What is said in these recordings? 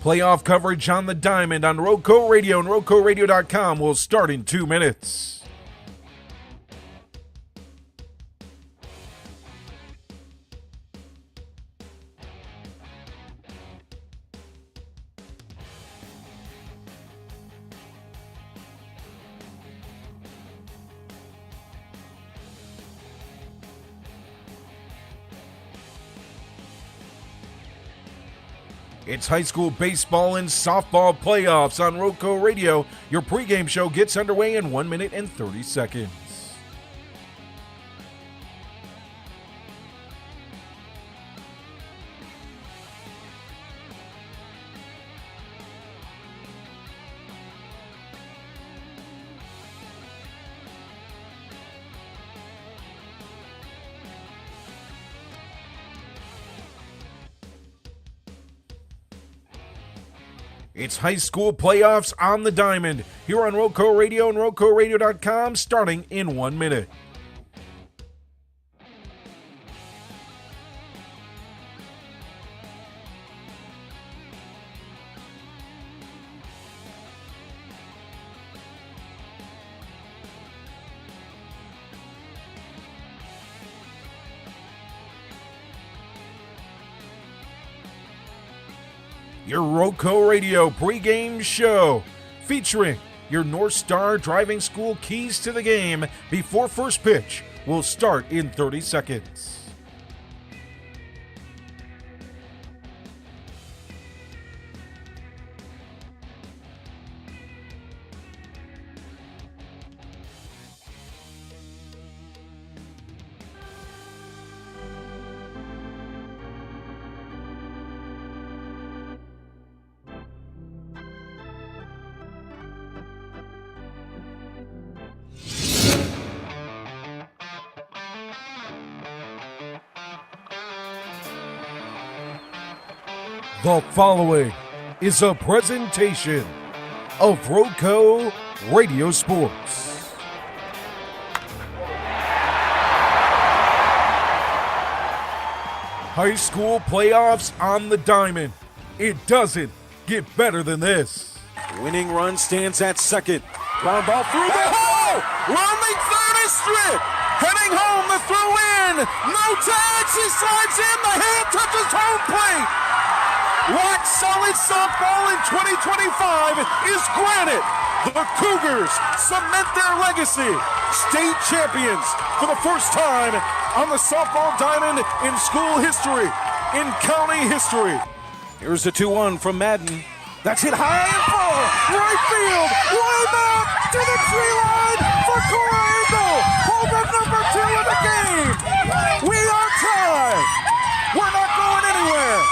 Playoff coverage on the Diamond on Roco Radio and RocoRadio.com will start in 2 minutes. It's high school baseball and softball playoffs on Roco Radio. Your pregame show gets underway in 1 minute and 30 seconds. It's high school playoffs on the Diamond here on Roco Radio and RocoRadio.com starting in 1 minute. Your Roco Radio pregame show featuring your North Star Driving School keys to the game before first pitch will start in 30 seconds. The following is a presentation of Roco Radio Sports. High school playoffs on the Diamond. It doesn't get better than this. Winning run stands at second. Ground ball through the hole. Rounding third is Stritt. Heading home, the throw in. No tag. She slides in. The hand touches home plate. Rock solid softball in 2025 is granted. The Cougars cement their legacy. State champions for the first time on the softball diamond in school history, in county history. Here's the 2-1 from Madden. That's hit high and full. Right field. Way back to the tree line for Cora Engel. Home run number 2 of the game. We are tied. We're not going anywhere.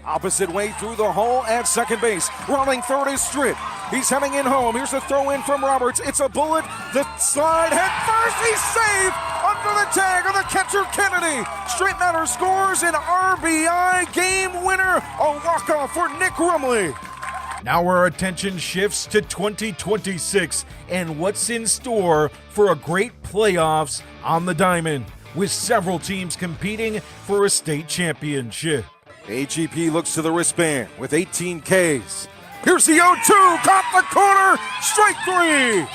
Opposite way through the hole at second base. Rounding third is Stritt. He's heading in home. Here's a throw in from Roberts. It's a bullet. The slide head first. He's safe under the tag of the catcher Kennedy. Strittmatter scores an RBI game winner. A walk-off for Nick Rumley. Now our attention shifts to 2026 and what's in store for a great playoffs on the Diamond, with several teams competing for a state championship. AGP looks to the wristband with 18 Ks. Here's the 0-2, caught the corner, strike 3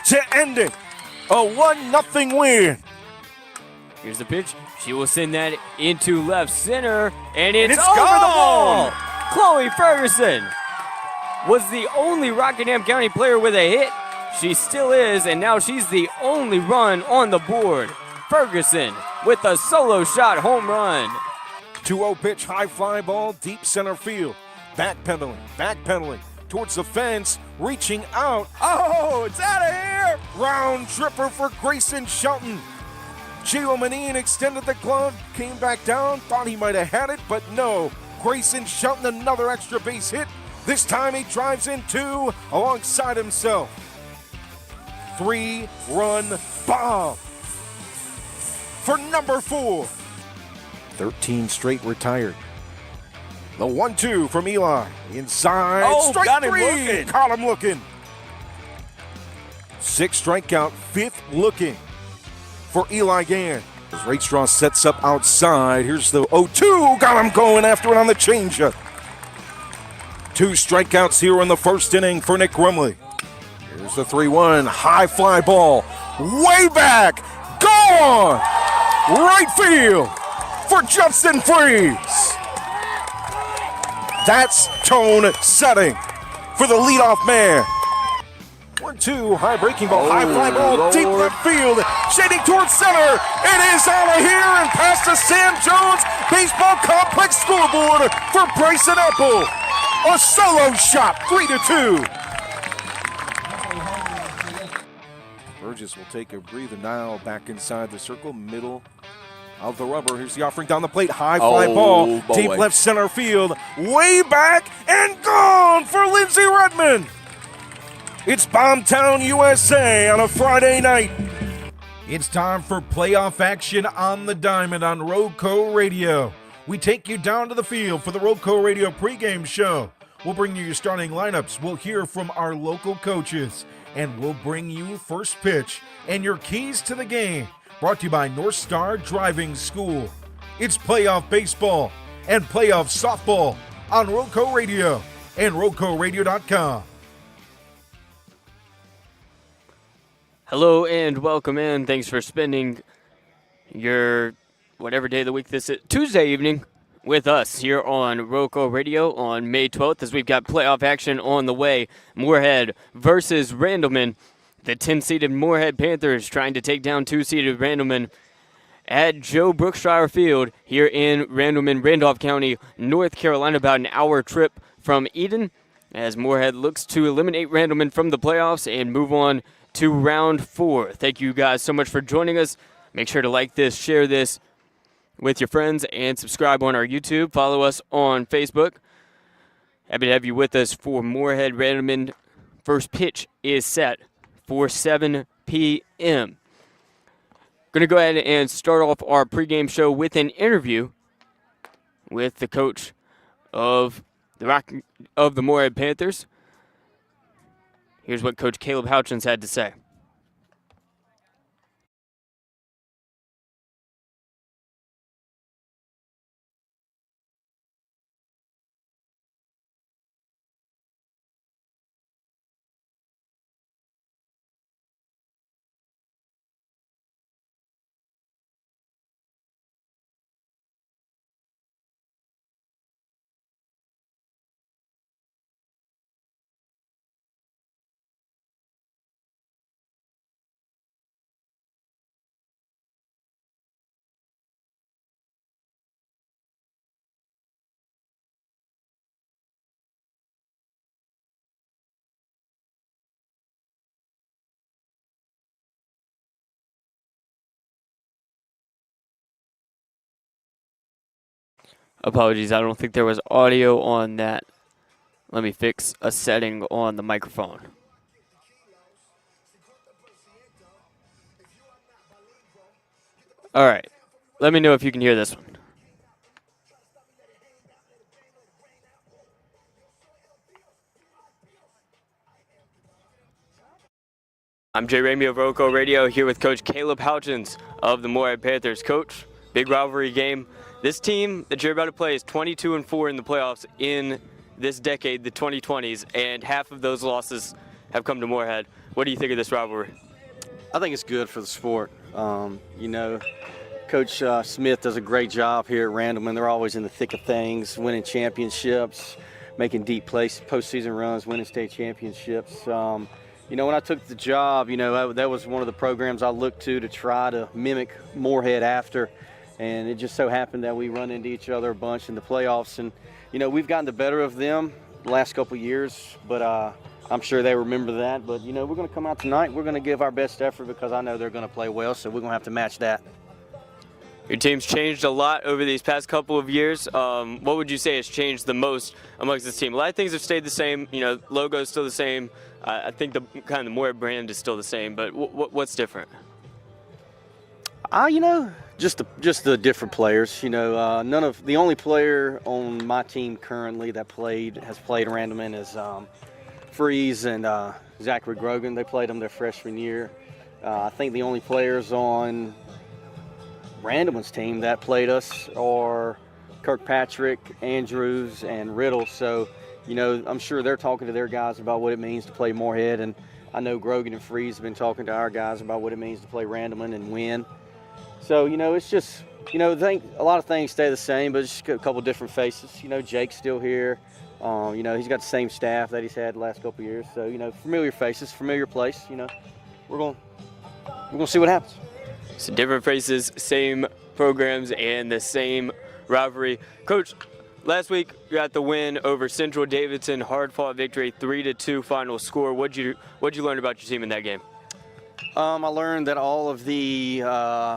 to end it. A 1-0 win. Here's the pitch. She will send that into left center, and it's over gone. The wall. Chloe Ferguson was the only Rockingham County player with a hit. She still is, and now she's the only run on the board. Ferguson with a solo shot home run. 2-0 pitch, high fly ball, deep center field. Backpedaling towards the fence, reaching out. Oh, it's out of here! Round tripper for Grayson Shelton. Sheila Manine extended the glove, came back down, thought he might have had it, but no. Grayson Shelton, another extra base hit. This time he drives in 2 alongside himself. 3-run bomb for number 4. 13 straight retired. The 1-2 from Eli. Inside. Oh, strike got him 3. looking. Caught him looking. 6 strikeout, 5th looking for Eli Gann. As Rakestraw sets up outside. Here's the 0-2. Got him going after it on the changeup. 2 strikeouts here in the first inning for Nick Grimley. Here's the 3-1, high fly ball, way back, gone! Right field for Justin Freeze. That's tone setting for the leadoff man. 1-2, high breaking ball, high fly ball, Lord. deep left field, shading towards center. It is out of here and past the Sam Jones Baseball Complex scoreboard for Bryson Apple. A solo shot, 3-2. Burgess will take a breather now, back inside the circle, middle of the rubber. Here's the offering down the plate, high fly ball, boy. deep left center field, way back and gone for Lindsey Redmond. It's Bombtown, USA on a Friday night. It's time for playoff action on the diamond on Roco Radio. We take you down to the field for the Roco Radio pregame show. We'll bring you your starting lineups. We'll hear from our local coaches. And we'll bring you first pitch and your keys to the game. Brought to you by North Star Driving School. It's playoff baseball and playoff softball on Roco Radio and RocoRadio.com. Hello and welcome in. Thanks for spending your whatever day of the week this is, Tuesday evening, with us here on Roco Radio on May 12th as we've got playoff action on the way. Morehead versus Randleman. The 10-seeded Morehead Panthers trying to take down 2-seeded Randleman at Joe Brookshire Field here in Randleman, Randolph County, North Carolina, about an hour trip from Eden, as Morehead looks to eliminate Randleman from the playoffs and move on to round 4. Thank you guys so much for joining us. Make sure to like this, share this with your friends, and subscribe on our YouTube. Follow us on Facebook. Happy to have you with us for Morehead Randleman. First pitch is set for 7 p.m. Going to go ahead and start off our pregame show with an interview with the coach of the Morehead Panthers. Here's what Coach Caleb Houchins had to say. Apologies, I don't think there was audio on that. Let me fix a setting on the microphone. All right, let me know if you can hear this one. I'm Jay Ramey of Roco Radio here with Coach Caleb Houchins of the Morehead Panthers. Coach, big rivalry game. This team that you're about to play is 22-4 in the playoffs in this decade, the 2020s, and half of those losses have come to Morehead. What do you think of this rivalry? I think it's good for the sport. Coach Smith does a great job here at Randleman. They're always in the thick of things, winning championships, making deep postseason runs, winning state championships. When I took the job, that was one of the programs I looked to try to mimic Morehead after. And it just so happened that we run into each other a bunch in the playoffs. And, we've gotten the better of them the last couple of years, but I'm sure they remember that. But, we're going to come out tonight. We're going to give our best effort because I know they're going to play well, so we're going to have to match that. Your team's changed a lot over these past couple of years. What would you say has changed the most amongst this team? A lot of things have stayed the same. Logo's still the same. I think the Morehead brand is still the same, but what's different? Just the different players. The only player on my team currently that has played Randleman is Freeze and Zachary Grogan. They played them their freshman year. I think the only players on Randleman's team that played us are Kirkpatrick, Andrews, and Riddle. So, You know, I'm sure they're talking to their guys about what it means to play Morehead, and I know Grogan and Freeze have been talking to our guys about what it means to play Randleman and win. So, you know, it's just, you know, a lot of things stay the same, but it's just a couple different faces. You know, Jake's still here. You know, he's got the same staff that he's had the last couple of years. So, you know, familiar faces, familiar place. You know, we're going to see what happens. So different faces, same programs, and the same rivalry. Coach, last week you got the win over Central Davidson, hard-fought victory, 3-2 final score. What'd you learn about your team in that game? I learned that all of the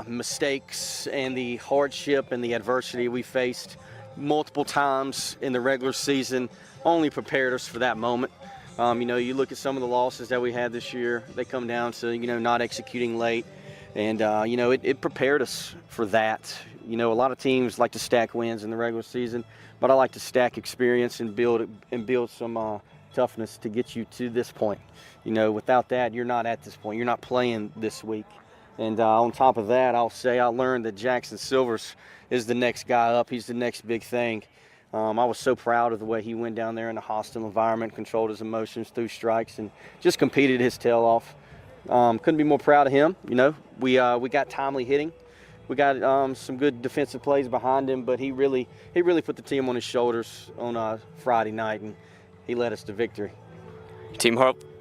mistakes and the hardship and the adversity we faced multiple times in the regular season only prepared us for that moment. You know, you look at some of the losses that we had this year, they come down to, you know, not executing late. And, you know, it prepared us for that. You know, a lot of teams like to stack wins in the regular season, but I like to stack experience and build some toughness to get you to this point. You know, without that, you're not at this point. You're not playing this week. And on top of that, I'll say I learned that Jackson Silvers is the next guy up. He's the next big thing. I was so proud of the way he went down there in a hostile environment, controlled his emotions, threw strikes, and just competed his tail off. Couldn't be more proud of him. You know, we got timely hitting. We got some good defensive plays behind him, but he really put the team on his shoulders on Friday night, and he led us to victory. Your team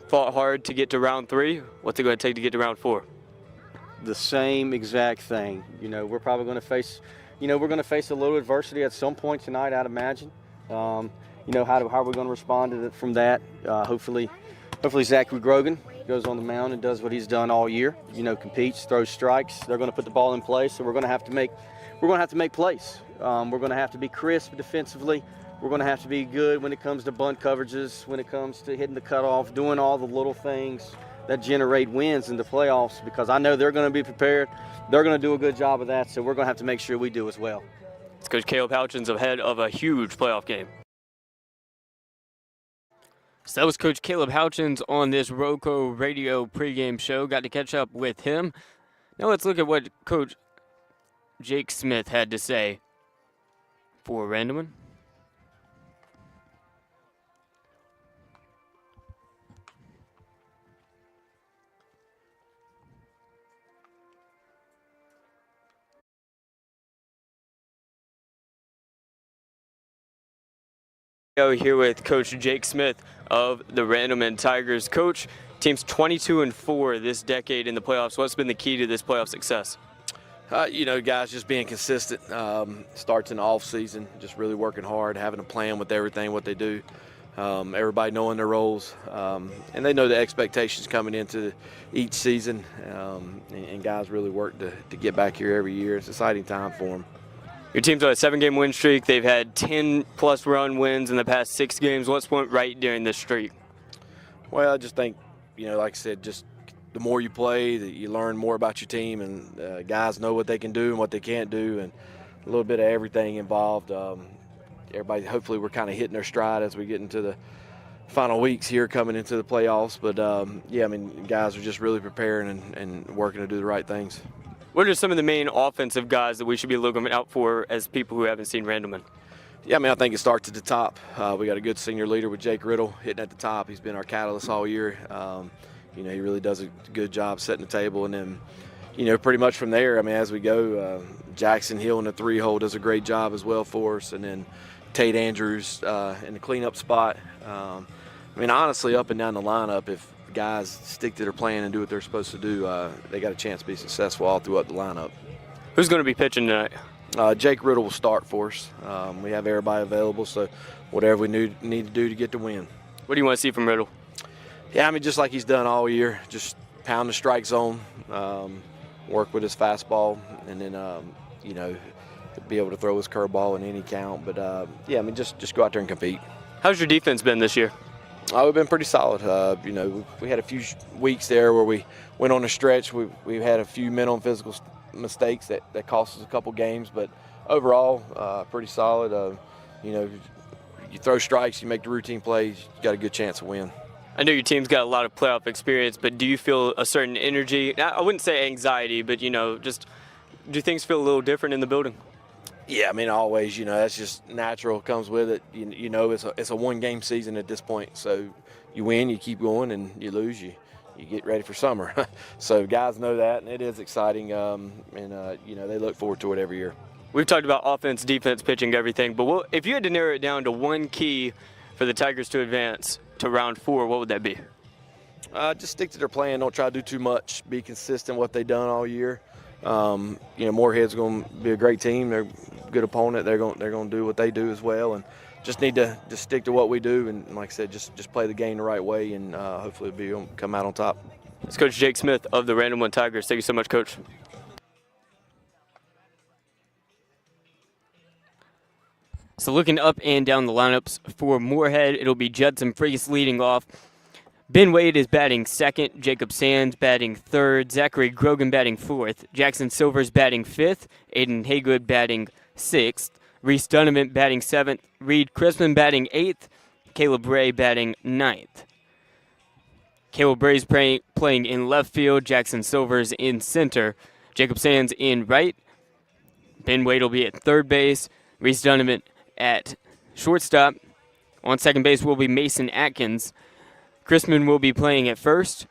fought hard to get to round 3. What's it going to take to get to round 4? The same exact thing. You know, we're probably going to face, you know, we're going to face a little adversity at some point tonight, I'd imagine. You know, how are we going to respond to from that? Hopefully Zachary Grogan goes on the mound and does what he's done all year. You know, competes, throws strikes. They're going to put the ball in play, so we're going to have to make plays. We're going to have to be crisp defensively. We're going to have to be good when it comes to bunt coverages, when it comes to hitting the cutoff, doing all the little things that generate wins in the playoffs, because I know they're going to be prepared. They're going to do a good job of that, so we're going to have to make sure we do as well. It's Coach Caleb Houchins ahead of a huge playoff game. So that was Coach Caleb Houchins on this Roco Radio pregame show. Got to catch up with him. Now let's look at what Coach Jake Smith had to say for Randleman. Here with Coach Jake Smith of the Randleman Tigers. Coach, team's 22-4 this decade in the playoffs. What's been the key to this playoff success? You know, guys, just being consistent. Starts in the off season, just really working hard, having a plan with everything, what they do. Everybody knowing their roles, and they know the expectations coming into each season. And guys really work to get back here every year. It's an exciting time for them. Your team's on a 7-game win streak. They've had 10-plus run wins in the past 6 games. What's went right during this streak? Well, I just think, you know, like I said, just the more you play, you learn more about your team, and guys know what they can do and what they can't do, and a little bit of everything involved. Everybody, hopefully we're kind of hitting their stride as we get into the final weeks here coming into the playoffs. But, yeah, I mean, guys are just really preparing and working to do the right things. What are some of the main offensive guys that we should be looking out for as people who haven't seen Randleman? Yeah, I mean, I think it starts at the top. We got a good senior leader with Jake Riddle hitting at the top. He's been our catalyst all year. You know, he really does a good job setting the table. And then, you know, pretty much from there, I mean, as we go, Jackson Hill in the 3-hole does a great job as well for us. And then Tate Andrews in the cleanup spot. I mean, honestly, up and down the lineup, if guys stick to their plan and do what they're supposed to do, they got a chance to be successful all throughout the lineup. Who's going to be pitching tonight? Jake Riddle will start for us. We have everybody available, so whatever we need to do to get the win. What do you want to see from Riddle? Yeah, I mean, just like he's done all year, just pound the strike zone, work with his fastball, and then, you know, be able to throw his curveball in any count. But, yeah, I mean, just go out there and compete. How's your defense been this year? We've been pretty solid. You know, we had a few weeks there where we went on a stretch. We've had a few mental and physical mistakes that cost us a couple games, but overall, pretty solid. You know, you throw strikes, you make the routine plays, you got a good chance to win. I know your team's got a lot of playoff experience, but do you feel a certain energy? I wouldn't say anxiety, but, you know, just do things feel a little different in the building? Yeah, I mean, always, that's just natural, comes with it. It's a one-game season at this point. So you win, you keep going, and you lose, you get ready for summer. So guys know that, and it is exciting, they look forward to it every year. We've talked about offense, defense, pitching, everything, but if you had to narrow it down to one key for the Tigers to advance to round 4, what would that be? Just stick to their plan. Don't try to do too much. Be consistent what they've done all year. Morehead's going to be a great team. They're a good opponent. They're going to do what they do as well, and just need to just stick to what we do. And like I said, just play the game the right way, and hopefully we'll come out on top. It's Coach Jake Smith of the Randleman Tigers. Thank you so much, Coach. So looking up and down the lineups for Morehead, it'll be Judson Freese leading off. Ben Wade is batting second, Jacob Sands batting third, Zachary Grogan batting fourth, Jackson Silvers batting fifth, Aiden Haygood batting sixth, Reese Donovan batting seventh, Reed Crispin batting eighth, Caleb Ray batting ninth. Caleb Ray is playing in left field, Jackson Silvers in center, Jacob Sands in right, Ben Wade will be at third base, Reese Donovan at shortstop. On second base will be Mason Atkins. Crispin will be playing at first.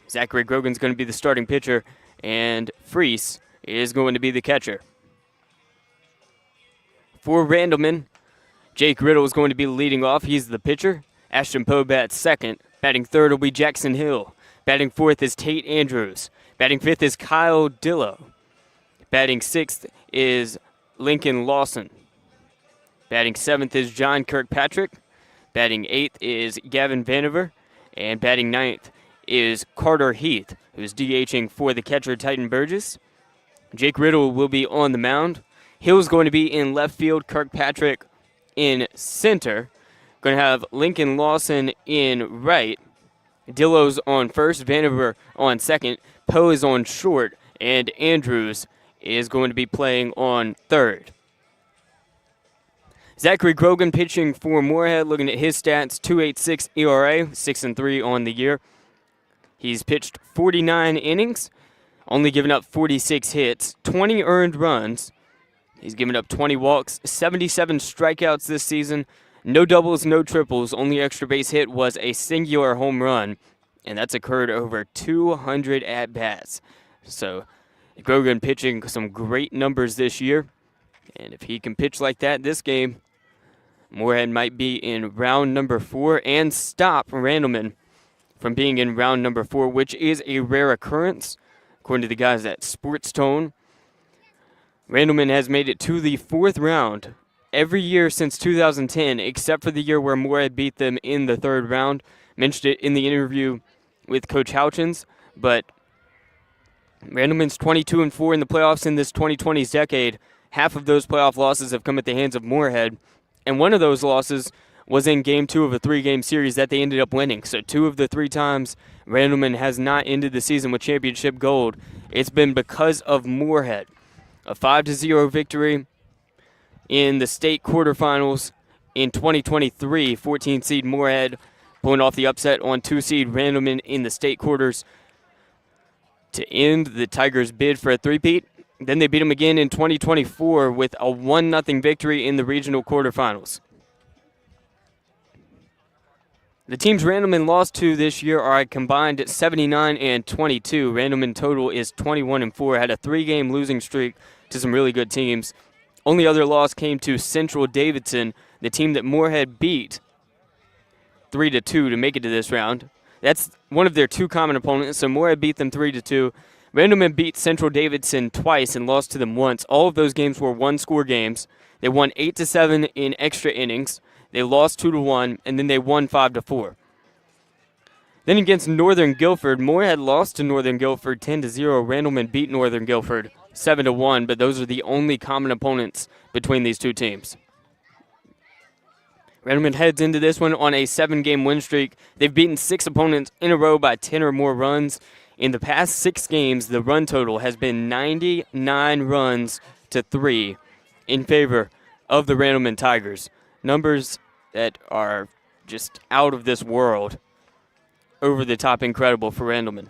Zachary Grogan's going to be the starting pitcher, and Freese is going to be the catcher. For Randleman, Jake Riddle is going to be leading off. He's the pitcher. Ashton Poe bats second. Batting third will be Jackson Hill. Batting fourth is Tate Andrews. Batting fifth is Kyle Dillow. Batting sixth is Lincoln Lawson. Batting seventh is John Kirkpatrick. Batting eighth is Gavin Vanover. And batting ninth is Carter Heath, who's DHing for the catcher Titan Burgess. Jake Riddle will be on the mound. Hill's going to be in left field, Kirkpatrick in center. Going to have Lincoln Lawson in right. Dillow's on first, Vanover on second. Poe is on short, and Andrews is going to be playing on third. Zachary Grogan pitching for Morehead, looking at his stats, 2.86 ERA, 6-3 on the year. He's pitched 49 innings, only given up 46 hits, 20 earned runs. He's given up 20 walks, 77 strikeouts this season, no doubles, no triples. Only extra base hit was a singular home run, and that's occurred over 200 at-bats. So Grogan pitching some great numbers this year, and if he can pitch like that this game, Morehead might be in round number 4 and stop Randleman from being in round number 4, which is a rare occurrence, according to the guys at Sports Tone. Randleman has made it to the 4th round every year since 2010, except for the year where Morehead beat them in the 3rd round. Mentioned it in the interview with Coach Houchins, but Randleman's 22-4 in the playoffs in this 2020s decade. Half of those playoff losses have come at the hands of Morehead. And one of those losses was in Game 2 of a 3-game series that they ended up winning. So 2 of the 3 times Randleman has not ended the season with championship gold, it's been because of Morehead. A 5-0 victory in the state quarterfinals in 2023. 14-seed Morehead pulling off the upset on 2-seed Randleman in the state quarters to end the Tigers' bid for a three-peat. Then they beat them again in 2024 with a 1-0 victory in the regional quarterfinals. The teams Randleman lost to this year are a combined 79 and 22. Randleman total is 21-4, had a 3-game losing streak to some really good teams. Only other loss came to Central Davidson, the team that Morehead beat 3-2 to make it to this round. That's one of their 2 common opponents, so Morehead beat them 3-2. Randleman beat Central Davidson twice and lost to them once. All of those games were 1-score games. They won 8-7 in extra innings. They lost 2-1, and then they won 5-4. Then against Northern Guilford, Morehead lost to Northern Guilford 10-0. Randleman beat Northern Guilford 7-1, but those are the only common opponents between these 2 teams. Randleman heads into this one on a 7-game win streak. They've beaten 6 opponents in a row by 10 or more runs. In the past 6 games, the run total has been 99 runs to 3 in favor of the Randleman Tigers. Numbers that are just out of this world, over the top incredible for Randleman.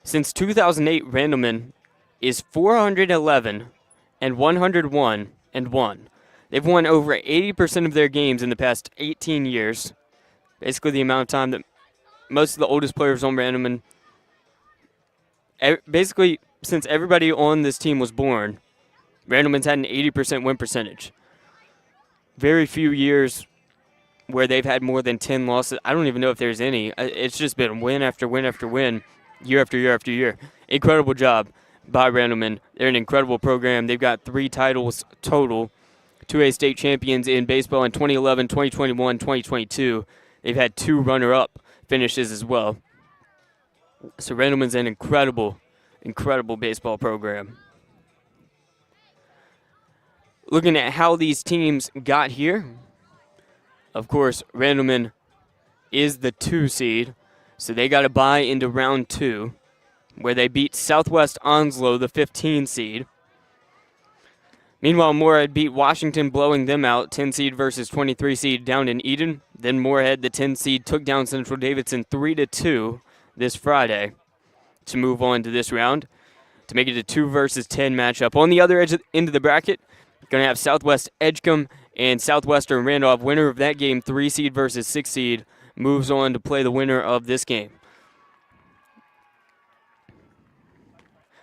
Since 2008, Randleman is 411 and 101 and 1. They've won over 80% of their games in the past 18 years. Basically the amount of time that most of the oldest players on Randleman, basically since everybody on this team was born, Randleman's had an 80% win percentage. Very few years where they've had more than 10 losses. I don't even know if there's any. It's just been win after win after win, year after year after year. Incredible job by Randleman. They're an incredible program. They've got 3 titles total. 2A state champions in baseball in 2011, 2021, 2022. They've had 2 runner-up finishes as well. So Randleman's an incredible, incredible baseball program. Looking at how these teams got here, of course, Randleman is the 2 seed, so they got to bye into round 2, where they beat Southwest Onslow, the 15 seed. Meanwhile, Morehead beat Washington, blowing them out, 10 seed versus 23 seed down in Eden. Then Morehead, the 10 seed, took down Central Davidson 3-2 this Friday to move on to this round to make it a 2 versus 10 matchup. On the other end of the bracket, going to have Southwest Edgecombe and Southwestern Randolph. Winner of that game, 3 seed versus 6 seed, moves on to play the winner of this game.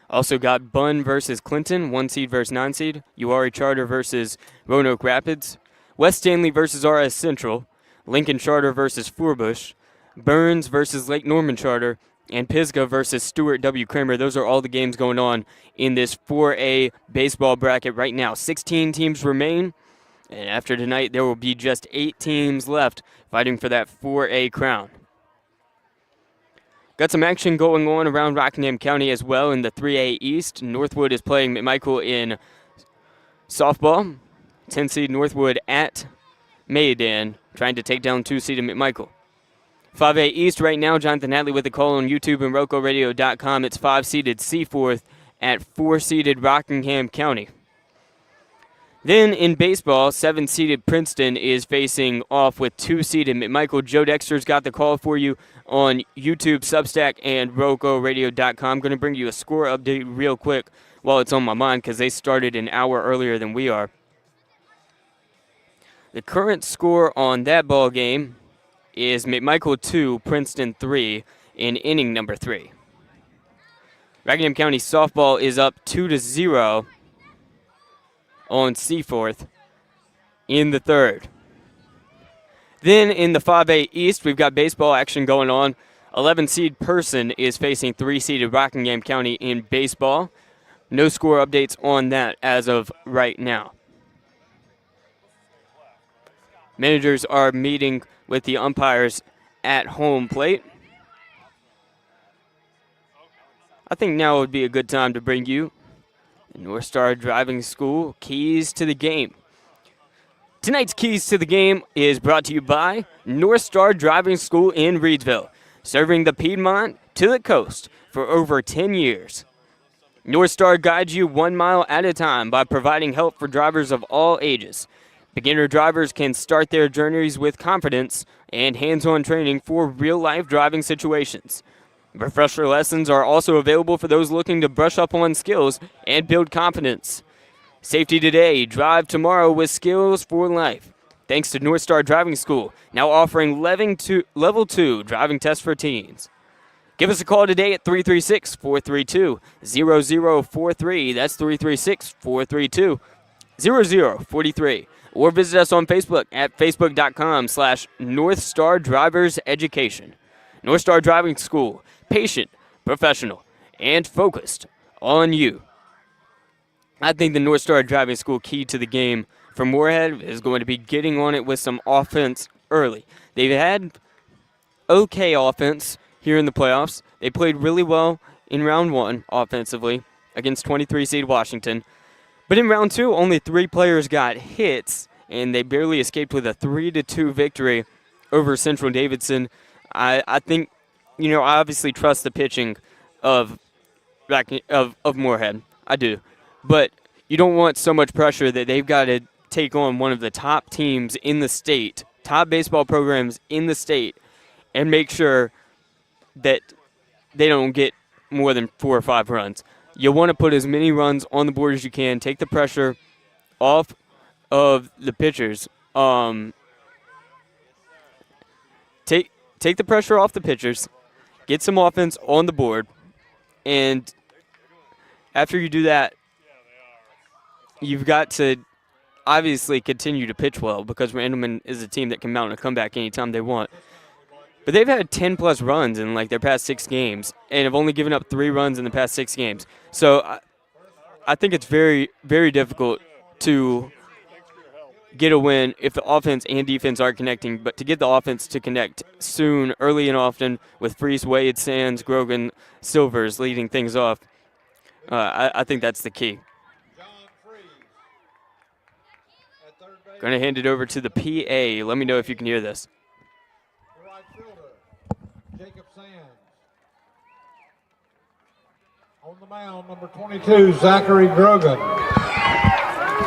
Also got Bunn versus Clinton, 1 seed versus 9 seed. Uwharrie Charter versus Roanoke Rapids. West Stanley versus RS Central. Lincoln Charter versus Furbush. Burns versus Lake Norman Charter. And Pisgah versus Stuart W. Kramer. Those are all the games going on in this 4A baseball bracket right now. 16 teams remain. And after tonight, there will be just 8 teams left fighting for that 4A crown. Got some action going on around Rockingham County as well in the 3A East. Northwood is playing McMichael in softball. 10 seed Northwood at Mayodan, trying to take down 2 seed McMichael. 5A East right now, Jonathan Hadley with the call on YouTube and RocoRadio.com. It's 5-seeded Seaforth at 4-seeded Rockingham County. Then in baseball, 7-seeded Princeton is facing off with 2-seeded McMichael. Joe Dexter's got the call for you on YouTube, Substack, and RocoRadio.com. I'm going to bring you a score update real quick while it's on my mind because they started an hour earlier than we are. The current score on that ball game is McMichael 2, Princeton 3 in inning number 3. Rockingham County softball is up 2-0 on Seaforth in the 3rd. Then in the 5A East, we've got baseball action going on. 11-seed Person is facing 3-seeded Rockingham County in baseball. No score updates on that as of right now. Managers are meeting with the umpires at home plate. I think now would be a good time to bring you North Star Driving School Keys to the Game. Tonight's Keys to the Game is brought to you by North Star Driving School in Reedsville, serving the Piedmont to the coast for over 10 years. North Star guides you 1 mile at a time by providing help for drivers of all ages. Beginner drivers can start their journeys with confidence and hands-on training for real-life driving situations. Refresher lessons are also available for those looking to brush up on skills and build confidence. Safety today, drive tomorrow with skills for life. Thanks to North Star Driving School, now offering Level 2 driving tests for teens. Give us a call today at 336-432-0043. That's 336-432-0043. Or visit us on Facebook at facebook.com/North Star Drivers Education. North Star Driving School, patient, professional, and focused on you. I think the North Star Driving School key to the game for Morehead is going to be getting on it with some offense early. They've had okay offense here in the playoffs. They played really well in round 1 offensively against 23 seed Washington. But in round 2, only 3 players got hits, and they barely escaped with a 3-2 victory over Central Davidson. I think, I obviously trust the pitching of Morehead. I do. But you don't want so much pressure that they've got to take on one of the top teams in the state, top baseball programs in the state, and make sure that they don't get more than 4 or 5 runs. you want to put as many runs on the board as you can, take the pressure off of the pitchers. Take the pressure off the pitchers, get some offense on the board, and after you do that, you've got to obviously continue to pitch well because Randleman is a team that can mount a comeback anytime they want. But they've had 10-plus runs in like their past 6 games and have only given up 3 runs in the past 6 games. So I think it's very, very difficult to get a win if the offense and defense are connecting. But to get the offense to connect soon, early and often, with Freese, Wade, Sands, Grogan, Silvers leading things off, I think that's the key. Going to hand it over to the PA. Let me know if you can hear this. Right fielder, Jacob Sands. On the mound, number 22, Zachary Grogan.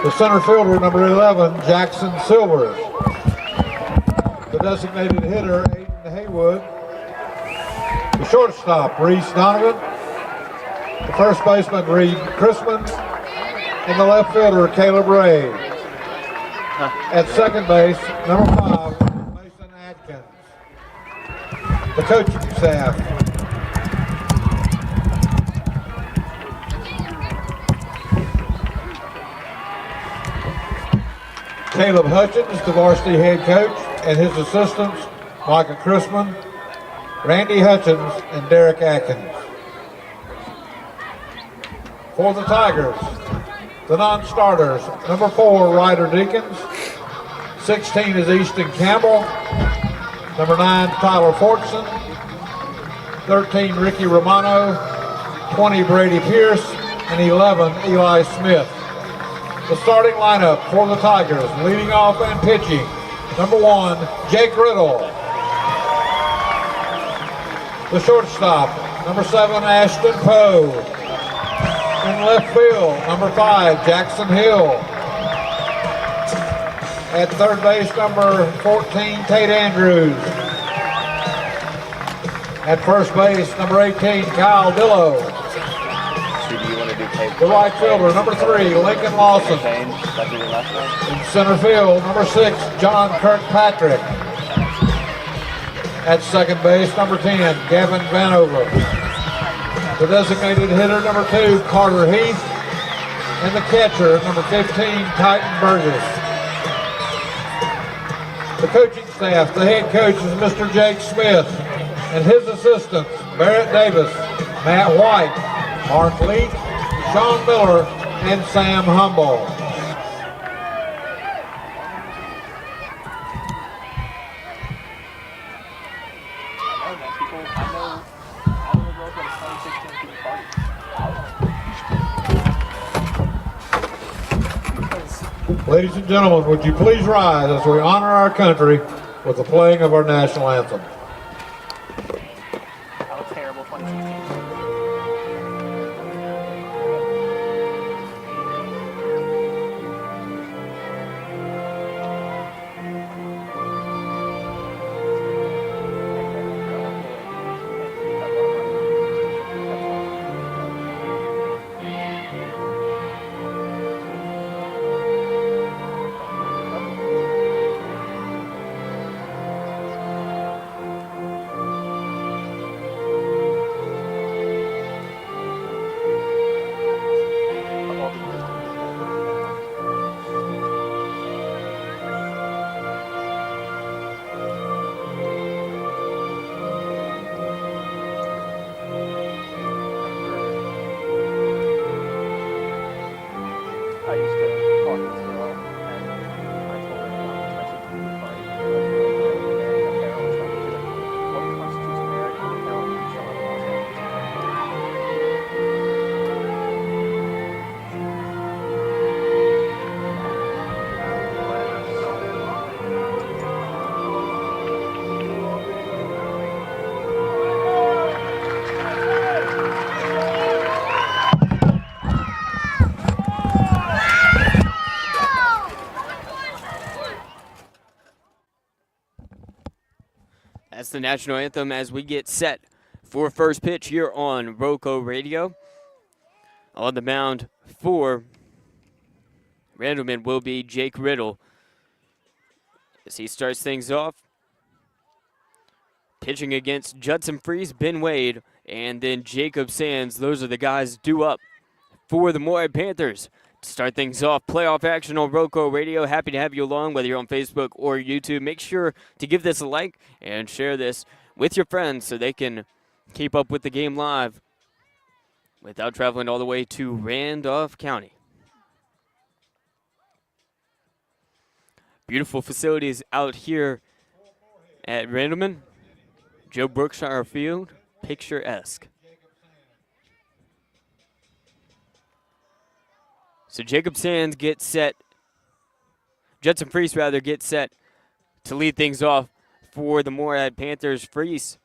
The center fielder, number 11, Jackson Silvers. The designated hitter, Aiden Haywood. The shortstop, Reese Donovan. The first baseman, Reed Chrisman. And the left fielder, Caleb Ray. At second base, number 5, Mason Atkins. The coaching staff. Caleb Hutchins, the varsity head coach, and his assistants, Micah Chrisman, Randy Hutchins, and Derek Atkins. For the Tigers, the non-starters, number 4, Ryder Deacons. 16 is Easton Campbell. Number 9, Tyler Fortson. 13, Ricky Romano. 20, Brady Pierce. And 11, Eli Smith. The starting lineup for the Tigers, leading off and pitching. Number 1, Jake Riddle. The shortstop, number 7, Ashton Poe. In left field, number 5, Jackson Hill. At third base, number 14, Tate Andrews. At first base, number 18, Kyle Dillow. The right fielder, number 3, Lincoln Lawson. In center field, number 6, John Kirkpatrick. At second base, number 10, Gavin Vanover. The designated hitter, number 2, Carter Heath. And the catcher, number 15, Titan Burgess. The coaching staff, the head coach is Mr. Jake Smith. And his assistants, Barrett Davis, Matt White, Mark Leake, Sean Miller, and Sam Humboldt. Ladies and gentlemen, would you please rise as we honor our country with the playing of our national anthem. That was terrible, 2016. I used to talk to this girl, and I told her about the Tea Party. And Carol was like, what constitutes American? And Carol was showing That's the national anthem as we get set for first pitch here on ROCO Radio. On the mound for Randleman will be Jake Riddle as he starts things off. Pitching against Judson Freeze, Ben Wade, and then Jacob Sands. Those are the guys due up for the Morehead Panthers. To start things off, playoff action on Roco Radio. Happy to have you along, whether you're on Facebook or YouTube. Make sure to give this a like and share this with your friends so they can keep up with the game live without traveling all the way to Randolph County. Beautiful facilities out here at Randleman. Joe Brookshire Field, picturesque. So Jacob Sands gets set, Judson Freese rather gets set to lead things off for the Morehead Panthers. Freese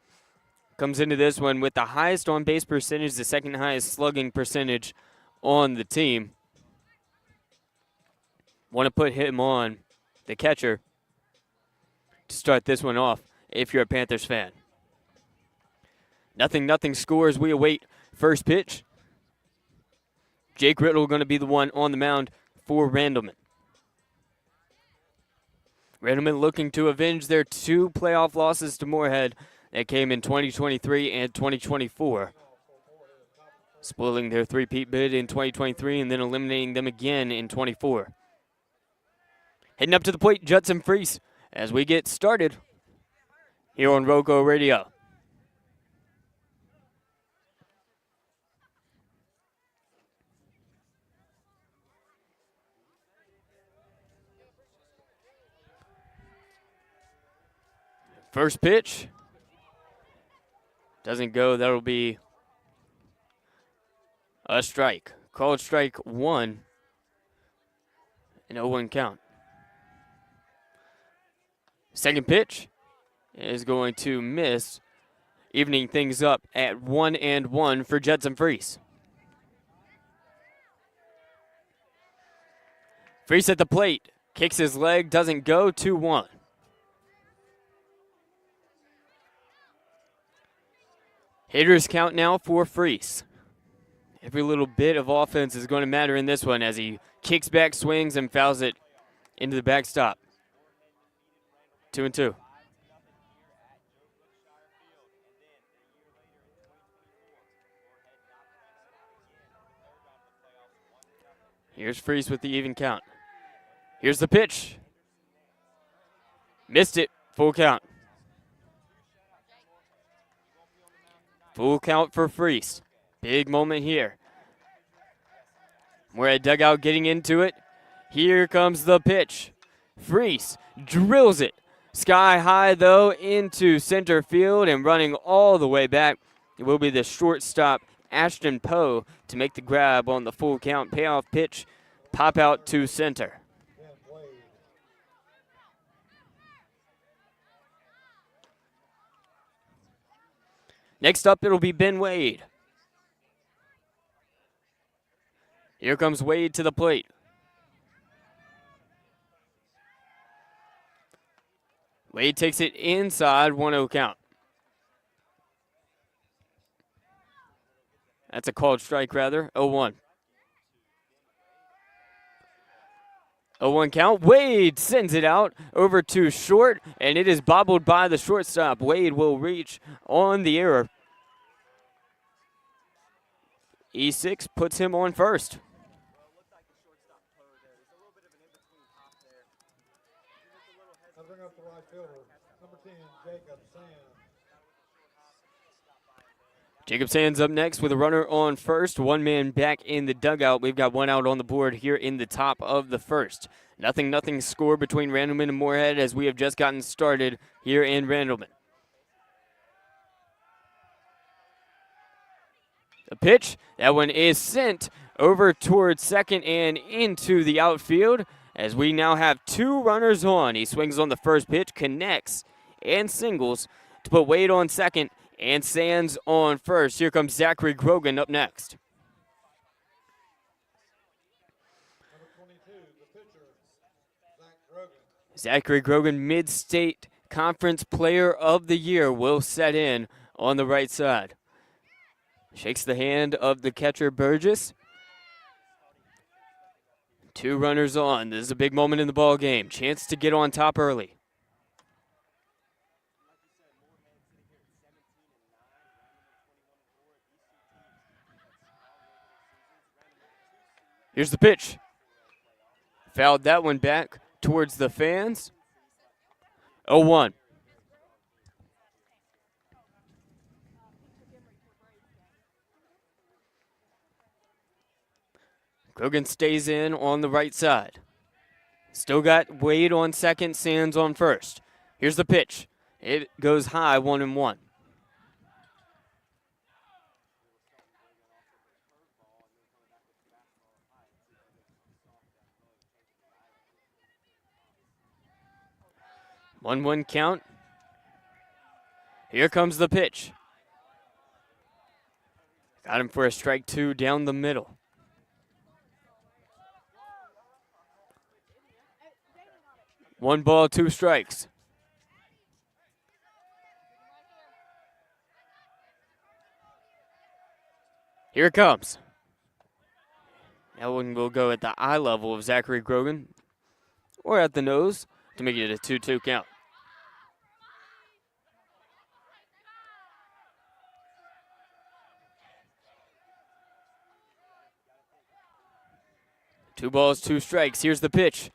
comes into this one with the highest on-base percentage, the second highest slugging percentage on the team. Want to put him on the catcher to start this one off if you're a Panthers fan. 0-0 scores. We await first pitch. Jake Riddle going to be the one on the mound for Randleman. Randleman looking to avenge their 2 playoff losses to Morehead that came in 2023 and 2024. Spoiling their 3-peat bid in 2023 and then eliminating them again in 24. Heading up to the plate, Judson Freese, as we get started here on Roco Radio. First pitch doesn't go. That'll be a strike. Called strike 1. An 0-1 count. Second pitch is going to miss, evening things up at 1-1 for Judson Freese. Freese at the plate, kicks his leg, doesn't go, 2-1. Hitters count now for Freese. Every little bit of offense is going to matter in this one as he kicks back, swings, and fouls it into the backstop. 2-2. Here's Freese with the even count. Here's the pitch. Missed it. Full count. Full count for Freese. Big moment here. We're at dugout getting into it. Here comes the pitch. Freese drills it. Sky high, though, into center field and running all the way back. It will be the shortstop, Ashton Poe, to make the grab on the full count. Payoff pitch. Pop out to center. Next up, it'll be Ben Wade. Here comes Wade to the plate. Wade takes it inside, 1-0 count. That's a called strike, rather, 0-1. 0-1 count. Wade sends it out over to short, and it is bobbled by the shortstop. Wade will reach on the error. E6 puts him on first. Bring up the right fielder, number 10, Jacob Sands. Jacob Sands up next with a runner on first. One man back in the dugout. We've got one out on the board here in the top of the first. 0-0 score between Randleman and Morehead as we have just gotten started here in Randleman. A pitch. That one is sent over towards second and into the outfield as we now have 2 runners on. He swings on the first pitch, connects, and singles to put Wade on second and Sands on first. Here comes Zachary Grogan up next. Number 22, the pitcher, Zach Grogan. Zachary Grogan, Mid-State Conference Player of the Year, will set in on the right side. Shakes the hand of the catcher, Burgess. 2 runners on. This is a big moment in the ball game. Chance to get on top early. Here's the pitch. Fouled that one back towards the fans. 0-1. Grogan stays in on the right side. Still got Wade on second, Sands on first. Here's the pitch. It goes high, 1-1. One count. Here comes the pitch. Got him for a strike 2 down the middle. One ball, 2 strikes. Here it comes. That one will go at the eye level of Zachary Grogan, or at the nose, to make it a 2-2 count. Two balls, 2 strikes. Here's the pitch.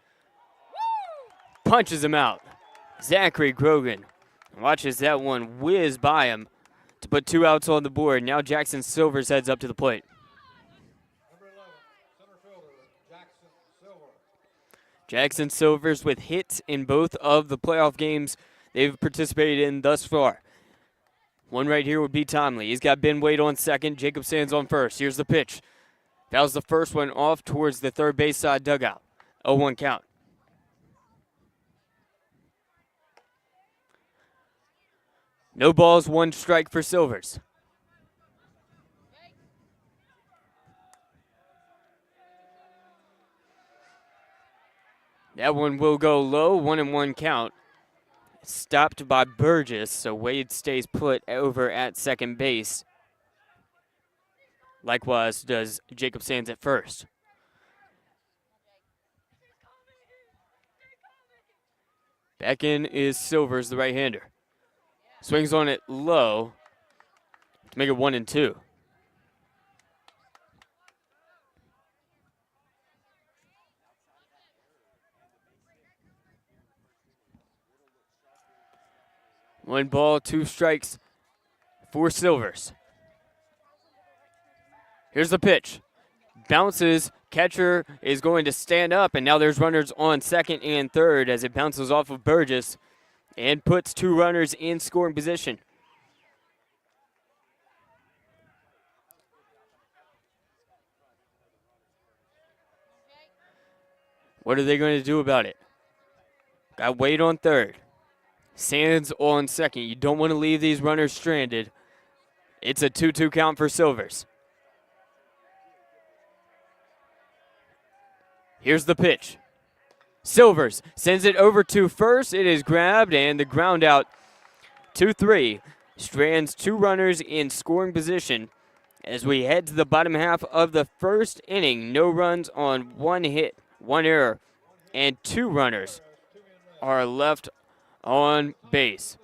Punches him out. Zachary Grogan watches that one whiz by him to put 2 outs on the board. Now Jackson Silvers heads up to the plate. Number 11, center fielder, Jackson Silver. Jackson Silvers with hits in both of the playoff games they've participated in thus far. One right here would be timely. He's got Ben Wade on second, Jacob Sands on first. Here's the pitch. Fouls the first one off towards the third base side dugout. 0-1 count. No balls, 1 strike for Silvers. That one will go low, 1-1 count. Stopped by Burgess, so Wade stays put over at second base. Likewise does Jacob Sands at first. Back in is Silvers, the right-hander. Swings on it low to make it 1-2. One ball, 2 strikes for Silvers. Here's the pitch. Bounces. Catcher is going to stand up, and now there's runners on second and third as it bounces off of Burgess and puts 2 runners in scoring position. What are they going to do about it? Got Wade on third. Sands on second. You don't want to leave these runners stranded. It's a 2-2 count for Silvers. Here's the pitch. Silvers sends it over to first. It is grabbed, and the ground out 2-3. Strands 2 runners in scoring position as we head to the bottom half of the first inning. No runs on 1 hit, 1 error, and 2 runners are left on base.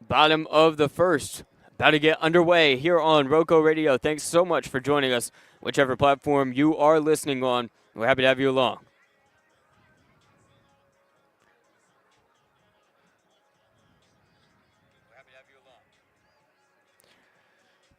Bottom of the first. About to get underway here on Roco Radio. Thanks so much for joining us, whichever platform you are listening on. We're happy to have you along.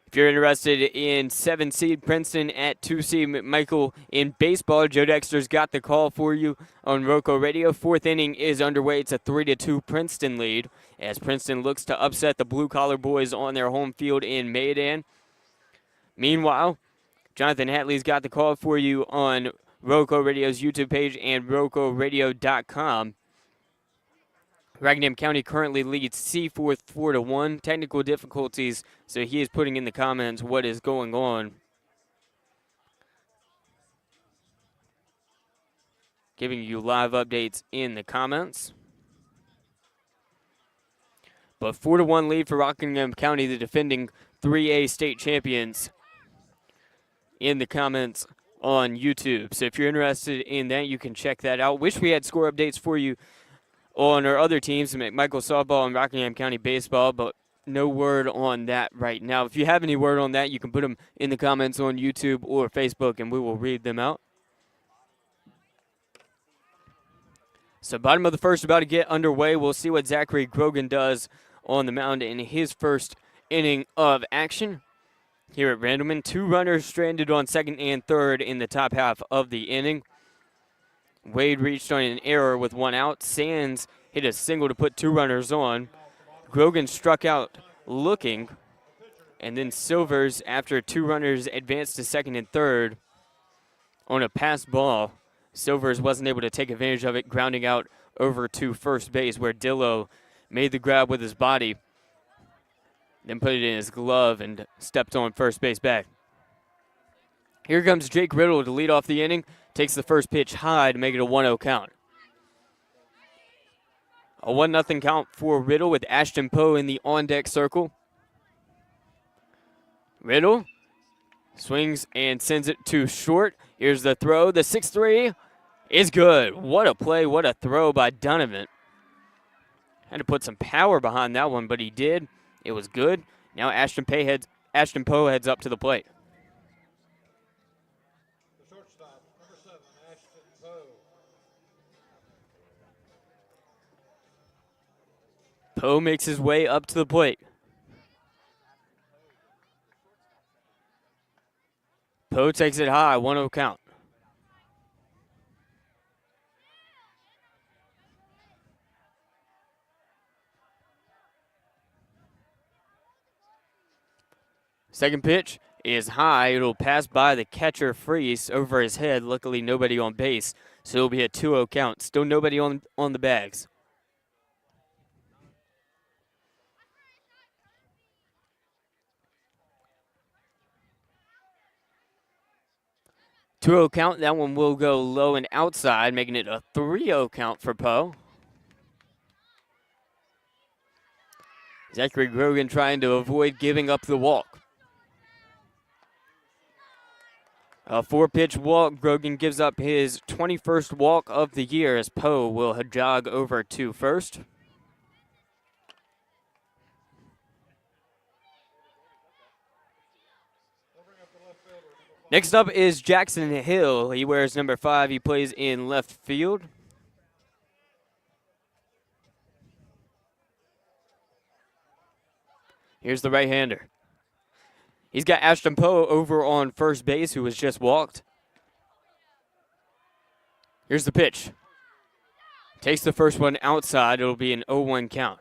If you're interested in 7-seed Princeton at 2-seed McMichael in baseball, Joe Dexter's got the call for you on Roco Radio. 4th inning is underway. It's a 3-2 Princeton lead as Princeton looks to upset the blue-collar boys on their home field in Maydan. Meanwhile, Jonathan Hatley's got the call for you on Roco Radio's YouTube page and RocoRadio.com. Rockingham County currently leads Seaforth 4-1. Technical difficulties, so he is putting in the comments what is going on. Giving you live updates in the comments. But 4-1 lead for Rockingham County, the defending 3A state champions. In the comments on YouTube. So if you're interested in that, you can check that out. Wish we had score updates for you on our other teams, McMichael Softball and Rockingham County Baseball, but no word on that right now. If you have any word on that, you can put them in the comments on YouTube or Facebook, and we will read them out. So bottom of the first about to get underway. We'll see what Zachary Grogan does on the mound in his first inning of action. Here at Randleman, 2 runners stranded on second and third in the top half of the inning. Wade reached on an error with 1 out. Sands hit a single to put 2 runners on. Grogan struck out looking. And then Silvers, after 2 runners advanced to second and third on a pass ball, Silvers wasn't able to take advantage of it, grounding out over to first base where Dillo made the grab with his body, then put it in his glove and stepped on first base back. Here comes Jake Riddle to lead off the inning. Takes the first pitch high to make it a 1-0 count. A 1-0 count for Riddle with Ashton Poe in the on-deck circle. Riddle swings and sends it to short. Here's the throw. The 6-3 is good. What a play. What a throw by Donovan. Had to put some power behind that one, but he did. It was good. Now Ashton Poe heads up to the plate. The shortstop, number 7, Ashton Poe. Poe makes his way up to the plate. Poe takes it high, 1-0 count. Second pitch is high. It'll pass by the catcher Freese over his head. Luckily, nobody on base, so it'll be a 2-0 count. Still nobody on the bags. Two-0 count. That one will go low and outside, making it a 3-0 count for Poe. Zachary Grogan trying to avoid giving up the walk. A 4-pitch walk. Grogan gives up his 21st walk of the year as Poe will jog over to first. Next up is Jackson Hill. He wears number 5. He plays in left field. Here's the right-hander. He's got Ashton Poe over on first base, who was just walked. Here's the pitch. Takes the first one outside. It'll be an 0-1 count.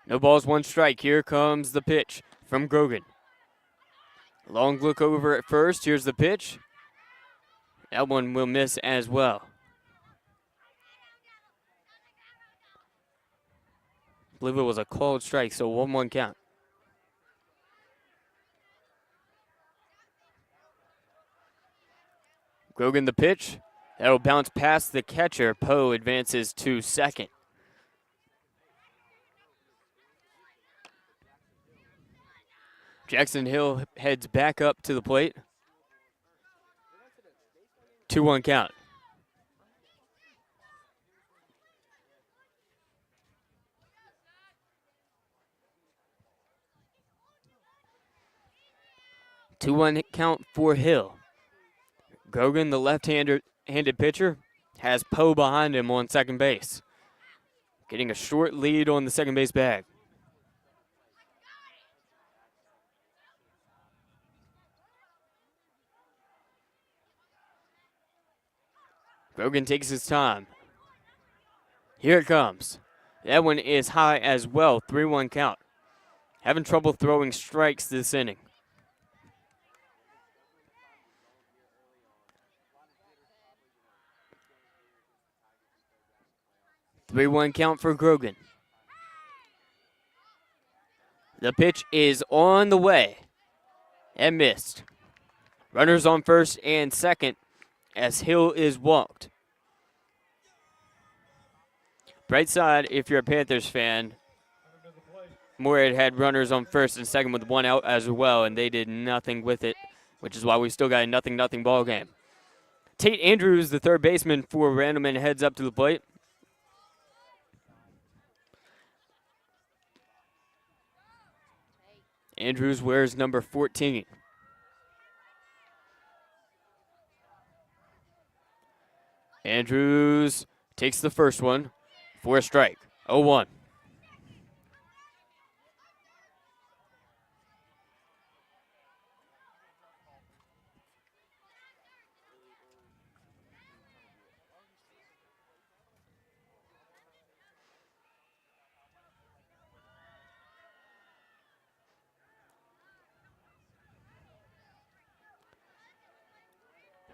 No balls, 1 strike. Here comes the pitch from Grogan. Long look over at first. Here's the pitch. That one will miss as well. I believe it was a called strike, so 1-1 count. Grogan the pitch. That'll bounce past the catcher. Poe advances to second. Jackson Hill heads back up to the plate. 2-1 count. Two-one count for Hill. Grogan, the left-handed pitcher, has Poe behind him on second base. Getting a short lead on the second base bag. Grogan takes his time. Here it comes. That one is high as well. 3-1 count. Having trouble throwing strikes this inning. Three-one count for Grogan. The pitch is on the way and missed. Runners on first and second as Hill is walked. Bright side, if you're a Panthers fan, Morehead had runners on first and second with 1 out as well, and they did nothing with it, which is why we still got a 0-0 ball game. Tate Andrews, the third baseman for Randleman, heads up to the plate. Andrews wears number 14. Andrews takes the first one for a strike. 0-1.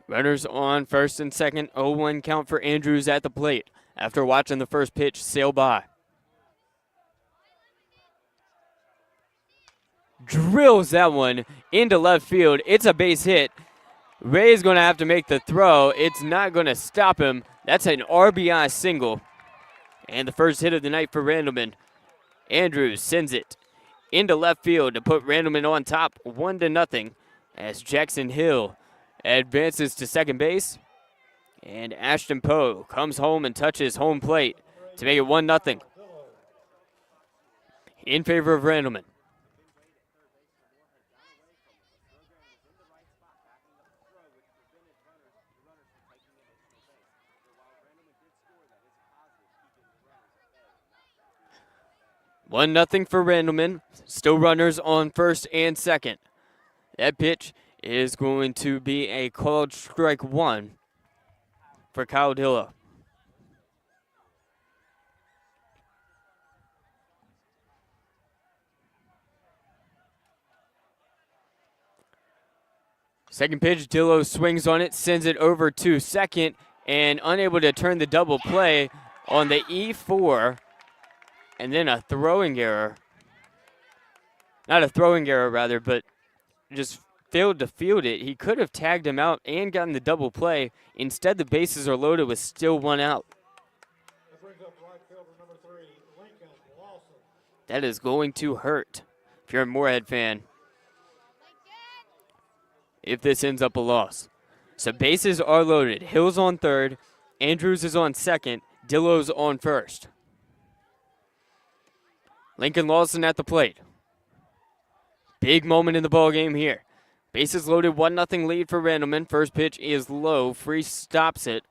Runners on first and second. 0-1 count for Andrews at the plate after watching the first pitch sail by. Drills that one into left field. It's a base hit. Ray's going to have to make the throw. It's not going to stop him. That's an RBI single. And the first hit of the night for Randleman. Andrews sends it into left field to put Randleman on top 1-0 as Jackson Hill advances to second base. And Ashton Poe comes home and touches home plate to make it 1-0 in favor of Randleman. One nothing for Randleman. Still runners on first and second. That pitch is going to be a called strike 1 for Kyle Dillo. Second pitch, Dillo swings on it, sends it over to second, and unable to turn the double play on the E4. And then a throwing error. Not a throwing error, rather, but just failed to field it. He could have tagged him out and gotten the double play. Instead, the bases are loaded with still 1 out. That is going to hurt if you're a Morehead fan, if this ends up a loss. So bases are loaded. Hill's on third. Andrews is on second. Dillo's on first. Lincoln Lawson at the plate. Big moment in the ball game here. Bases loaded, 1-0 lead for Randleman. First pitch is low. Freese stops it.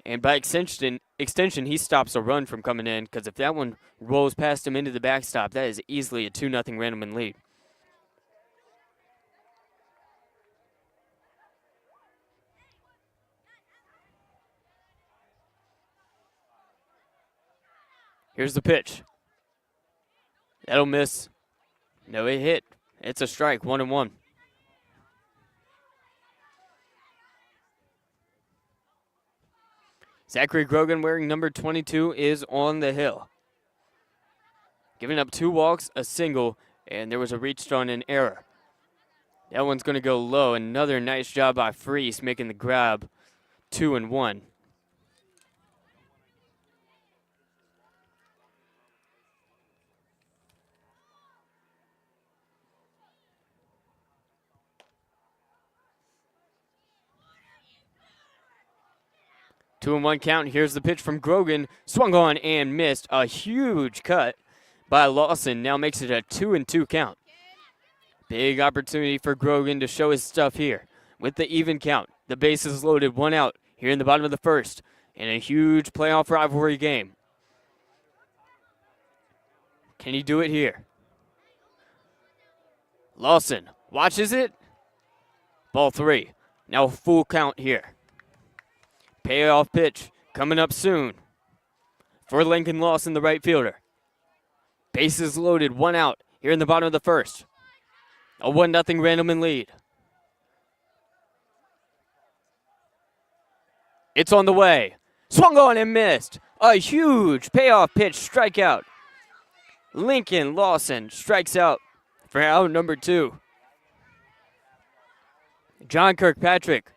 And by extension, he stops a run from coming in, because if that one rolls past him into the backstop, that is easily a 2-0 Randleman lead. Here's the pitch. That'll miss. No, it hit. It's a strike, 1-1. Zachary Grogan, wearing number 22, is on the hill. Giving up 2 walks, a single, and there was a reached on an error. That one's going to go low. Another nice job by Freese making the grab, 2-1. Two and one count. Here's the pitch from Grogan. Swung on and missed. A huge cut by Lawson. Now makes it a 2-2 count. Big opportunity for Grogan to show his stuff here with the even count. The bases loaded, 1 out here in the bottom of the first in a huge playoff rivalry game. Can he do it here? Lawson watches it. Ball 3. Now full count here. Payoff pitch coming up soon for Lincoln Lawson, the right fielder. Bases loaded, 1 out here in the bottom of the first. A 1-0 Randleman lead. It's on the way. Swung on and missed. A huge payoff pitch, strikeout. Lincoln Lawson strikes out for out number 2. John Kirkpatrick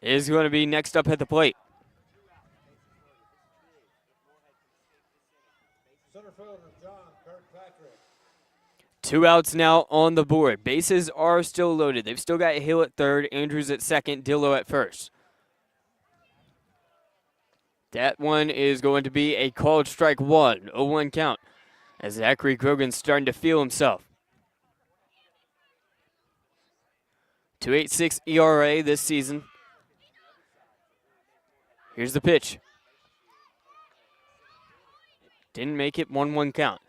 is going to be next up at the plate. Center fielder John Kirkpatrick. 2 outs now on the board. Bases are still loaded. They've still got Hill at third, Andrews at second, Dillo at first. That one is going to be a called strike one, 0-1 count, as Zachary Grogan's starting to feel himself. 2.86 ERA this season. Here's the pitch. Didn't make it, 1-1 count.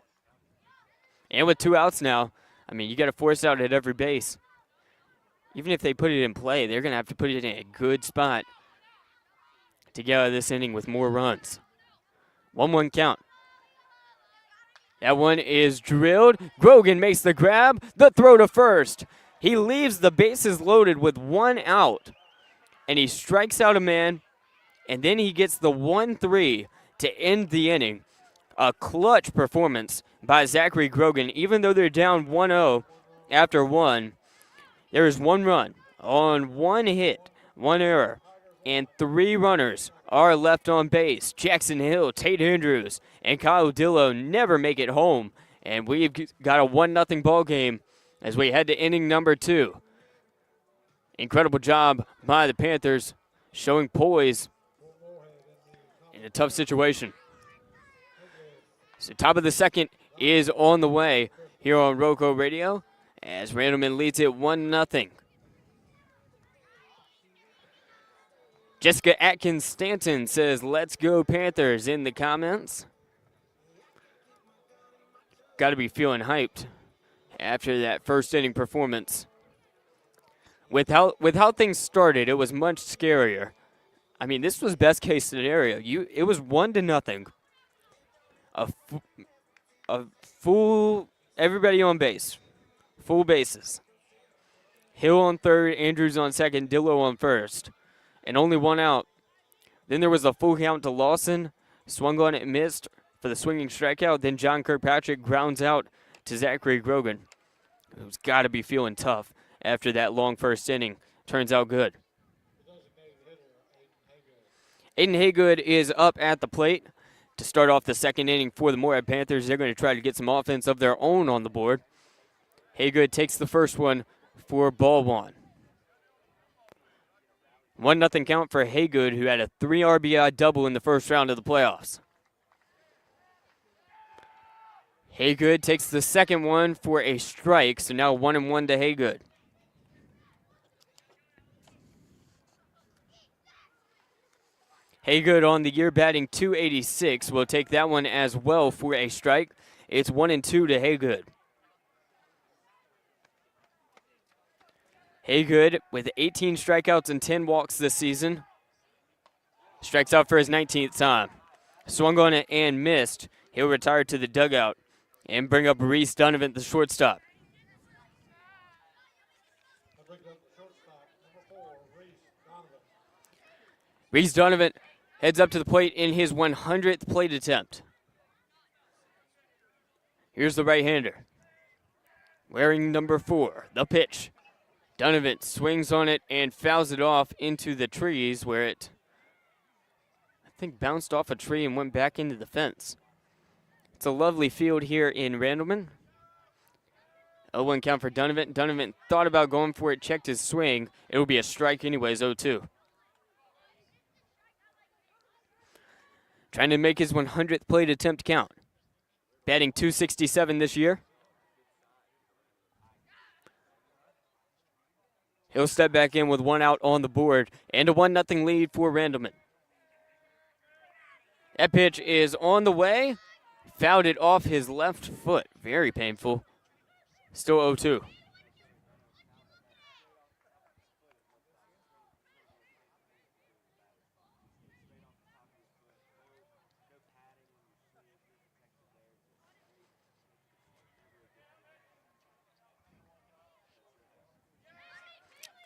And with 2 outs now, I mean, you got to force out at every base. Even if they put it in play, they're going to have to put it in a good spot to get out of this inning with more runs. 1-1 count. That one is drilled. Grogan makes the grab, the throw to first. He leaves the bases loaded with 1 out, and he strikes out a man, and then he gets the 1-3 to end the inning. A clutch performance by Zachary Grogan. Even though they're down 1-0 after 1, there is 1 run on 1 hit, 1 error, and 3 runners are left on base. Jackson Hill, Tate Andrews, and Kyle Dillo never make it home, and we've got a 1-0 ball game as we head to inning number 2. Incredible job by the Panthers, showing poise in a tough situation. So top of the second is on the way here on Roco Radio as Randleman leads it 1-0. Jessica Atkins Stanton says, "Let's go Panthers" in the comments. Got to be feeling hyped after that first inning performance. With how things started, it was much scarier. I mean, this was best case scenario. It was 1-0. A full, everybody on base, full bases. Hill on third, Andrews on second, Dillo on first, and only 1 out. Then there was a full count to Lawson, swung on it and missed for the swinging strikeout. Then John Kirkpatrick grounds out to Zachary Grogan, who's got to be feeling tough after that long first inning. Turns out good. Aiden Haygood is up at the plate to start off the second inning for the Morehead Panthers. They're going to try to get some offense of their own on the board. Haygood takes the first one for ball 1. 1-0 count for Haygood, who had a 3 RBI double in the first round of the playoffs. Haygood takes the second one for a strike, so now 1-1 to Haygood. Haygood on the year batting .286. Will take that one as well for a strike. It's 1-2 to Haygood. Haygood with 18 strikeouts and 10 walks this season. Strikes out for his 19th time. Swung on it and missed. He'll retire to the dugout and bring up Reese Donovan, the shortstop. Reese Donovan heads up to the plate in his 100th plate attempt. Here's the right-hander. Wearing number 4, the pitch. Donovan swings on it and fouls it off into the trees where it, I think, bounced off a tree and went back into the fence. It's a lovely field here in Randleman. 0-1 count for Donovan. Donovan thought about going for it, checked his swing. It will be a strike anyways, 0-2. Trying to make his 100th plate attempt count. Batting .267 this year. He'll step back in with 1 out on the board and a 1-0 lead for Randleman. That pitch is on the way. Fouled it off his left foot. Very painful. Still 0-2.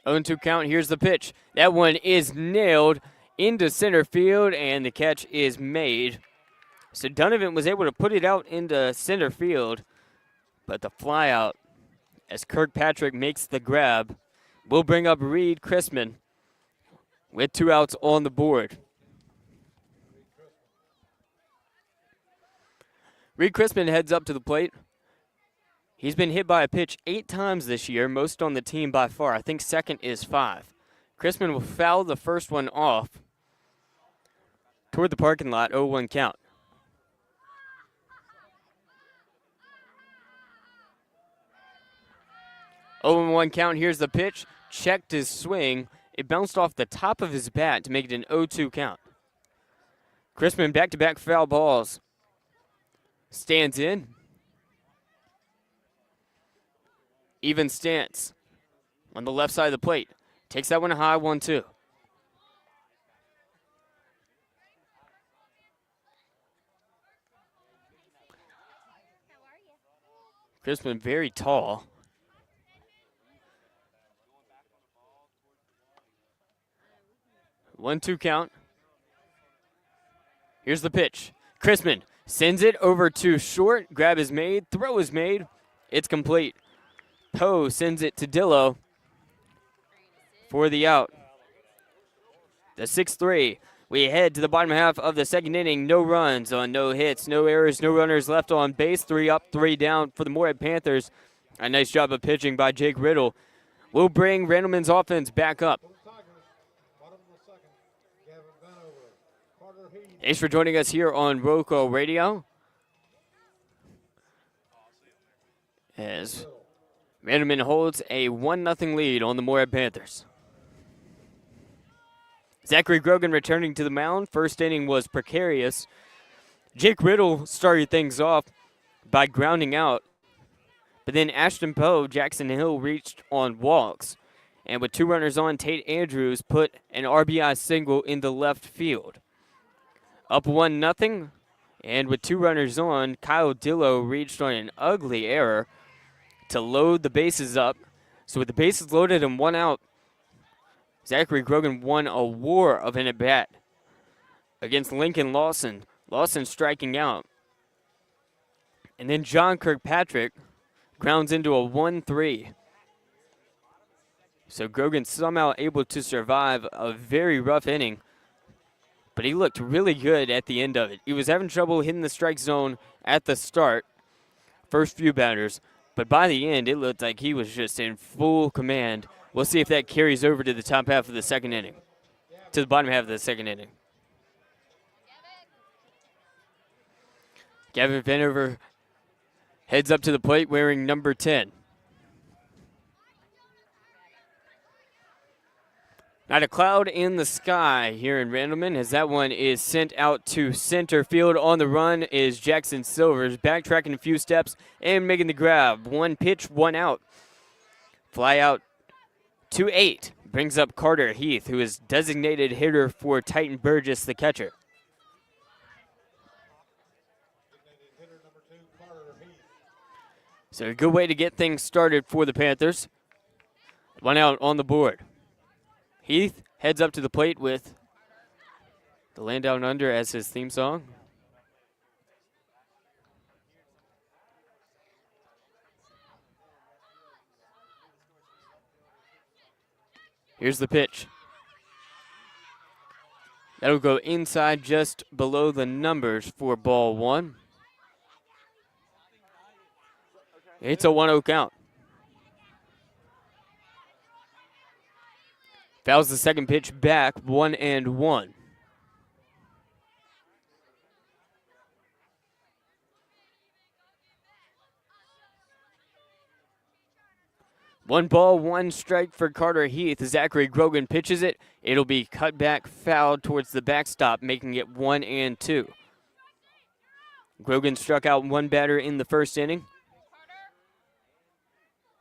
.2 count. Here's the pitch. That one is nailed into center field, and the catch is made. So Donovan was able to put it out into center field, but the fly out as Kirkpatrick makes the grab will bring up Reed Chrisman with 2 outs on the board. Reed Crispin heads up to the plate. He's been hit by a pitch 8 times this year, most on the team by far. I think second is 5. Crispin will foul the first one off toward the parking lot, 0-1 count. 0-1 count. Here's the pitch. Checked his swing. It bounced off the top of his bat to make it an 0-2 count. Crispin back-to-back foul balls. Stands in. Even stance on the left side of the plate. Takes that one high, 1-2. Crispin very tall. One-two count. Here's the pitch. Crispin sends it over to short. Grab is made. Throw is made. It's complete. Poe sends it to Dillo for the out. The 6-3. We head to the bottom half of the second inning. No runs on no hits, no errors, no runners left on base. 3 up, 3 down for the Morehead Panthers. A nice job of pitching by Jake Riddle. We'll bring Randleman's offense back up. Thanks for joining us here on Roll Call Radio. As Randleman holds a 1-0 lead on the Morehead Panthers. Zachary Grogan returning to the mound. First inning was precarious. Jake Riddle started things off by grounding out. But then Ashton Poe, Jackson Hill reached on walks. And with 2 runners on, Tate Andrews put an RBI single in the left field. Up 1-0. And with 2 runners on, Kyle Dillo reached on an ugly error to load the bases up. So with the bases loaded and 1 out, Zachary Grogan won a war of an at-bat against Lincoln Lawson. Lawson striking out. And then John Kirkpatrick grounds into a 1-3. So Grogan somehow able to survive a very rough inning. But he looked really good at the end of it. He was having trouble hitting the strike zone at the start, first few batters. But by the end, it looked like he was just in full command. We'll see if that carries over to the top half of the second inning, to the bottom half of the second inning. Gavin Vanover heads up to the plate wearing number 10. Not a cloud in the sky here in Randleman as that one is sent out to center field. On the run is Jackson Silvers, backtracking a few steps and making the grab. 1 pitch, 1 out. Fly out 2-8 brings up Carter Heath, who is designated hitter for Titan Burgess, the catcher. So a good way to get things started for the Panthers. 1 out on the board. Heath heads up to the plate with the Land Down Under as his theme song. Here's the pitch. That'll go inside just below the numbers for ball 1. It's a 1-0 count. Fouls the second pitch back, 1-1. One ball, 1 strike for Carter Heath. Zachary Grogan pitches it. It'll be cut back, fouled towards the backstop, making it 1-2. Grogan struck out 1 batter in the first inning,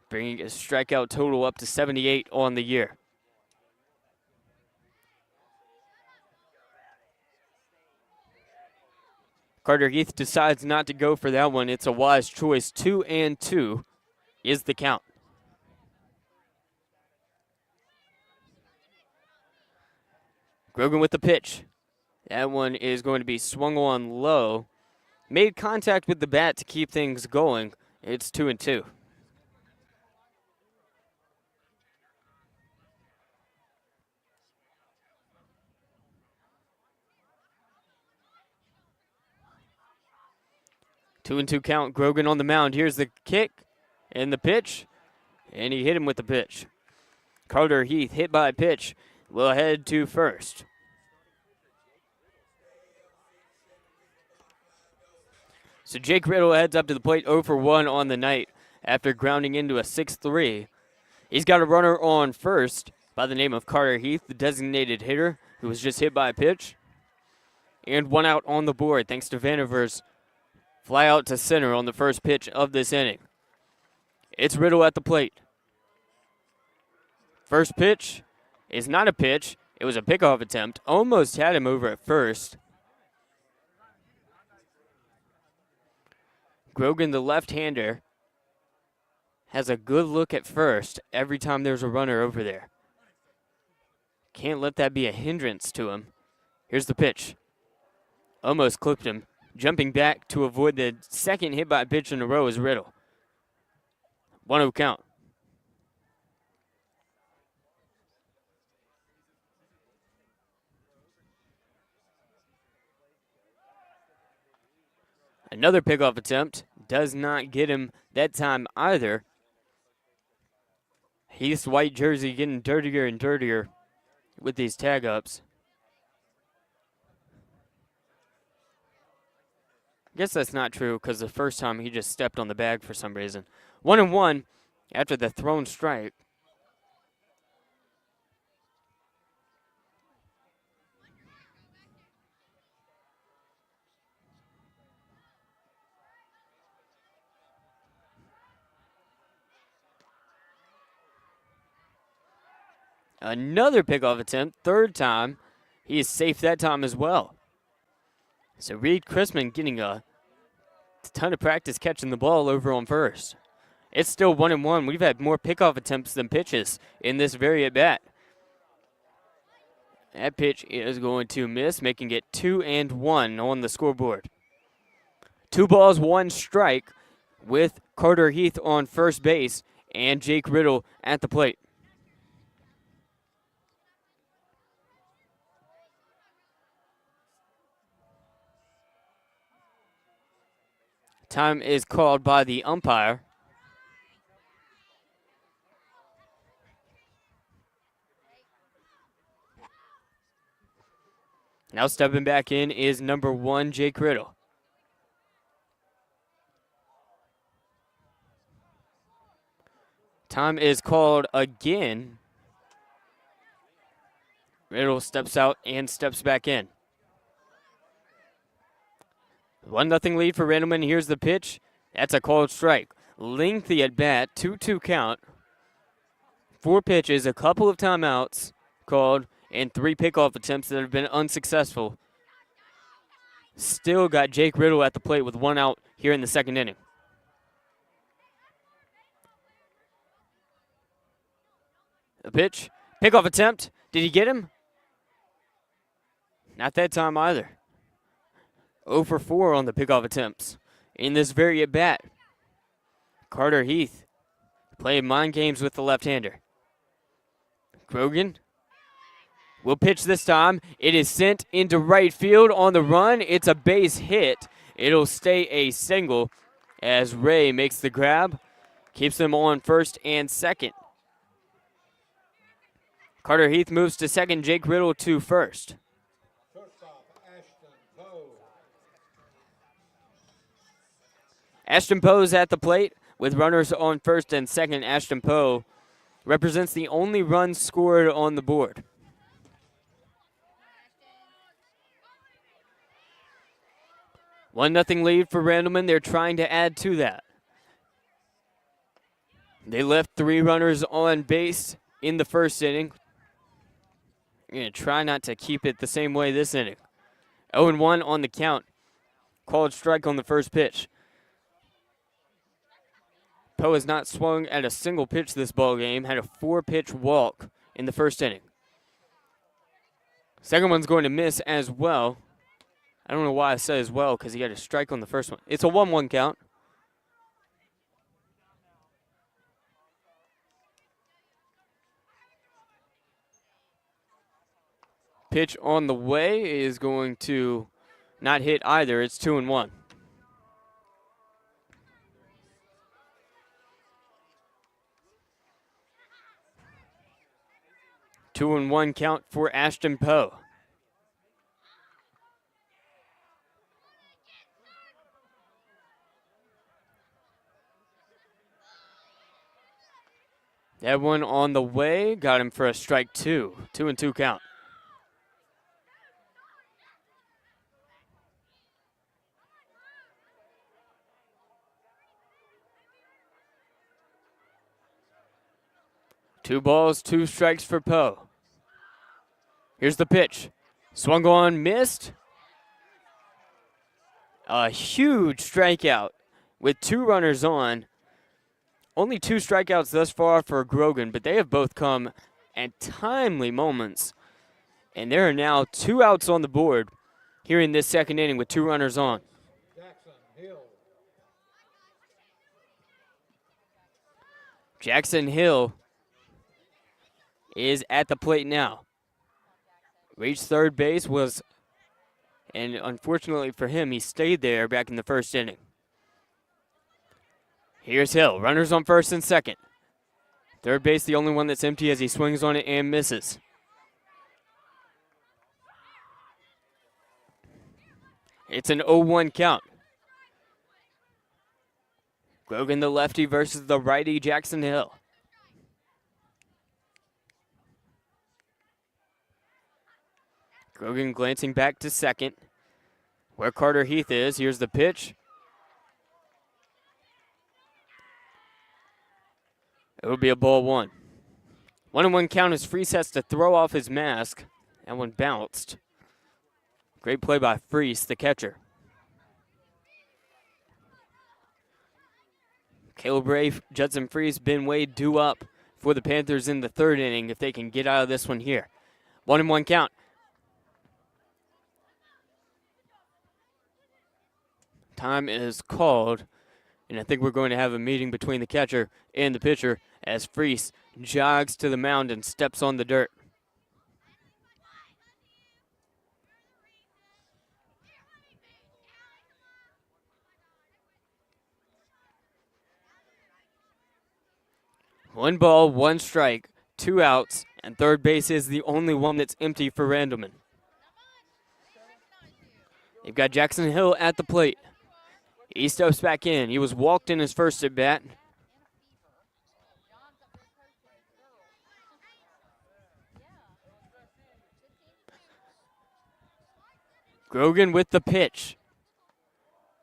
bringing a strikeout total up to 78 on the year. Carter Heath decides not to go for that one. It's a wise choice. 2-2 is the count. Grogan with the pitch. That one is going to be swung on low. Made contact with the bat to keep things going. It's 2-2. 2-2 count. Grogan on the mound. Here's the kick and the pitch, and he hit him with the pitch. Carter Heath hit by a pitch. Will head to first. So Jake Riddle heads up to the plate 0 for 1 on the night after grounding into a 6-3. He's got a runner on first by the name of Carter Heath, the designated hitter, who was just hit by a pitch. And 1 out on the board thanks to Vanderveer's fly out to center on the first pitch of this inning. It's Riddle at the plate. First pitch is not a pitch. It was a pickoff attempt. Almost had him over at first. Grogan, the left-hander, has a good look at first every time there's a runner over there. Can't let that be a hindrance to him. Here's the pitch. Almost clipped him. Jumping back to avoid the second hit by pitch in a row is Riddle. 1-0 count. Another pickoff attempt. Does not get him that time either. Heath's white jersey getting dirtier and dirtier with these tag-ups. I guess that's not true because the first time he just stepped on the bag for some reason. 1-1 after the thrown strike. Another pickoff attempt, third time. He is safe that time as well. So Reed Chrisman getting a ton of practice catching the ball over on first. It's still 1-1. We've had more pickoff attempts than pitches in this very at-bat. That pitch is going to miss, making it 2-1 on the scoreboard. 2 balls, 1 strike with Carter Heath on first base and Jake Riddle at the plate. Time is called by the umpire. Now stepping back in is number 1, Jake Riddle. Time is called again. Riddle steps out and steps back in. 1-0 lead for Randleman. Here's the pitch. That's a called strike. Lengthy at bat, 2-2 count. 4 pitches, a couple of timeouts called, and 3 pickoff attempts that have been unsuccessful. Still got Jake Riddle at the plate with 1 out here in the second inning. The pitch, pickoff attempt. Did he get him? Not that time either. 0 for 4 on the pickoff attempts in this very at-bat. Carter Heath playing mind games with the left-hander. Grogan will pitch this time. It is sent into right field on the run. It's a base hit. It'll stay a single as Ray makes the grab. Keeps them on first and second. Carter Heath moves to second. Jake Riddle to first. Ashton Poe's at the plate with runners on first and second. Ashton Poe represents the only run scored on the board. One nothing lead for Randleman. They're trying to add to that. They left 3 runners on base in the first inning. You're going to try not to keep it the same way this inning. 0-1 on the count. Called strike on the first pitch. Poe has not swung at a single pitch this ball game. Had a 4-pitch walk in the first inning. Second one's going to miss as well. I don't know why I said as well because he had a strike on the first one. It's a 1-1 count. Pitch on the way is going to not hit either. It's 2-1. 2-1 count for Ashton Poe. That one on the way, got him for a strike 2. 2-2 count. Two balls, 2 strikes for Poe. Here's the pitch. Swung on, missed. A huge strikeout with 2 runners on. Only 2 strikeouts thus far for Grogan, but they have both come at timely moments. And there are now 2 outs on the board here in this second inning with 2 runners on. Jackson Hill is at the plate now. Reached third base, and unfortunately for him, he stayed there back in the first inning. Here's Hill, runners on first and second. Third base, the only one that's empty as he swings on it and misses. It's an 0-1 count. Grogan the lefty versus the righty Jackson Hill. Grogan glancing back to second, where Carter Heath is. Here's the pitch. It will be a ball 1. 1-1 count as Freese has to throw off his mask. That one bounced. Great play by Freese, the catcher. Caleb Ray, Judson Freese, Ben Wade due up for the Panthers in the third inning if they can get out of this one here. 1-1 count. Time is called, and I think we're going to have a meeting between the catcher and the pitcher as Freese jogs to the mound and steps on the dirt. One ball, 1 strike, 2 outs, and third base is the only one that's empty for Randleman. They've got Jackson Hill at the plate. He steps back in. He was walked in his first at bat. Grogan with the pitch.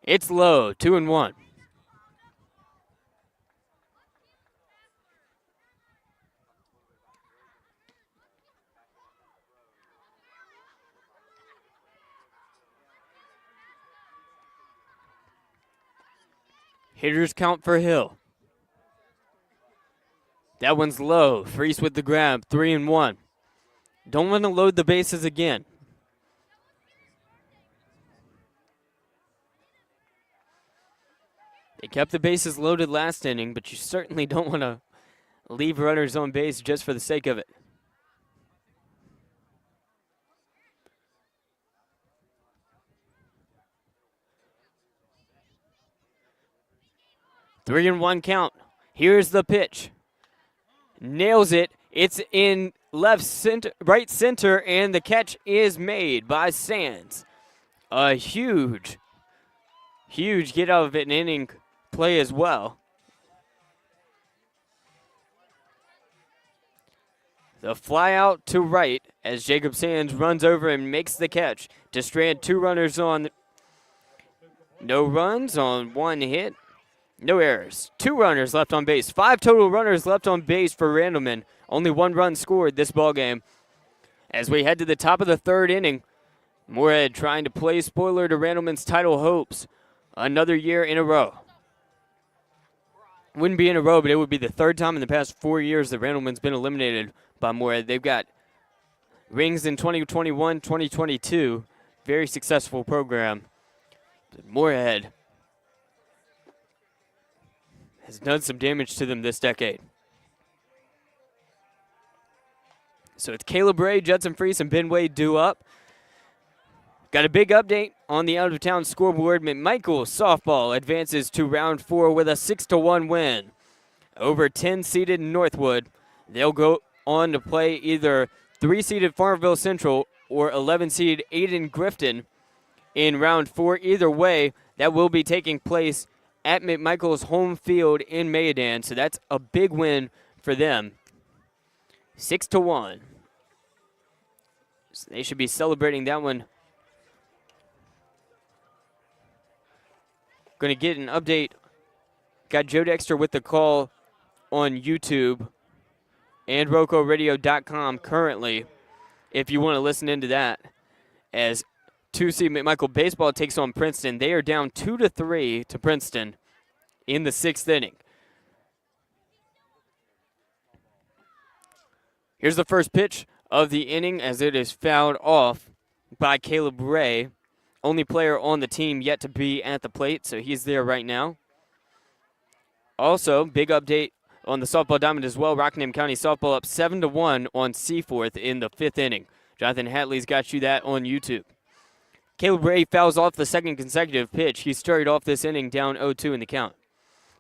It's low, 2-1. Hitters count for Hill. That one's low. Freese with the grab, 3-1. Don't want to load the bases again. They kept the bases loaded last inning, but you certainly don't want to leave runners on base just for the sake of it. Three and 1 count. Here's the pitch. Nails it. It's in right center, and the catch is made by Sands. A huge get out of it, an inning play as well. The fly out to right as Jacob Sands runs over and makes the catch to strand 2 runners on. No runs on 1 hit. No errors. 2 runners left on base. 5 total runners left on base for Randleman. Only 1 run scored this ballgame. As we head to the top of the 3rd inning, Morehead trying to play spoiler to Randleman's title hopes. Another year in a row. Wouldn't be in a row, but it would be the 3rd time in the past 4 years that Randleman's been eliminated by Morehead. They've got rings in 2021, 2022. Very successful program. But Morehead has done some damage to them this decade. So it's Caleb Ray, Judson Freese, and Ben Wade due up. Got a big update on the out-of-town scoreboard. McMichael softball advances to round 4 with a 6-1 win over 10-seeded Northwood. They'll go on to play either 3-seeded Farmville Central or 11-seed Ayden-Grifton in round 4. Either way, that will be taking place at McMichael's home field in Mayodan, so that's a big win for them. 6-1. So they should be celebrating that one. Going to get an update. Got Joe Dexter with the call on YouTube and RocoRadio.com currently, if you want to listen into that, as 2-seed McMichael baseball takes on Princeton. They are down 2-3 to Princeton in the 6th inning. Here's the first pitch of the inning as it is fouled off by Caleb Ray, only player on the team yet to be at the plate, so he's there right now. Also, big update on the softball diamond as well. Rockingham County softball up 7-1 on Seaforth in the 5th inning. Jonathan Hatley's got you that on YouTube. Caleb Ray fouls off the second consecutive pitch. He started off this inning down 0-2 in the count.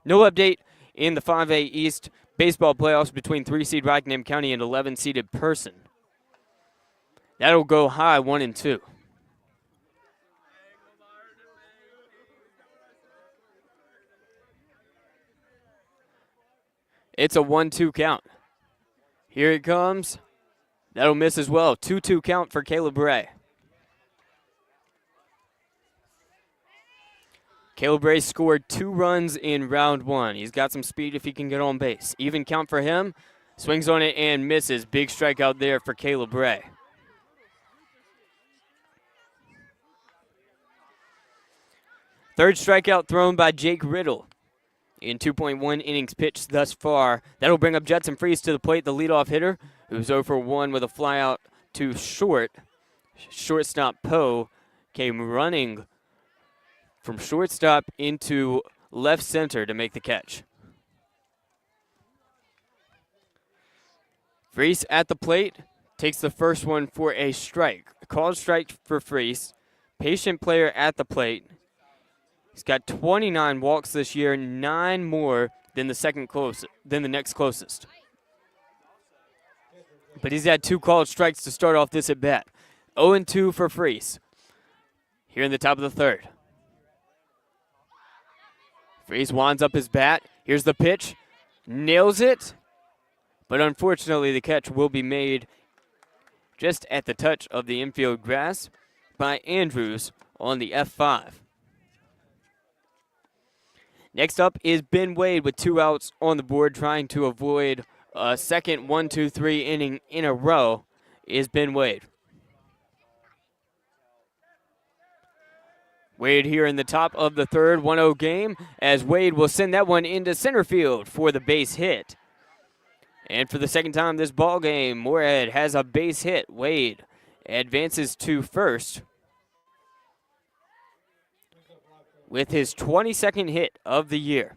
No update in the 5A East baseball playoffs between 3-seed Rockingham County and 11-seeded Person. That'll go high 1-2. It's a 1-2 count. Here it comes. That'll miss as well. 2-2 count for Caleb Ray. Caleb Ray scored 2 runs in round 1. He's got some speed if he can get on base. Even count for him. Swings on it and misses. Big strikeout there for Caleb Ray. Third strikeout thrown by Jake Riddle in 2.1 innings pitched thus far. That'll bring up Judson Freeze to the plate, the leadoff hitter, who's 0 for 1 with a flyout to short. Shortstop Poe came running from shortstop into left center to make the catch. Freeze at the plate, takes the first one for a strike. A called strike for Freeze. Patient player at the plate. He's got 29 walks this year, 9 more than the next closest. But he's had 2 called strikes to start off this at bat. 0-2 for Freeze. Here in the top of the 3rd. Freeze winds up his bat. Here's the pitch. Nails it. But unfortunately, the catch will be made just at the touch of the infield grass by Andrews on the F5. Next up is Ben Wade with 2 outs on the board, trying to avoid a second 1-2-3 inning in a row is Ben Wade. Wade here in the top of the 3rd, 1-0 game, as Wade will send that one into center field for the base hit. And for the second time this ball game, Morehead has a base hit. Wade advances to first with his 22nd hit of the year.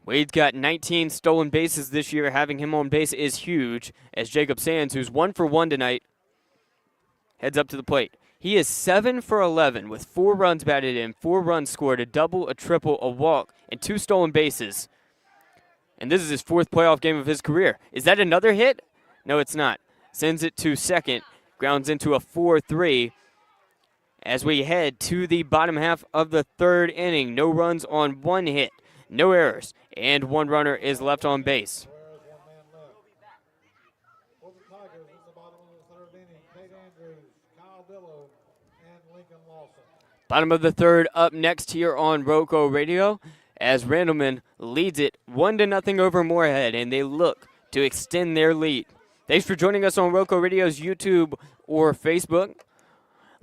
Wade's got 19 stolen bases this year. Having him on base is huge, as Jacob Sands, who's 1 for 1 tonight, heads up to the plate. He is 7 for 11 with 4 runs batted in, 4 runs scored, a double, a triple, a walk, and 2 stolen bases. And this is his 4th playoff game of his career. Is that another hit? No, it's not. Sends it to second, grounds into a 4-3 as we head to the bottom half of the 3rd inning. No runs on 1 hit, no errors, and 1 runner is left on base. Bottom of the 3rd up next here on Roco Radio as Randleman leads it 1-0 over Morehead, and they look to extend their lead. Thanks for joining us on Roco Radio's YouTube or Facebook.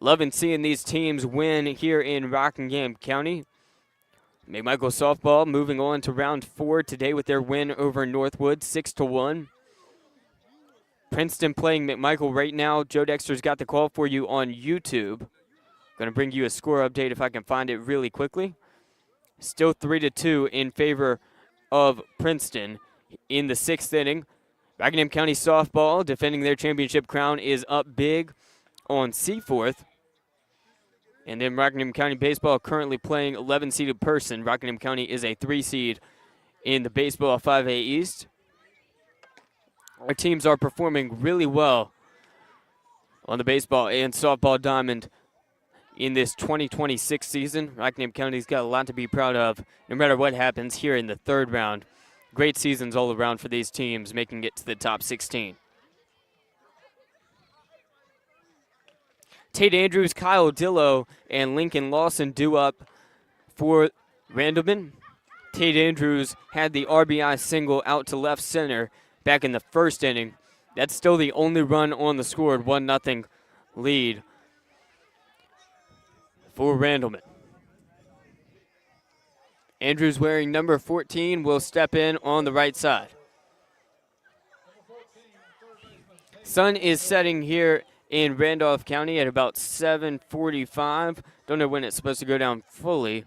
Loving seeing these teams win here in Rockingham County. McMichael softball moving on to round 4 today with their win over Northwood, 6-1. Princeton playing McMichael right now. Joe Dexter's got the call for you on YouTube. Going to bring you a score update if I can find it really quickly. Still 3-2 in favor of Princeton in the 6th inning. Rockingham County softball, defending their championship crown, is up big on Seaforth. And then Rockingham County baseball currently playing 11-seeded Person. Rockingham County is a 3-seed in the baseball 5A East. Our teams are performing really well on the baseball and softball diamond in this 2026 season. Rockingham County's got a lot to be proud of, no matter what happens here in the third round. Great seasons all around for these teams, making it to the top 16. Tate Andrews, Kyle Dillo, and Lincoln Lawson due up for Randleman. Tate Andrews had the RBI single out to left center back in the first inning. That's still the only run on the scored, 1-0 lead for Randleman. Andrews, wearing number 14, will step in on the right side. Sun is setting here in Randolph County at about 7:45. Don't know when it's supposed to go down fully.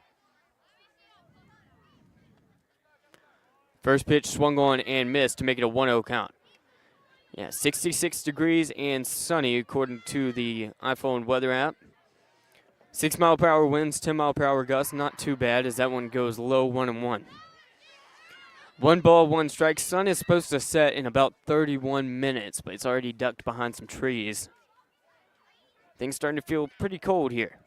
First pitch swung on and missed to make it a 1-0 count. Yeah, 66 degrees and sunny according to the iPhone weather app. 6-mile-per-hour winds, 10-mile-per-hour gusts. Not too bad as that one goes low, 1-1. 1 ball, 1 strike. Sun is supposed to set in about 31 minutes, but it's already ducked behind some trees. Things starting to feel pretty cold here.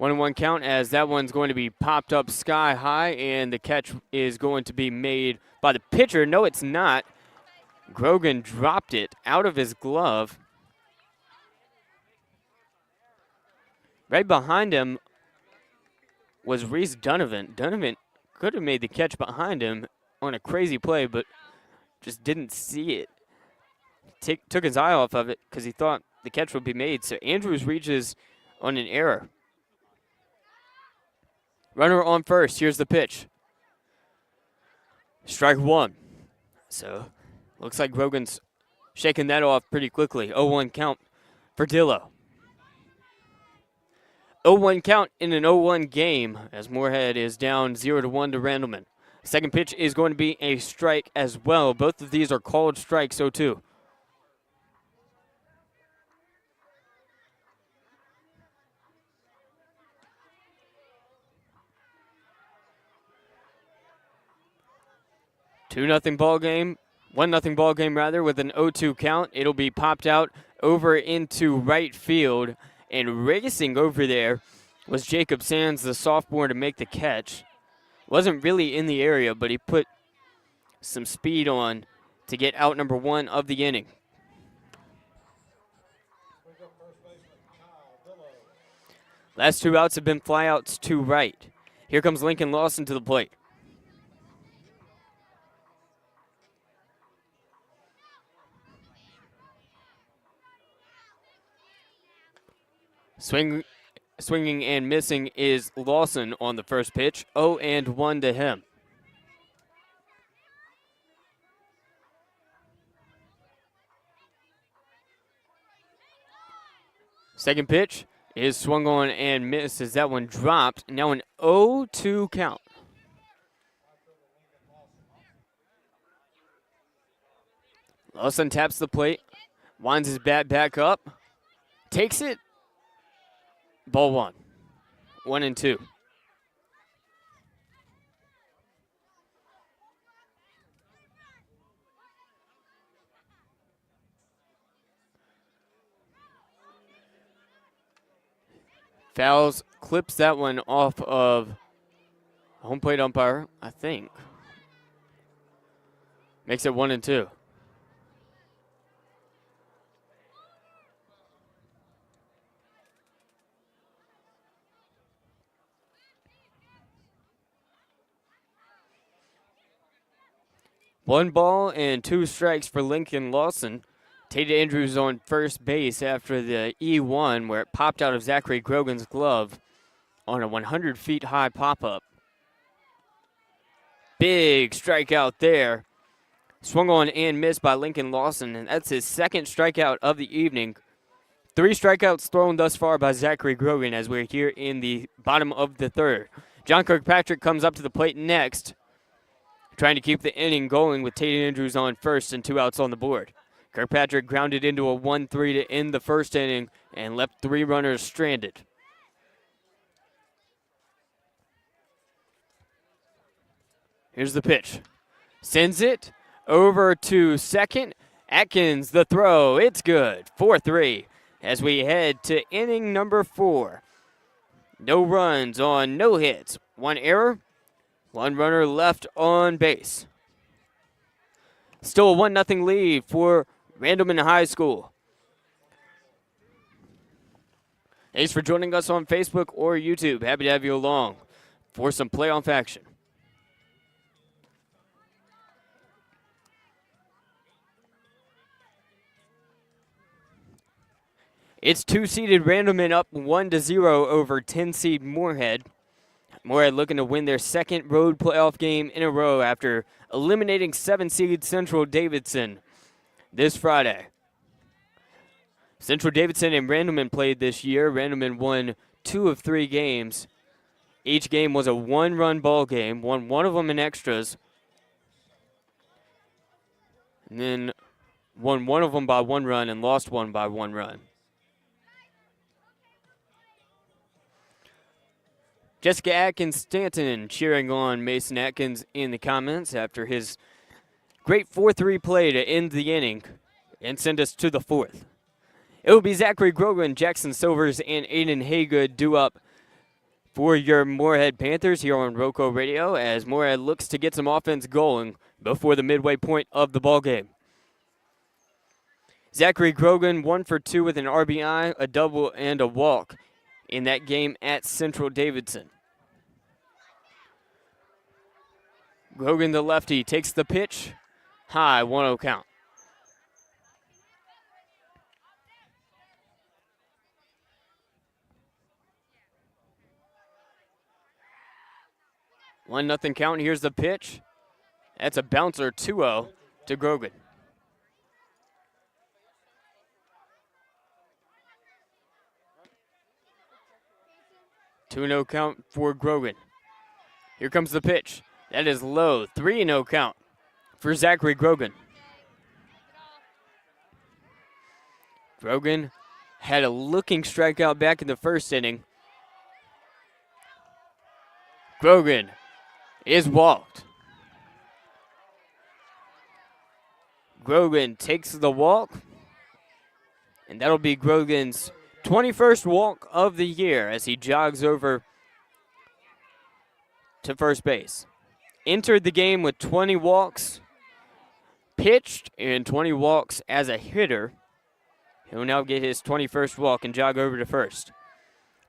1-1 count as that one's going to be popped up sky high, and the catch is going to be made by the pitcher. No, it's not. Grogan dropped it out of his glove. Right behind him was Reese Donovan. Donovan could have made the catch behind him on a crazy play, but just didn't see it. Took his eye off of it because he thought the catch would be made. So Andrews reaches on an error. Runner on first. Here's the pitch. Strike 1. So looks like Grogan's shaking that off pretty quickly. 0-1 count for Dillo. 0-1 count in an 0-1 game as Morehead is down 0-1 to Randleman. Second pitch is going to be a strike as well. Both of these are called strikes, 0-2. Two-nothing ball game. 1-0 ball game rather with an 0-2 count. It'll be popped out over into right field. And racing over there was Jacob Sands, the sophomore, to make the catch. Wasn't really in the area, but he put some speed on to get out number 1 of the inning. Last 2 outs have been flyouts to right. Here comes Lincoln Lawson to the plate. Swinging and missing is Lawson on the first pitch. 0-1 to him. Second pitch is swung on and missed as that one dropped. Now an 0-2 count. Lawson taps the plate, winds his bat back up, takes it. Ball 1. 1-2. Fouls, clips that one off of home plate umpire, I think. Makes it 1-2. One ball and 2 strikes for Lincoln Lawson. Tate Andrews on first base after the E1 where it popped out of Zachary Grogan's glove on a 100 feet high pop-up. Big strikeout there. Swung on and missed by Lincoln Lawson, and that's his second strikeout of the evening. 3 strikeouts thrown thus far by Zachary Grogan as we're here in the bottom of the third. John Kirkpatrick comes up to the plate next, trying to keep the inning going with Tate Andrews on first and 2 outs on the board. Kirkpatrick grounded into a 1-3 to end the first inning and left 3 runners stranded. Here's the pitch. Sends it over to second. Atkins, the throw. It's good. 4-3 as we head to inning number 4. No runs on no hits. 1 error. 1 runner left on base. Still a 1-0 lead for Randleman High School. Thanks for joining us on Facebook or YouTube. Happy to have you along for some playoff action. It's 2-seeded Randleman up 1-0 over 10-seed Morehead. Morehead looking to win their second road playoff game in a row after eliminating 7-seed Central Davidson this Friday. Central Davidson and Randleman played this year. Randleman won 2 of 3 games. Each game was a 1-run ball game, won 1 of them in extras, and then won 1 of them by 1 run and lost 1 by 1 run. Jessica Atkins Stanton cheering on Mason Atkins in the comments after his great 4-3 play to end the inning and send us to the 4th. It will be Zachary Grogan, Jackson Silvers, and Aiden Haygood due up for your Morehead Panthers here on Roco Radio as Morehead looks to get some offense going before the midway point of the ballgame. Zachary Grogan 1 for 2 with an RBI, a double, and a walk in that game at Central Davidson. Grogan, the lefty, takes the pitch. High, 1-0 count. One nothing count. Here's the pitch. That's a bouncer, 2-0 to Grogan. 2-0 count for Grogan. Here comes the pitch. That is low. 3-0 count for Zachary Grogan. Grogan had a looking strikeout back in the first inning. Grogan is walked. Grogan takes the walk, and that'll be Grogan's 21st walk of the year as he jogs over to first base. Entered the game with 20 walks, pitched, and 20 walks as a hitter. He'll now get his 21st walk and jog over to first.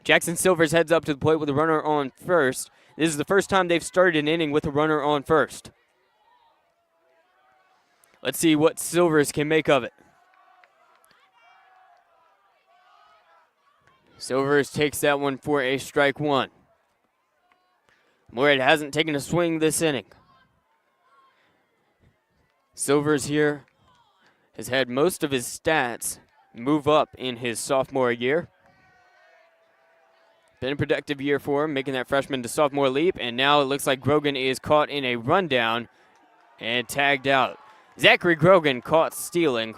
Jackson Silvers heads up to the plate with a runner on first. This is the first time they've started an inning with a runner on first. Let's see what Silvers can make of it. Silvers takes that one for a strike 1. Morehead hasn't taken a swing this inning. Silvers here has had most of his stats move up in his sophomore year. Been a productive year for him, making that freshman to sophomore leap, and now it looks like Grogan is caught in a rundown and tagged out. Zachary Grogan caught stealing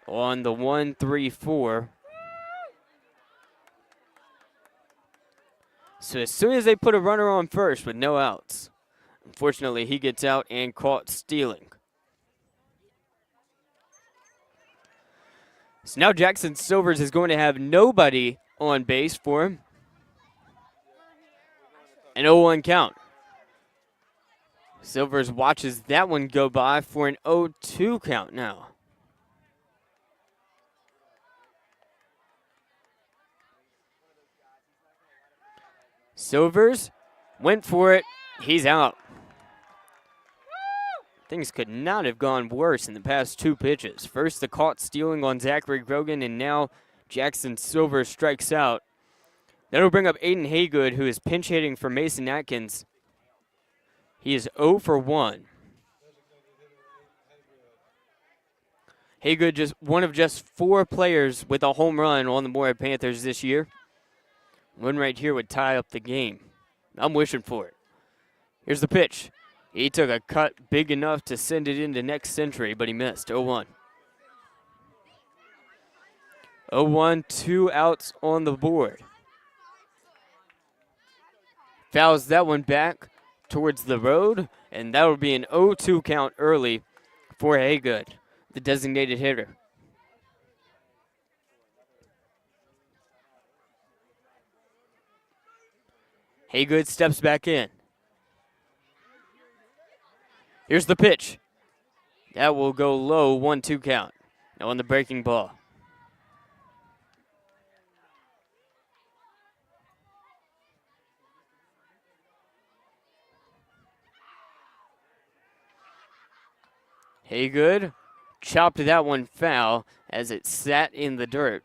on the 1-3-4. So as soon as they put a runner on first with no outs, unfortunately he gets out and caught stealing. So now Jackson Silvers is going to have nobody on base for him. An 0-1 count. Silvers watches that one go by for an 0-2 count now. Silvers went for it. He's out. Things could not have gone worse in the past 2 pitches. First, the caught stealing on Zachary Grogan, and now Jackson Silvers strikes out. That'll bring up Aiden Haygood, who is pinch hitting for Mason Atkins. He is 0 for 1. Haygood just one of just 4 players with a home run on the Morehead Panthers this year. One right here would tie up the game. I'm wishing for it. Here's the pitch. He took a cut big enough to send it into next century, but he missed. 0-1. 0-1, 2 outs on the board. Fouls that one back towards the road, and that will be an 0-2 count early for Haygood, the designated hitter. Haygood steps back in. Here's the pitch. That will go low, 1-2 count. Now on the breaking ball. Haygood chopped that one foul as it sat in the dirt,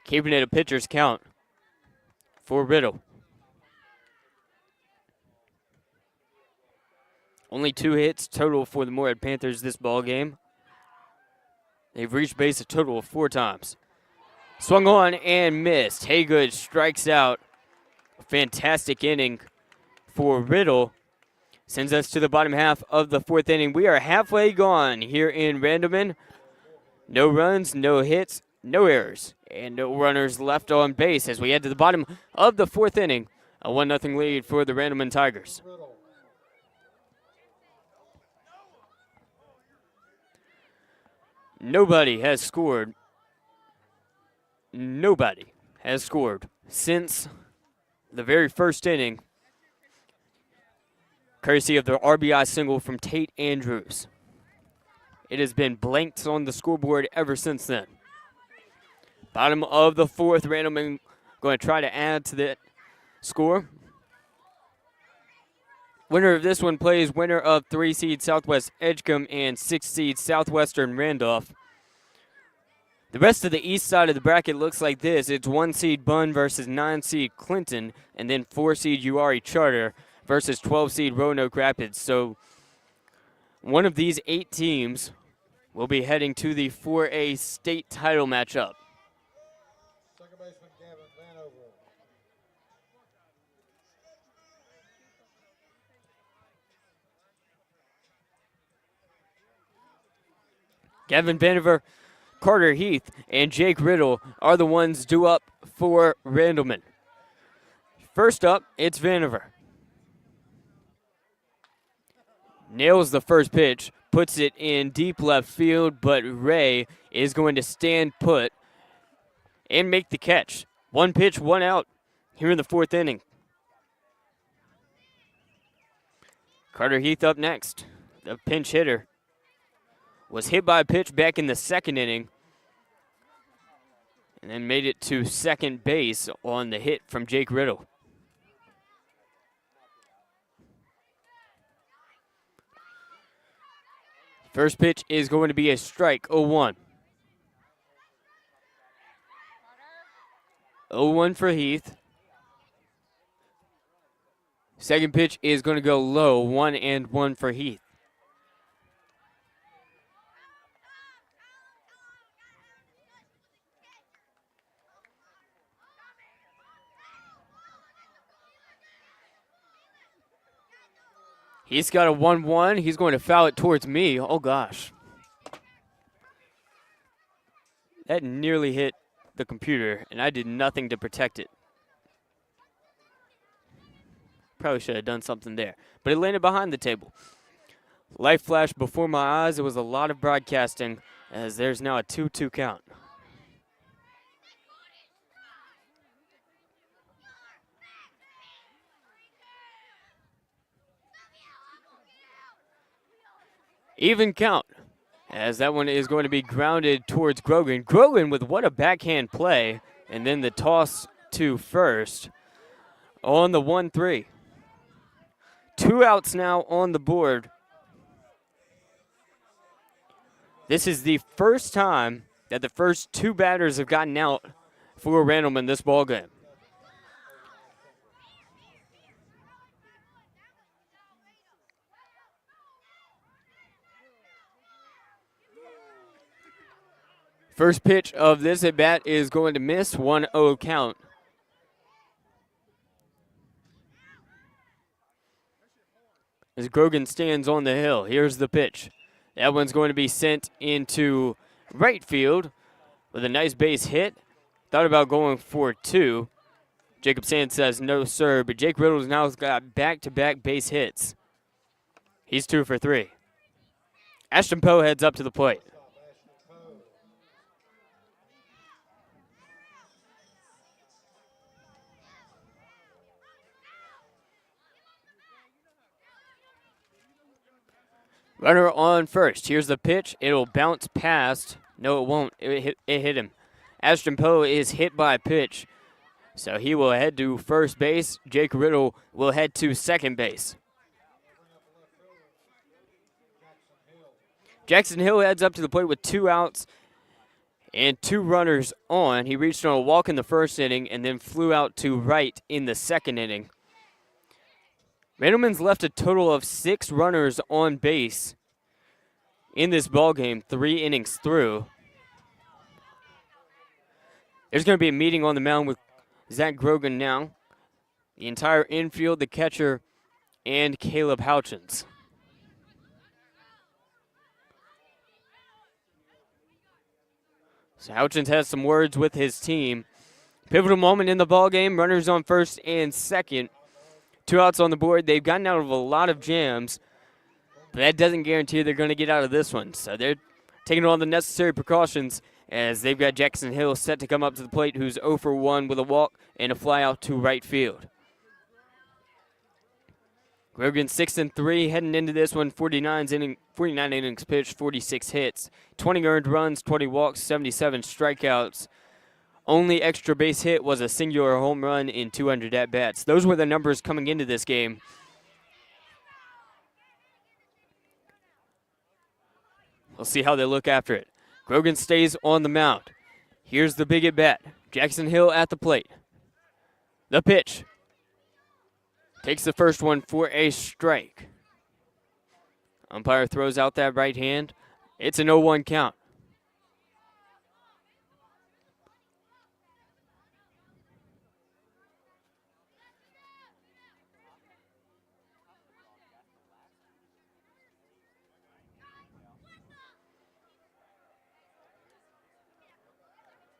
keeping it a pitcher's count for Riddle. Only 2 hits total for the Morehead Panthers this ball game. They've reached base a total of 4 times. Swung on and missed. Haygood strikes out. A fantastic inning for Riddle. Sends us to the bottom half of the 4th inning. We are halfway gone here in Randleman. No runs, no hits, no errors, and no runners left on base as we head to the bottom of the 4th inning. A 1-0 lead for the Randleman Tigers. Nobody has scored. Nobody has scored since the very first inning, courtesy of the RBI single from Tate Andrews. It has been blanked on the scoreboard ever since then. Bottom of the 4th, Randleman going to try to add to that score. Winner of this one plays winner of 3 seed Southwest Edgecombe and 6 seed Southwestern Randolph. The rest of the east side of the bracket looks like this. It's 1 seed Bunn versus 9 seed Clinton, and then 4 seed Uwharrie Charter versus 12 seed Roanoke Rapids. So one of these 8 teams will be heading to the 4A state title matchup. Second baseman Gavin Vanover. Gavin Vanover, Carter Heath, and Jake Riddle are the ones due up for Randleman. First up, it's Vanover. Nails the first pitch, puts it in deep left field, but Ray is going to stand put and make the catch. 1 pitch, 1 out here in the 4th inning. Carter Heath up next, the pinch hitter. Was hit by a pitch back in the 2nd inning and then made it to second base on the hit from Jake Riddle. First pitch is going to be a strike, 0-1. 0-1 for Heath. Second pitch is going to go low, 1-1 for Heath. He's got a 1-1. He's going to foul it towards me. Oh, gosh. That nearly hit the computer, and I did nothing to protect it. Probably should have done something there. But it landed behind the table. Light flashed before my eyes. It was a lot of broadcasting, as there's now a 2-2 count. Even count, as that one is going to be grounded towards Grogan. Grogan with what a backhand play, and then the toss to first on the 1-3. 2 outs now on the board. This is the first time that the first 2 batters have gotten out for Randleman this ball game. First pitch of this at-bat is going to miss, 1-0 count. As Grogan stands on the hill, here's the pitch. That one's going to be sent into right field with a nice base hit. Thought about going for 2. Jacob Sands says no, sir, but Jake Riddle's now got back-to-back base hits. He's 2 for 3. Ashton Poe heads up to the plate. Runner on first. Here's the pitch. It'll bounce past. No, it won't. It hit him. Ashton Poe is hit by a pitch, so he will head to first base. Jake Riddle will head to second base. Jackson Hill heads up to the plate with 2 outs and 2 runners on. He reached on a walk in the first inning and then flew out to right in the second inning. Randleman's left a total of 6 runners on base in this ballgame, 3 innings through. There's going to be a meeting on the mound with Zach Grogan now, the entire infield, the catcher, and Caleb Houchins. So Houchins has some words with his team. Pivotal moment in the ballgame. Runners on first and second. 2 outs on the board. They've gotten out of a lot of jams, but that doesn't guarantee they're going to get out of this one. So they're taking all the necessary precautions as they've got Jackson Hill set to come up to the plate, who's 0 for 1 with a walk and a fly out to right field. Grogan 6-3 heading into this one. 49 innings pitched, 46 hits, 20 earned runs, 20 walks, 77 strikeouts. Only extra base hit was a singular home run in 200 at-bats. Those were the numbers coming into this game. We'll see how they look after it. Grogan stays on the mound. Here's the big at-bat. Jackson Hill at the plate. The pitch. Takes the first one for a strike. Umpire throws out that right hand. It's an 0-1 count.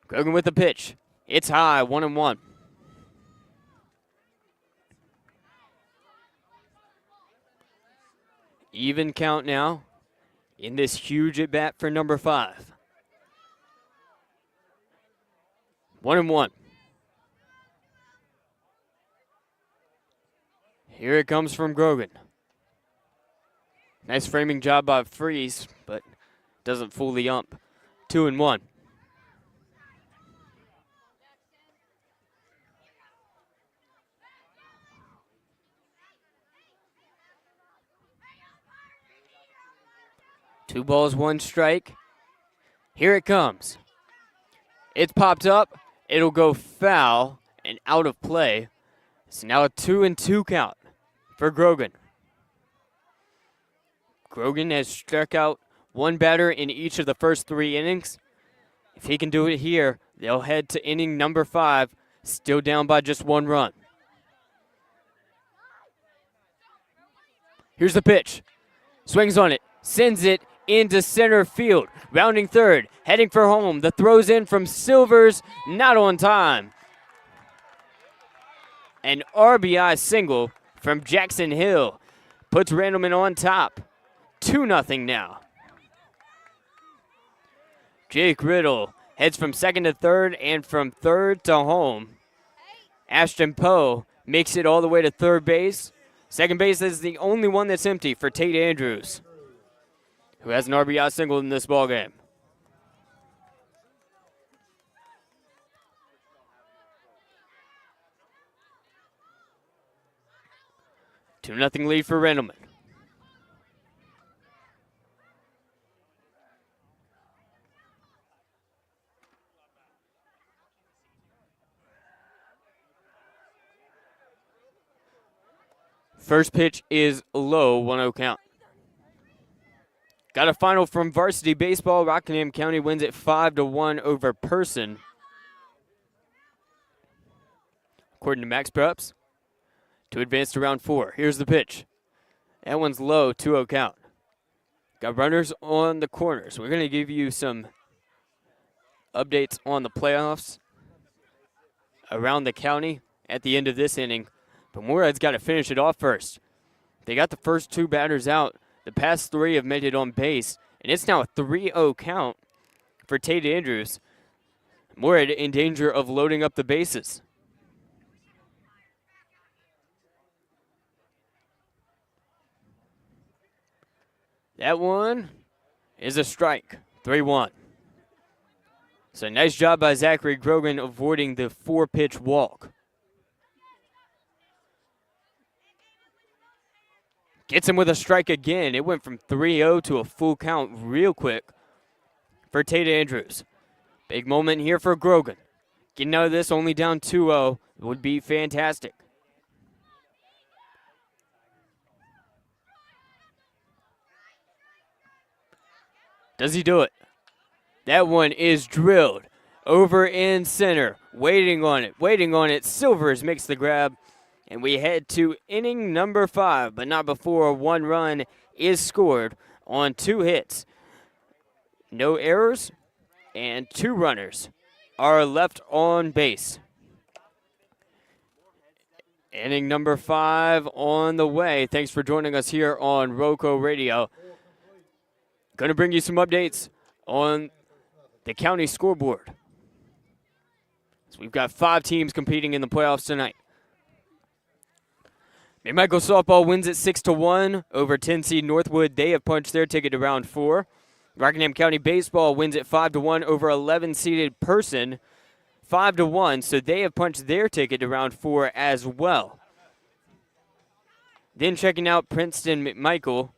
Grogan with the pitch. It's high, 1-1. Even count now in this huge at-bat for number 5. 1-1. Here it comes from Grogan. Nice framing job by Freeze, but doesn't fool the ump. 2-1. Two balls, 1 strike. Here it comes. It's popped up. It'll go foul and out of play. It's now a 2-2 count for Grogan. Grogan has struck out 1 batter in each of the first 3 innings. If he can do it here, they'll head to inning number 5, still down by just 1 run. Here's the pitch. Swings on it, sends it into center field. Rounding third, heading for home. The throw's in from Silvers, not on time. An RBI single from Jackson Hill puts Randleman on top. 2-0 now. Jake Riddle heads from second to third and from third to home. Ashton Poe makes it all the way to third base. Second base is the only one that's empty for Tate Andrews, who has an RBI single in this ballgame. Two 2-0 lead for Randleman. First pitch is low, 1-0 count. Got a final from varsity baseball. Rockingham County wins it 5-1 over Person. According to Max Preps, to advance to round 4. Here's the pitch. That one's low, 2-0 count. Got runners on the corners. We're going to give you some updates on the playoffs around the county at the end of this inning. But Morehead's got to finish it off first. They got the first 2 batters out. The past 3 have made it on base, and it's now a 3-0 count for Tate Andrews. Morehead in danger of loading up the bases. That one is a strike, 3-1. So nice job by Zachary Grogan avoiding the 4-pitch walk. Gets him with a strike again. It went from 3-0 to a full count real quick for Tate Andrews. Big moment here for Grogan. Getting out of this only down 2-0 would be fantastic. Does he do it? That one is drilled over in center. Waiting on it. Silvers makes the grab. And we head to inning number 5, but not before 1 run is scored on 2 hits. No errors, and 2 runners are left on base. Inning number 5 on the way. Thanks for joining us here on ROCO Radio. Going to bring you some updates on the county scoreboard. So we've got 5 teams competing in the playoffs tonight. McMichael softball wins it 6-1 over 10-seed Northwood. They have punched their ticket to round 4. Rockingham County baseball wins it 5-1 over 11-seeded Person, 5-1. So they have punched their ticket to round 4 as well. Then checking out Princeton McMichael.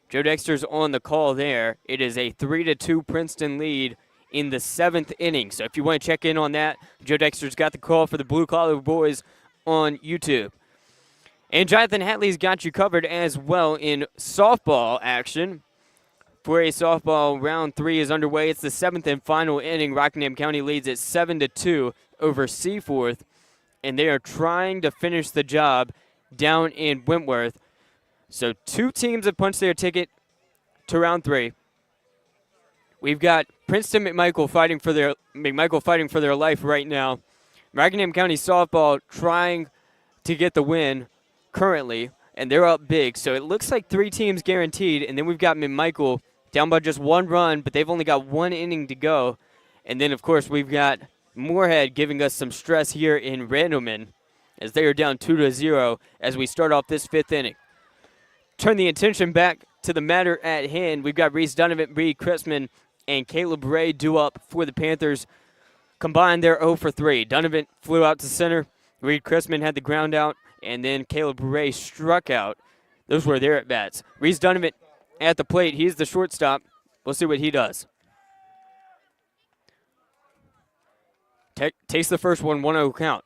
Joe Dexter's on the call there. It is a 3-2 Princeton lead in the 7th inning. So if you want to check in on that, Joe Dexter's got the call for the Blue Collar Boys on YouTube. And Jonathan Hatley's got you covered as well in softball action. 4A softball round 3 is underway. It's the 7th and final inning. Rockingham County leads it 7-2 over Seaforth. And they are trying to finish the job down in Wentworth. So 2 teams have punched their ticket to round 3. We've got Princeton McMichael fighting for their life right now. Rockingham County softball trying to get the win currently, and they're up big. So it looks like 3 teams guaranteed, and then we've got McMichael down by just 1 run, but they've only got 1 inning to go. And then, of course, we've got Morehead giving us some stress here in Randleman as they are down 2-0 as we start off this 5th inning. Turn the attention back to the matter at hand. We've got Reese Donovan, Reed Chrisman, and Caleb Ray due up for the Panthers. Combined, they're 0 for 3. Donovan flew out to center. Reed Chrisman had the ground out, and then Caleb Ray struck out. Those were their at-bats. Reese Donovan at the plate. He's the shortstop. We'll see what he does. Takes the first one, 1-0 count.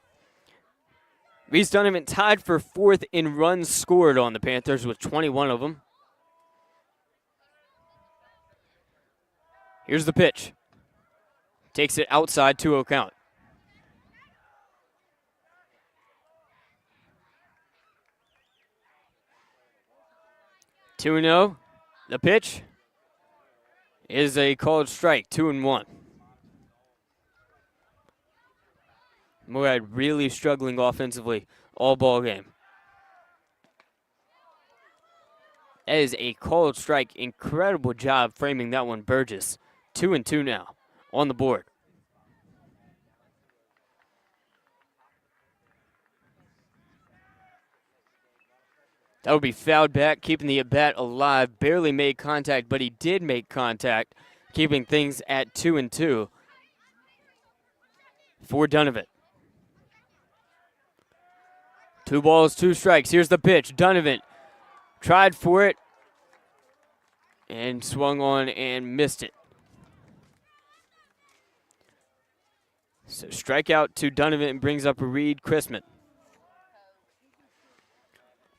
Reese Donovan tied for 4th in runs scored on the Panthers with 21 of them. Here's the pitch. Takes it outside, 2-0 count. (2-0). The pitch is a called strike, 2-1. Morehead really struggling offensively all ball game. That is a called strike. Incredible job framing that one, Burgess. 2-2 now on the board. That would be fouled back, keeping the at-bat alive. Barely made contact, but he did make contact, keeping things at 2-2 for Donovan. 2 balls, 2 strikes. Here's the pitch. Donovan tried for it and swung on and missed it. So strikeout to Donovan brings up Reed Chrisman.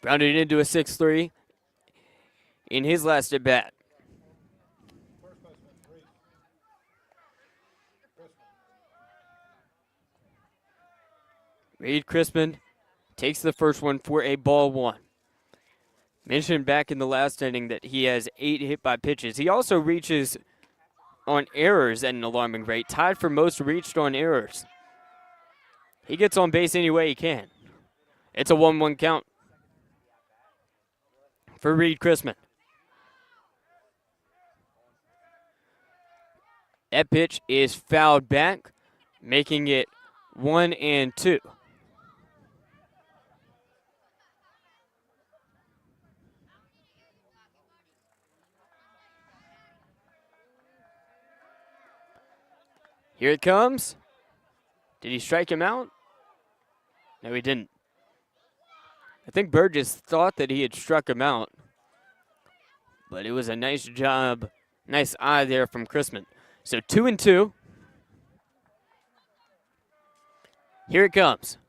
Grounded into a 6-3 in his last at bat. Reed Chrisman takes the first one for a ball 1. Mentioned back in the last inning that he has 8 hit by pitches. He also reaches on errors at an alarming rate, tied for most reached on errors. He gets on base any way he can. It's a 1-1 count. for Reed Chrisman. That pitch is fouled back, making it 1-2. Here it comes. Did he strike him out? No, he didn't. I think Burgess thought that he had struck him out, but it was a nice job, nice eye there from Chrisman. So 2-2. Here it comes.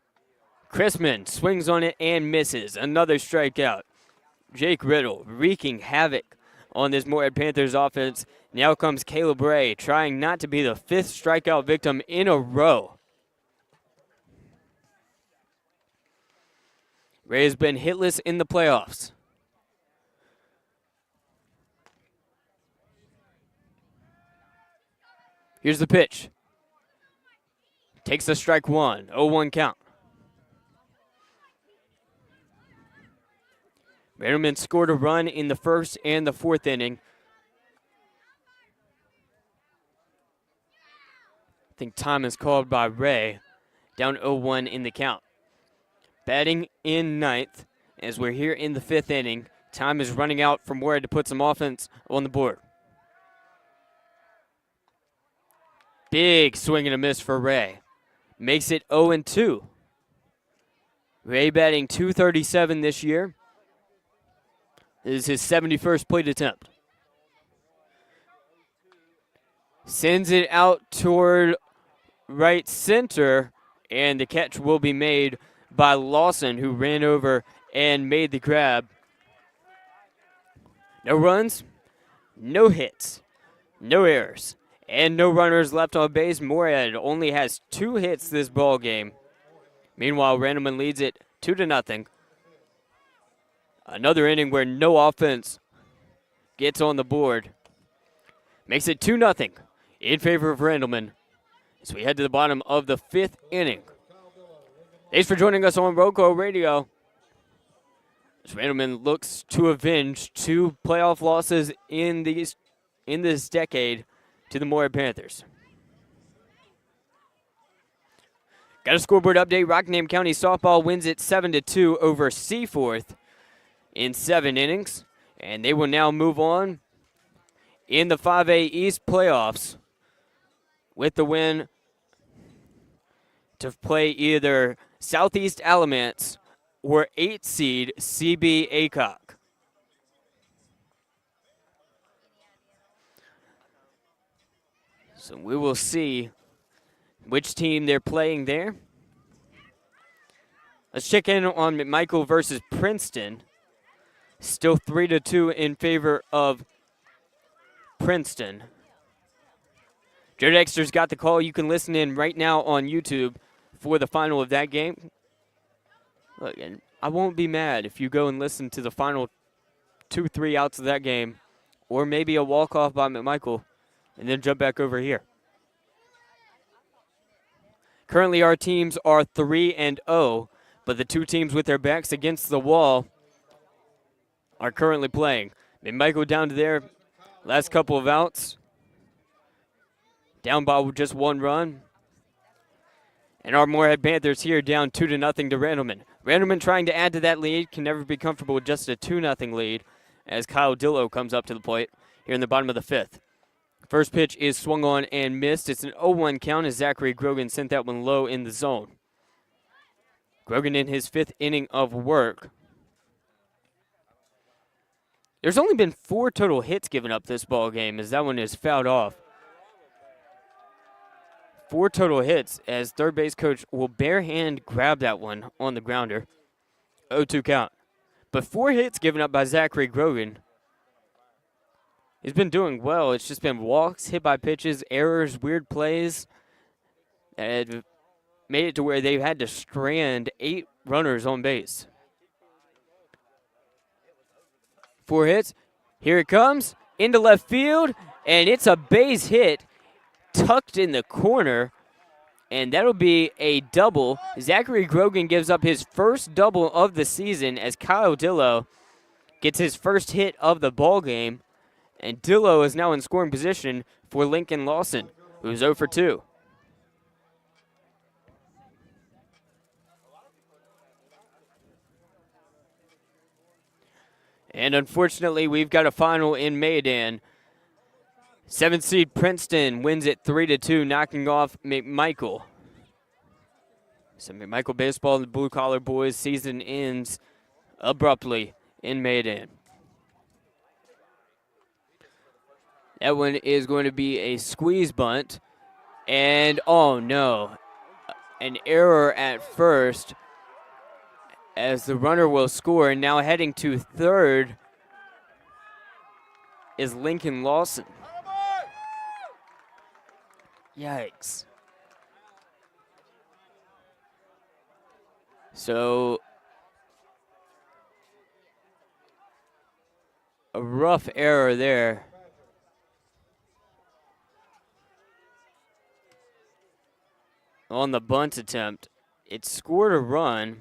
Chrisman swings on it and misses. Another strikeout. Jake Riddle wreaking havoc on this Morehead Panthers offense. Now comes Caleb Ray, trying not to be the 5th strikeout victim in a row. Ray has been hitless in the playoffs. Here's the pitch. Takes the strike one. 0-1 count. Randleman scored a run in the first and the 4th inning. I think time is called by Ray. Down 0-1 in the count. Batting in 9th as we're here in the 5th inning. Time is running out for Morehead to put some offense on the board. Big swing and a miss for Ray. Makes it 0-2. Ray batting .237 this year. This is his 71st plate attempt. Sends it out toward right center, and the catch will be made by Lawson, who ran over and made the grab. No runs, no hits, no errors, and no runners left on base. Morehead only has 2 hits this ball game. Meanwhile, Randleman leads it 2-0. Another inning where no offense gets on the board. Makes it 2-0 in favor of Randleman as we head to the bottom of the 5th inning. Thanks for joining us on Roco Radio. As Randleman looks to avenge 2 playoff losses in this decade to the Morehead Panthers. Got a scoreboard update. Rockingham County softball wins it 7-2 over Seaforth in 7 innings. And they will now move on in the 5A East playoffs with the win to play either Southeast Alamance or 8 seed CB Aycock. So we will see which team they're playing there. Let's check in on McMichael versus Princeton. Still 3-2 in favor of Princeton. Joe Dexter's got the call. You can listen in right now on YouTube for the final of that game. Look, and I won't be mad if you go and listen to the final 2-3 outs of that game, or maybe a walk-off by McMichael, and then jump back over here. Currently, our teams are 3-0, but the 2 teams with their backs against the wall are currently playing. McMichael down to their last couple of outs. Down by just 1 run. And our Morehead Panthers here down 2-0 to Randleman. Randleman trying to add to that lead. Can never be comfortable with just a 2-0 lead as Kyle Dillo comes up to the plate here in the bottom of the 5th. First pitch is swung on and missed. It's an 0-1 count as Zachary Grogan sent that one low in the zone. Grogan in his 5th inning of work. There's only been 4 total hits given up this ball game as that one is fouled off. 4 total hits as third base coach will bare hand grab that one on the grounder. 0-2 count. But 4 hits given up by Zachary Grogan. He's been doing well. It's just been walks, hit by pitches, errors, weird plays that have made it to where they've had to strand 8 runners on base. 4 hits. Here it comes into left field, and it's a base hit tucked in the corner, and that'll be a double. Zachary Grogan gives up his first double of the season as Kyle Dillo gets his first hit of the ball game, and Dillo is now in scoring position for Lincoln Lawson, who's 0 for 2. And unfortunately, we've got a final in Maydan. 7th seed Princeton wins it 3-2, knocking off McMichael. So McMichael baseball, the Blue Collar Boys season ends abruptly in Maydan. That one is going to be a squeeze bunt. And, oh no, an error at first as the runner will score. And now heading to third is Lincoln Lawson. Yikes. So, a rough error there. On the bunt attempt. It scored a run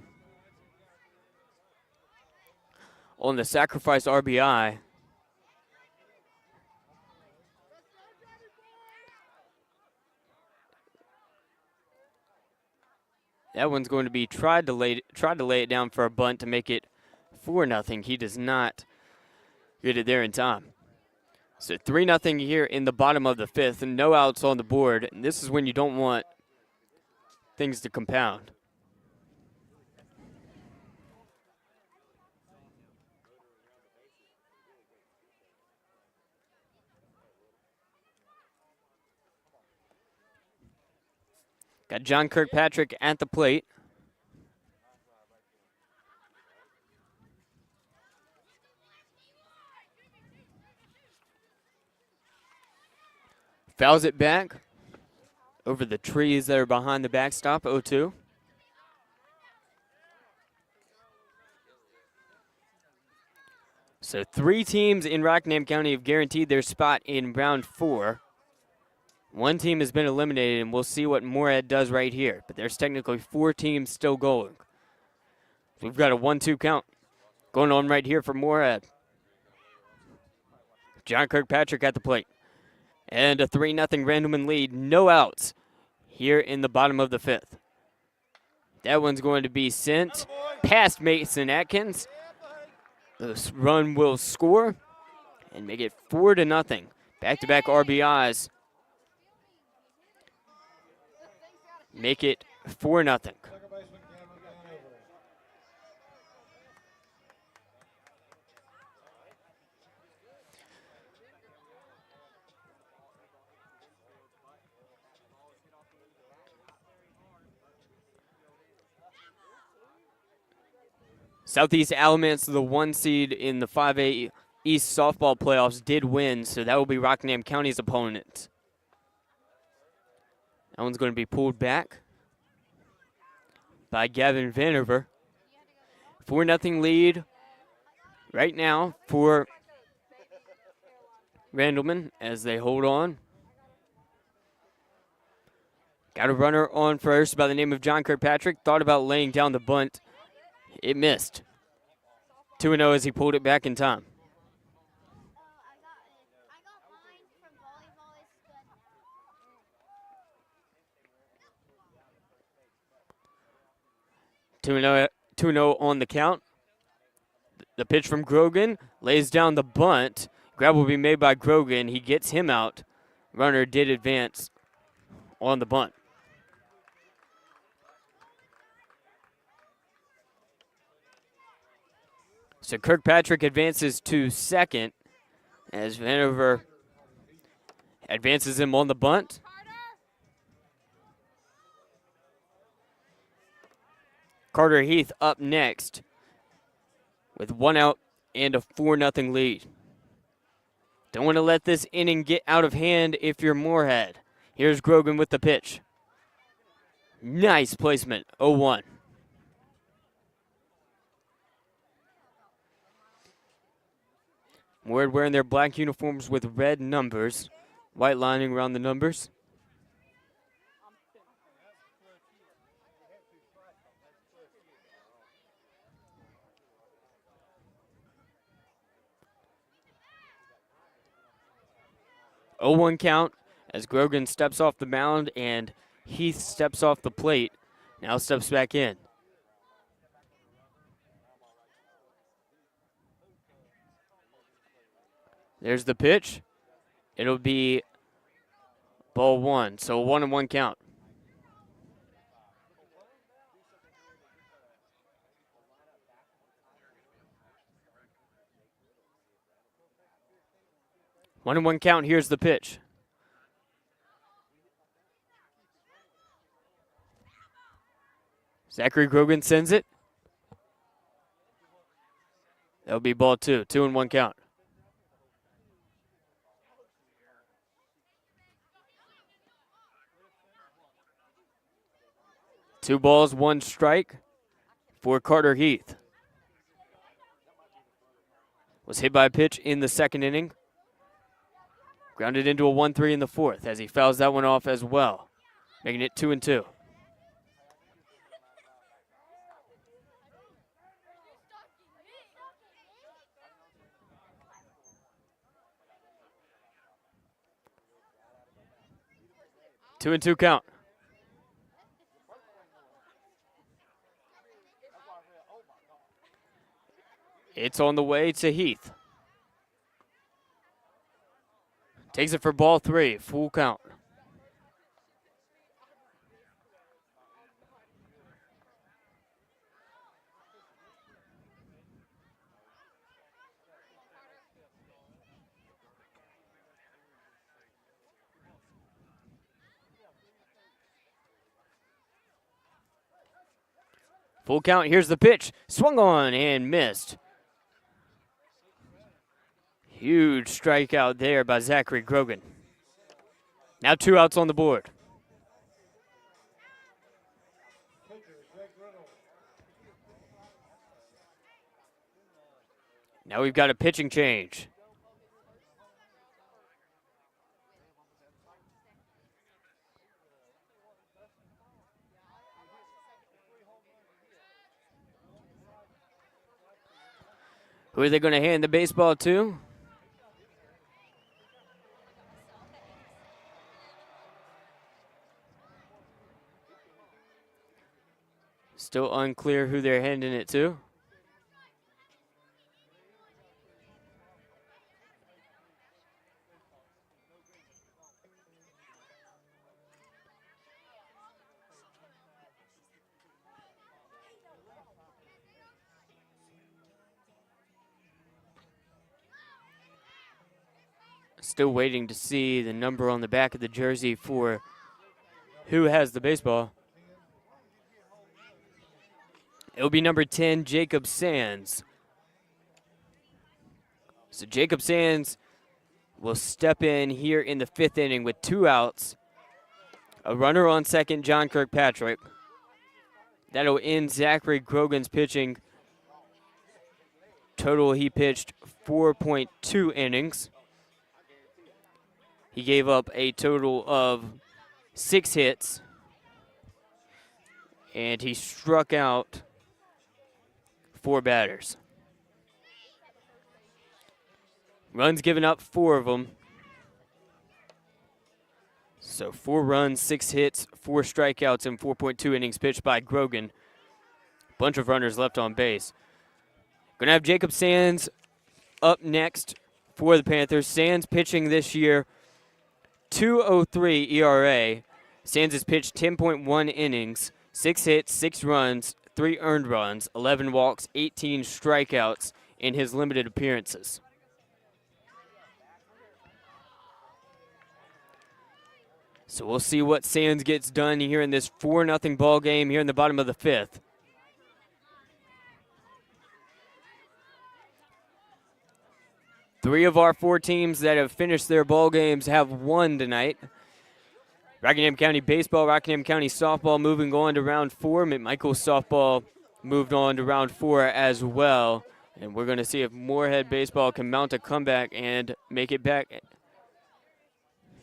on the sacrifice RBI. That one's going to be tried to lay it down for a bunt to make it 4-0. He does not get it there in time. So 3-0 here in the bottom of the 5th, and no outs on the board. And this is when you don't want things to compound. Got John Kirkpatrick at the plate. Fouls it back over the trees that are behind the backstop, 0-2. So 3 teams in Rockingham County have guaranteed their spot in round 4. One team has been eliminated, and we'll see what Morehead does right here. But there's technically 4 teams still going. We've got a 1-2 count going on right here for Morehead. John Kirkpatrick at the plate. And a 3-0 Randleman lead. No outs here in the bottom of the 5th. That one's going to be sent past Mason Atkins. This run will score and make it 4-0. Back-to-back RBIs. Make it 4-0. Southeast Alamance, the 1 seed in the 5A East softball playoffs, did win, so that will be Rockingham County's opponent. That one's going to be pulled back by Gavin Vanover. 4-0 lead right now for Randleman as they hold on. Got a runner on first by the name of John Kirkpatrick. Thought about laying down the bunt. It missed. 2-0 as he pulled it back in time. Two and 0 on the count. The pitch from Grogan lays down the bunt. Grab will be made by Grogan. He gets him out. Runner did advance on the bunt. So Kirkpatrick advances to second as Vanover advances him on the bunt. Carter Heath up next with 1 out and a 4-0 lead. Don't want to let this inning get out of hand if you're Morehead. Here's Grogan with the pitch. Nice placement, 0-1. Morehead wearing their black uniforms with red numbers, white lining around the numbers. 0-1 count as Grogan steps off the mound and Heath steps off the plate. Now steps back in. There's the pitch. It'll be ball 1, so 1-1 count. One and one count. Here's the pitch. Zachary Grogan sends it. That'll be ball 2. 2-1 count. Two balls, one strike for Carter Heath. Was hit by a pitch in the second inning. Grounded into a 1-3 in the fourth as he fouls that one off as well, making it 2-2. Two and two count. It's on the way to Heath. Takes it for ball 3, full count. Full count, here's the pitch. Swung on and missed. Huge strikeout there by Zachary Grogan. Now 2 outs on the board. Now we've got a pitching change. Who are they going to hand the baseball to? Still unclear who they're handing it to. Still waiting to see the number on the back of the jersey for who has the baseball. It'll be number 10, Jacob Sands. So Jacob Sands will step in here in the 5th inning with 2 outs. A runner on second, John Kirkpatrick. That'll end Zachary Grogan's pitching. Total, he pitched 4.2 innings. He gave up a total of 6 hits. And he struck out 4 batters. Runs given up, 4 of them. So 4 runs, 6 hits, 4 strikeouts, and 4.2 innings pitched by Grogan. Bunch of runners left on base. Gonna have Jacob Sands up next for the Panthers. Sands pitching this year, 2.03 ERA. Sands has pitched 10.1 innings, 6 hits, 6 runs, 3 earned runs, 11 walks, 18 strikeouts in his limited appearances. So we'll see what Sands gets done here in this 4-0 ball game here in the bottom of the 5th. Three of our 4 teams that have finished their ball games have won tonight. Rockingham County Baseball, Rockingham County Softball moving on to round 4. McMichael Softball moved on to round 4 as well. And we're going to see if Morehead Baseball can mount a comeback and make it back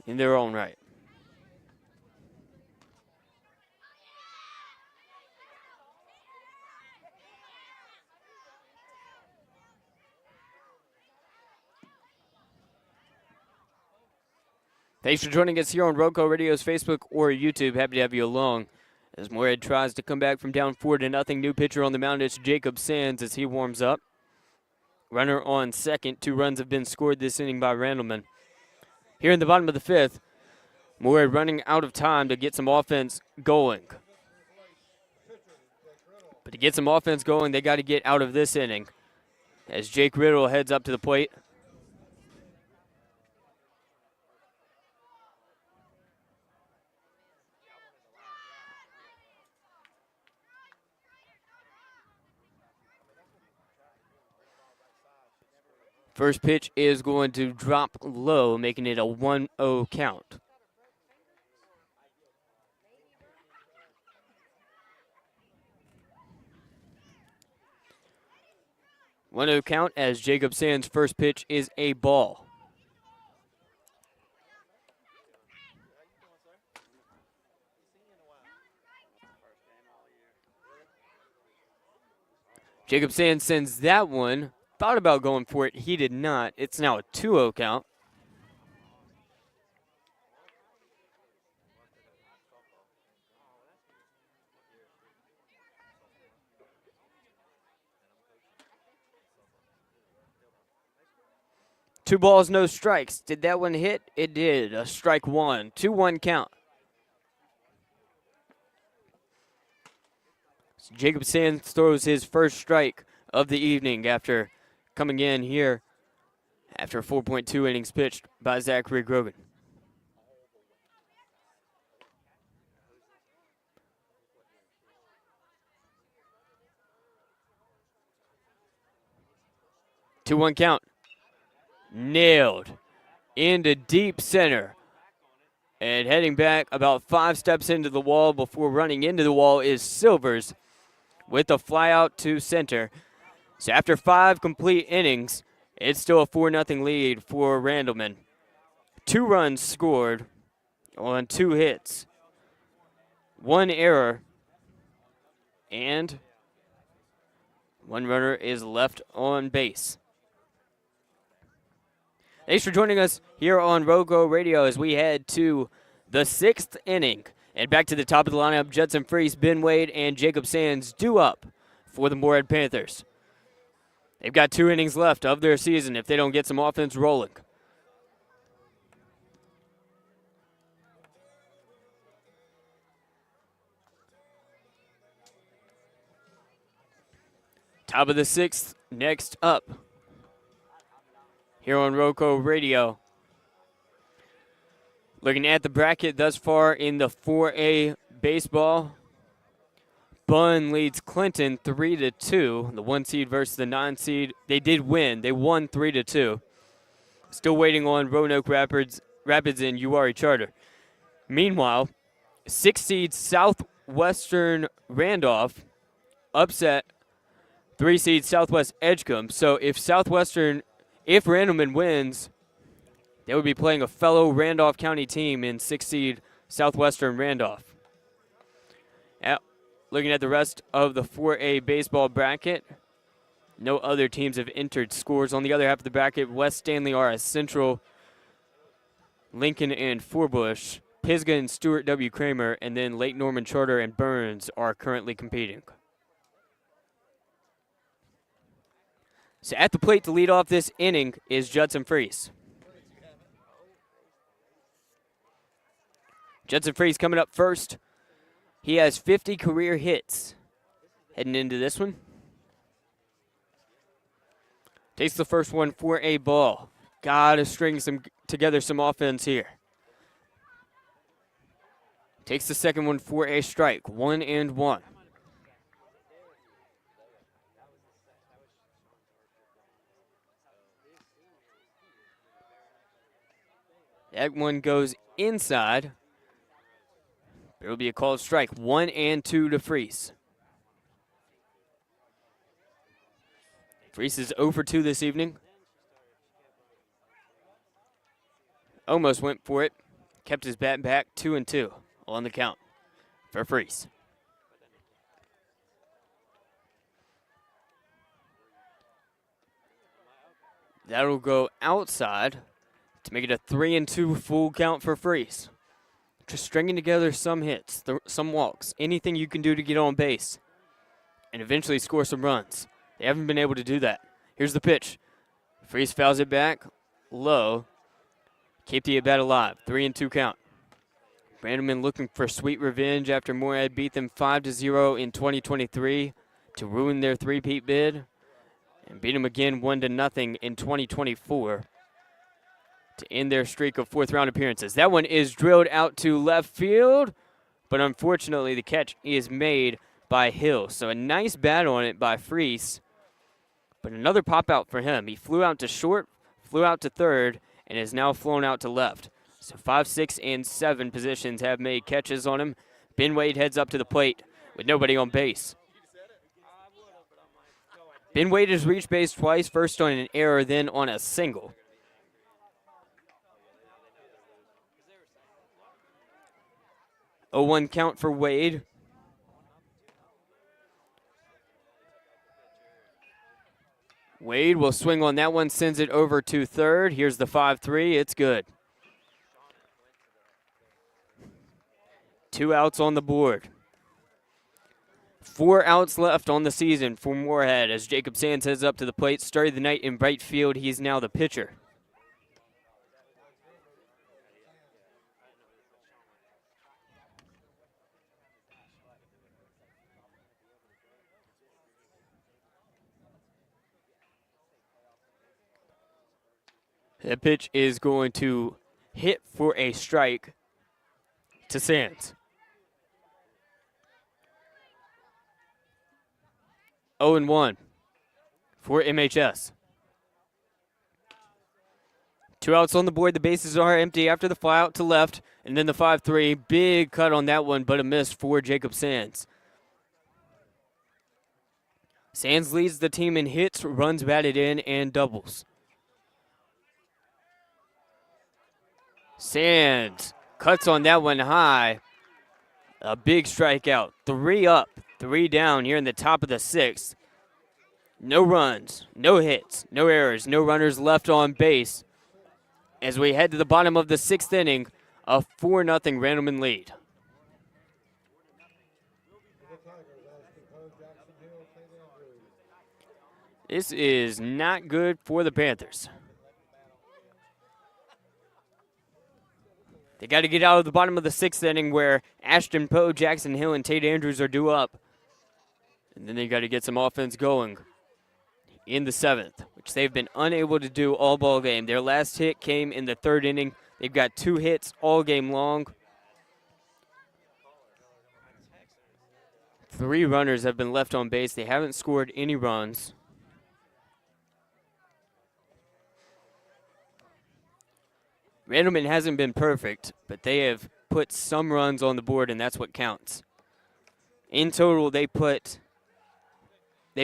in their own right. Thanks for joining us here on Roco Radio's Facebook or YouTube. Happy to have you along. As Morehead tries to come back from down 4-0, new pitcher on the mound, it's Jacob Sands as he warms up. Runner on second. 2 runs have been scored this inning by Randleman. Here in the bottom of the 5th, Morehead running out of time to get some offense going. But to get some offense going, they got to get out of this inning as Jake Riddle heads up to the plate. First pitch is going to drop low, making it a 1-0 count. One-0 count as Jacob Sands' first pitch is a ball. Jacob Sands sends that one. Thought about going for it. He did not. It's now a 2-0 count. Two balls, no strikes. Did that one hit? It did. A strike one. 2-1 count. So Jacob Sands throws his first strike of the evening after coming in here after 4.2 innings pitched by Zachary Grogan. Two-one count. Nailed into deep center. And heading back about 5 steps into the wall before running into the wall is Silvers with a fly out to center. So after 5 complete innings, it's still a 4-0 lead for Randleman. 2 runs scored on 2 hits, 1 error, and 1 runner is left on base. Thanks for joining us here on Roco Radio as we head to the 6th inning. And back to the top of the lineup, Judson Freese, Ben Wade, and Jacob Sands due up for the Morehead Panthers. They've got 2 innings left of their season if they don't get some offense rolling. Top of the 6th, next up here on Roco Radio. Looking at the bracket thus far in the 4A baseball, Bunn leads Clinton 3-2. The 1 seed versus the 9 seed. They did win. They won 3-2. Still waiting on Roanoke Rapids and Uwharrie Charter. Meanwhile, 6 seed Southwestern Randolph upset 3 seed Southwest Edgecombe. So if Randleman wins, they would be playing a fellow Randolph County team in 6 seed Southwestern Randolph. Looking at the rest of the 4A baseball bracket, no other teams have entered scores. On the other half of the bracket, West Stanley are as Central, Lincoln and Forbush, Pisgah and Stuart W. Kramer, and then Lake Norman Charter and Burns are currently competing. So at the plate to lead off this inning is Judson Freese. Judson Freese coming up first. He has 50 career hits heading into this one. Takes the first one for a ball. Gotta string together some offense here. Takes the second one for a strike. 1-1. That one goes inside. There will be a called strike. 1-2 to Freese. Freese is 0 for 2 this evening. Almost went for it. Kept his bat back. 2-2 on the count for Freese. That'll go outside. to make it a 3-2 full count for Freeze. Just stringing together some hits, some walks, anything you can do to get on base, and eventually score some runs. They haven't been able to do that. Here's the pitch. Freeze fouls it back, low. Keep the at-bat alive, 3-2 count. Randleman looking for sweet revenge after Morehead beat them 5-0 in 2023 to ruin their three-peat bid, and beat them again 1-0 in 2024 to end their streak of fourth-round appearances. That one is drilled out to left field, but unfortunately the catch is made by Hill. So a nice bat on it by Freese, but another pop-out for him. He flew out to short, flew out to third, and is now flown out to left. So 5, 6, and 7 positions have made catches on him. Ben Wade heads up to the plate with nobody on base. Ben Wade has reached base twice, first on an error, then on a single. A 0-1 count for Wade. Wade will swing on that one, sends it over to third. Here's the 5-3. It's good. 2 outs on the board. 4 outs left on the season for Morehead as Jacob Sands heads up to the plate. Started the night in right field. He's now the pitcher. That pitch is going to hit for a strike to Sands. 0-1 for MHS. 2 outs on the board. The bases are empty after the fly out to left. And then the 5-3. Big cut on that one, but a miss for Jacob Sands. Sands leads the team in hits, runs batted in, and doubles. Sands cuts on that one high. A big strikeout. 3 up, 3 down here in the top of the 6th. No runs, no hits, no errors, no runners left on base. As we head to the bottom of the 6th inning, a 4-0 Randleman lead. This is not good for the Panthers. They got to get out of the bottom of the 6th inning where Ashton Poe, Jackson Hill, and Tate Andrews are due up. And then they got to get some offense going in the 7th, which they've been unable to do all ball game. Their last hit came in the 3rd inning. They've got 2 hits all game long. 3 runners have been left on base. They haven't scored any runs. Randleman hasn't been perfect, but they have put some runs on the board, and that's what counts. In total, they've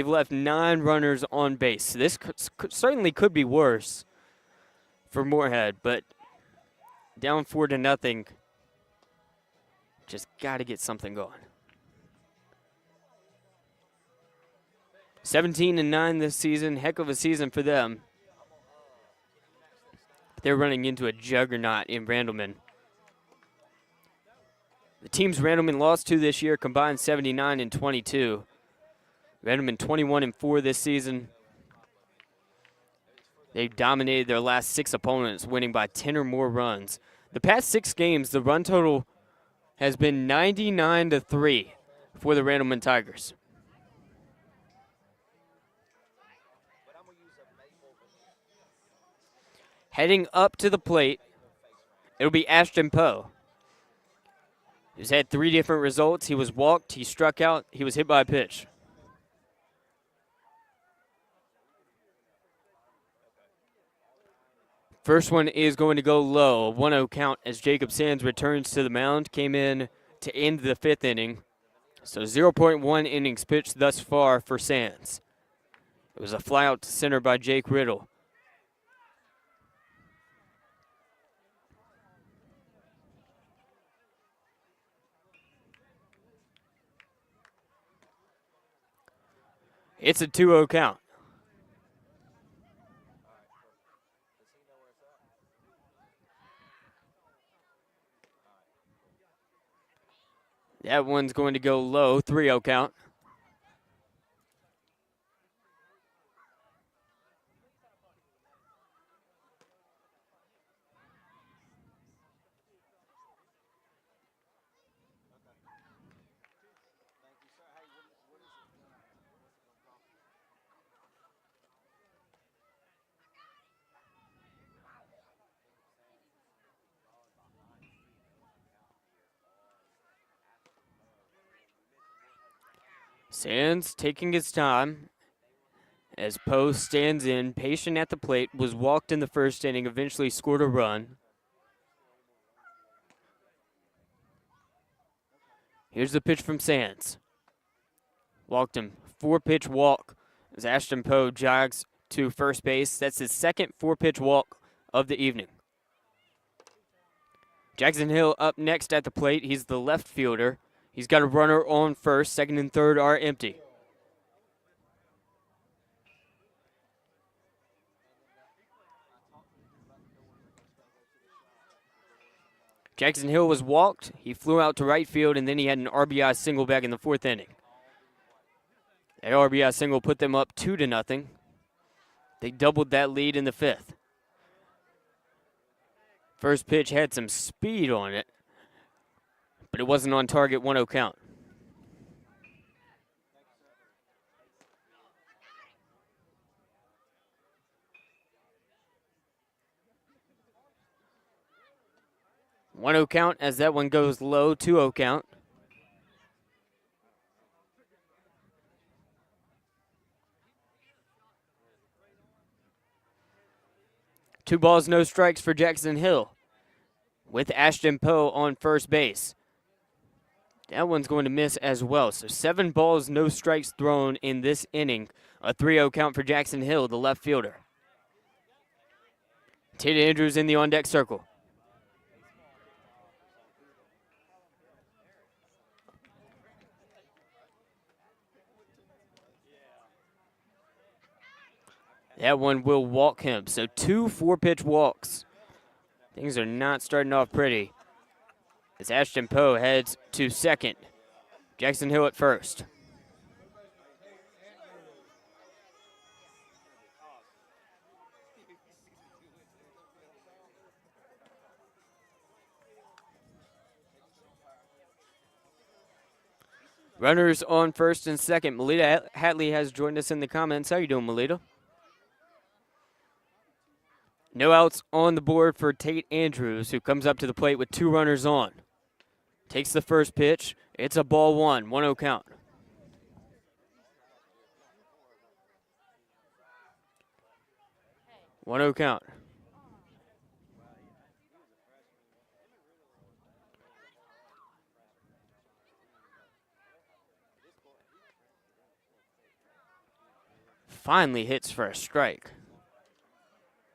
left 9 runners on base. So this certainly could be worse for Morehead, but down 4-0, just got to get something going. 17-9 this season, heck of a season for them. They're running into a juggernaut in Randleman. The teams Randleman lost to this year combined 79-22. Randleman 21-4 this season. They've dominated their last 6 opponents, winning by 10 or more runs. The past 6 games, the run total has been 99-3 for the Randleman Tigers. Heading up to the plate, it'll be Ashton Poe. He's had 3 different results. He was walked, he struck out, he was hit by a pitch. First one is going to go low, a 1-0 count as Jacob Sands returns to the mound. Came in to end the 5th inning. So 0.1 innings pitched thus far for Sands. It was a fly out to center by Jake Riddle. It's a 2-0 count. That one's going to go low, 3-0 count. Sands taking his time as Poe stands in, patient at the plate, was walked in the first inning, eventually scored a run. Here's the pitch from Sands. Walked him. 4-pitch walk as Ashton Poe jogs to first base. That's his second 4-pitch walk of the evening. Jackson Hill up next at the plate. He's the left fielder. He's got a runner on first. Second and third are empty. Jackson Hill was walked. He flew out to right field, and then he had an RBI single back in the 4th inning. That RBI single put them up 2-0. They doubled that lead in the 5th. First pitch had some speed on it, but it wasn't on target, 1-0 count. One 0 count as that one goes low, 2-0 count. Two balls, no strikes for Jackson Hill with Ashton Poe on first base. That one's going to miss as well. So 7 balls, no strikes thrown in this inning. A 3-0 count for Jackson Hill, the left fielder. Tate Andrews in the on-deck circle. That one will walk him. So 2 4-pitch walks. Things are not starting off pretty as Ashton Poe heads to second. Jackson Hill at first. Runners on first and second. Melita Hatley has joined us in the comments. How you doing, Melita? No outs on the board for Tate Andrews, who comes up to the plate with 2 runners on. Takes the first pitch. It's a ball 1, 1-0 count. One 0 count. Finally hits for a strike.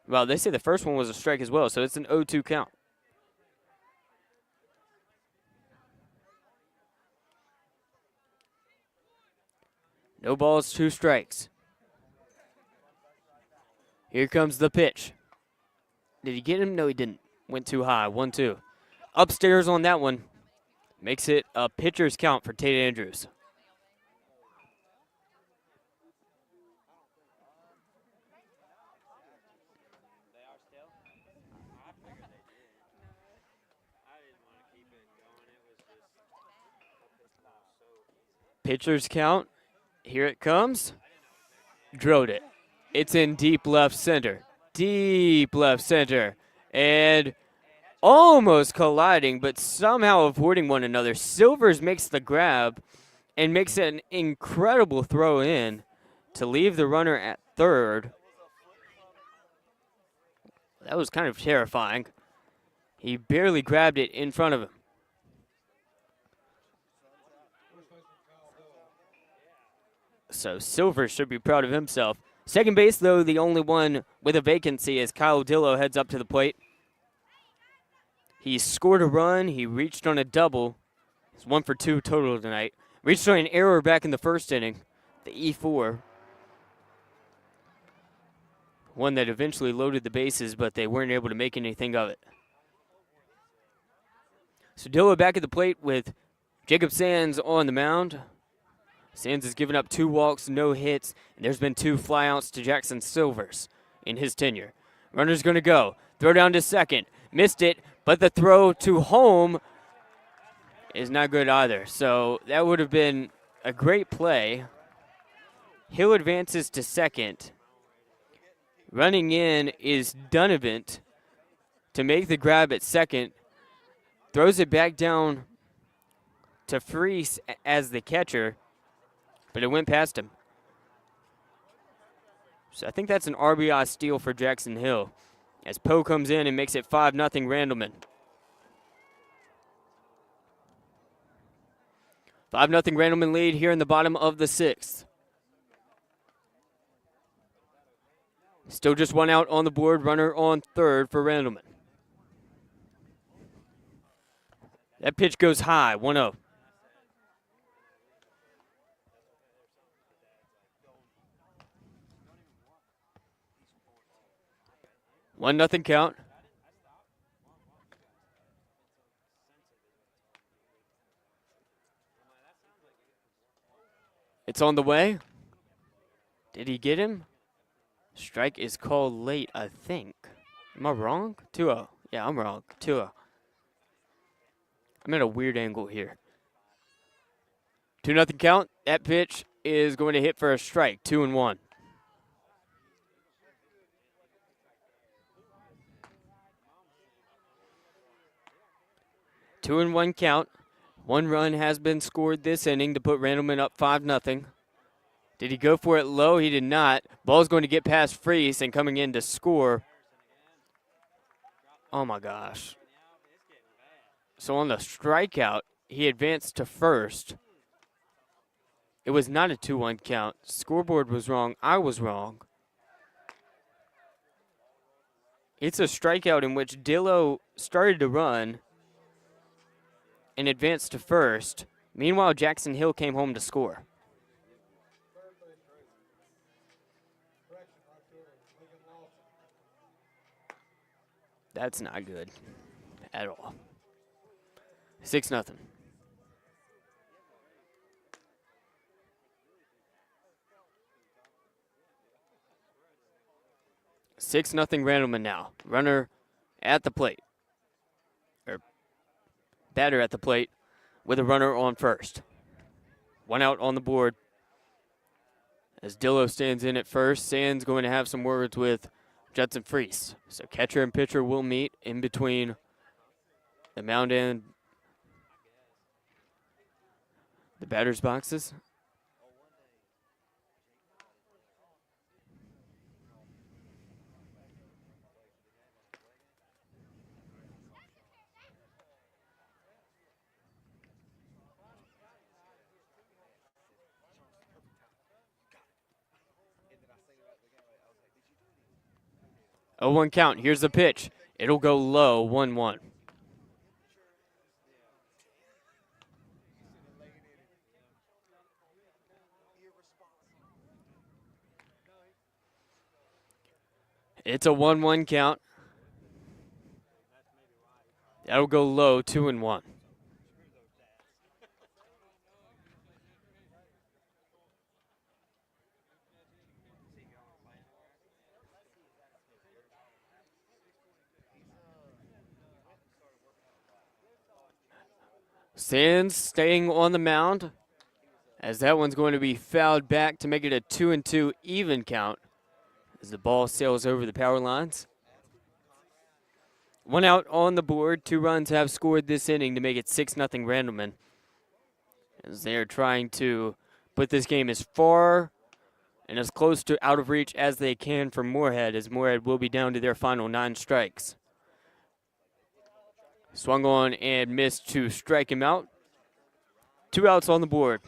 Well, they say the first one was a strike as well, so it's an 0-2 count. No balls, 2 strikes. Here comes the pitch. Did he get him? No, he didn't. Went too high, 1-2. Upstairs on that one. Makes it a pitcher's count for Tate Andrews. Pitcher's count. Here it comes. Drilled it. It's in deep left center. Deep left center. And almost colliding, but somehow avoiding one another. Silvers makes the grab and makes it an incredible throw in to leave the runner at third. That was kind of terrifying. He barely grabbed it in front of him. So Silvers should be proud of himself. Second base, though, the only one with a vacancy as Kyle Dillo heads up to the plate. He scored a run. He reached on a double. He's 1 for 2 total tonight. Reached on an error back in the first inning, the E4. One that eventually loaded the bases, but they weren't able to make anything of it. So Dillo back at the plate with Jacob Sands on the mound. Sands has given up 2 walks, no hits, and there's been 2 flyouts to Jackson Silvers in his tenure. Runner's going to go. Throw down to second. Missed it, but the throw to home is not good either. So that would have been a great play. Hill advances to second. Running in is Dunavant to make the grab at second. Throws it back down to Freese as the catcher, but it went past him. So I think that's an RBI steal for Jackson Hill as Poe comes in and makes it 5-0 Randleman. 5-0 Randleman lead here in the bottom of the 6th. Still just 1 out on the board, runner on third for Randleman. That pitch goes high, 1-0. 1-0 count. It's on the way. Did he get him? Strike is called late, I think. Am I wrong? 2-0. Yeah, I'm wrong. 2-0. I'm at a weird angle here. 2-0 count. That pitch is going to hit for a strike. 2-1. Two and 1 count. 1 run has been scored this inning to put Randleman up 5-0. Did he go for it low? He did not. Ball's going to get past Freese and coming in to score. Oh my gosh. So on the strikeout, he advanced to first. It was not a 2-1 count. Scoreboard was wrong. I was wrong. It's a strikeout in which Dillo started to run and advanced to first. Meanwhile, Jackson Hill came home to score. That's not good at all. 6-0. Randleman now. Runner at the plate. Or batter at the plate with a runner on first. 1 out on the board. As Dillo stands in at first, Sands going to have some words with Judson Freese. So catcher and pitcher will meet in between the mound and the batter's boxes. Oh, 1 count. Here's the pitch. It'll go low, 1-1. It's a 1-1 count. That'll go low, 2-1. Sands staying on the mound as that one's going to be fouled back to make it a 2-2 even count as the ball sails over the power lines. 1 out on the board. 2 runs have scored this inning to make it 6-0 Randleman as they're trying to put this game as far and as close to out of reach as they can for Morehead, as Morehead will be down to their final 9 strikes. Swung on and missed to strike him out. 2 outs on the board.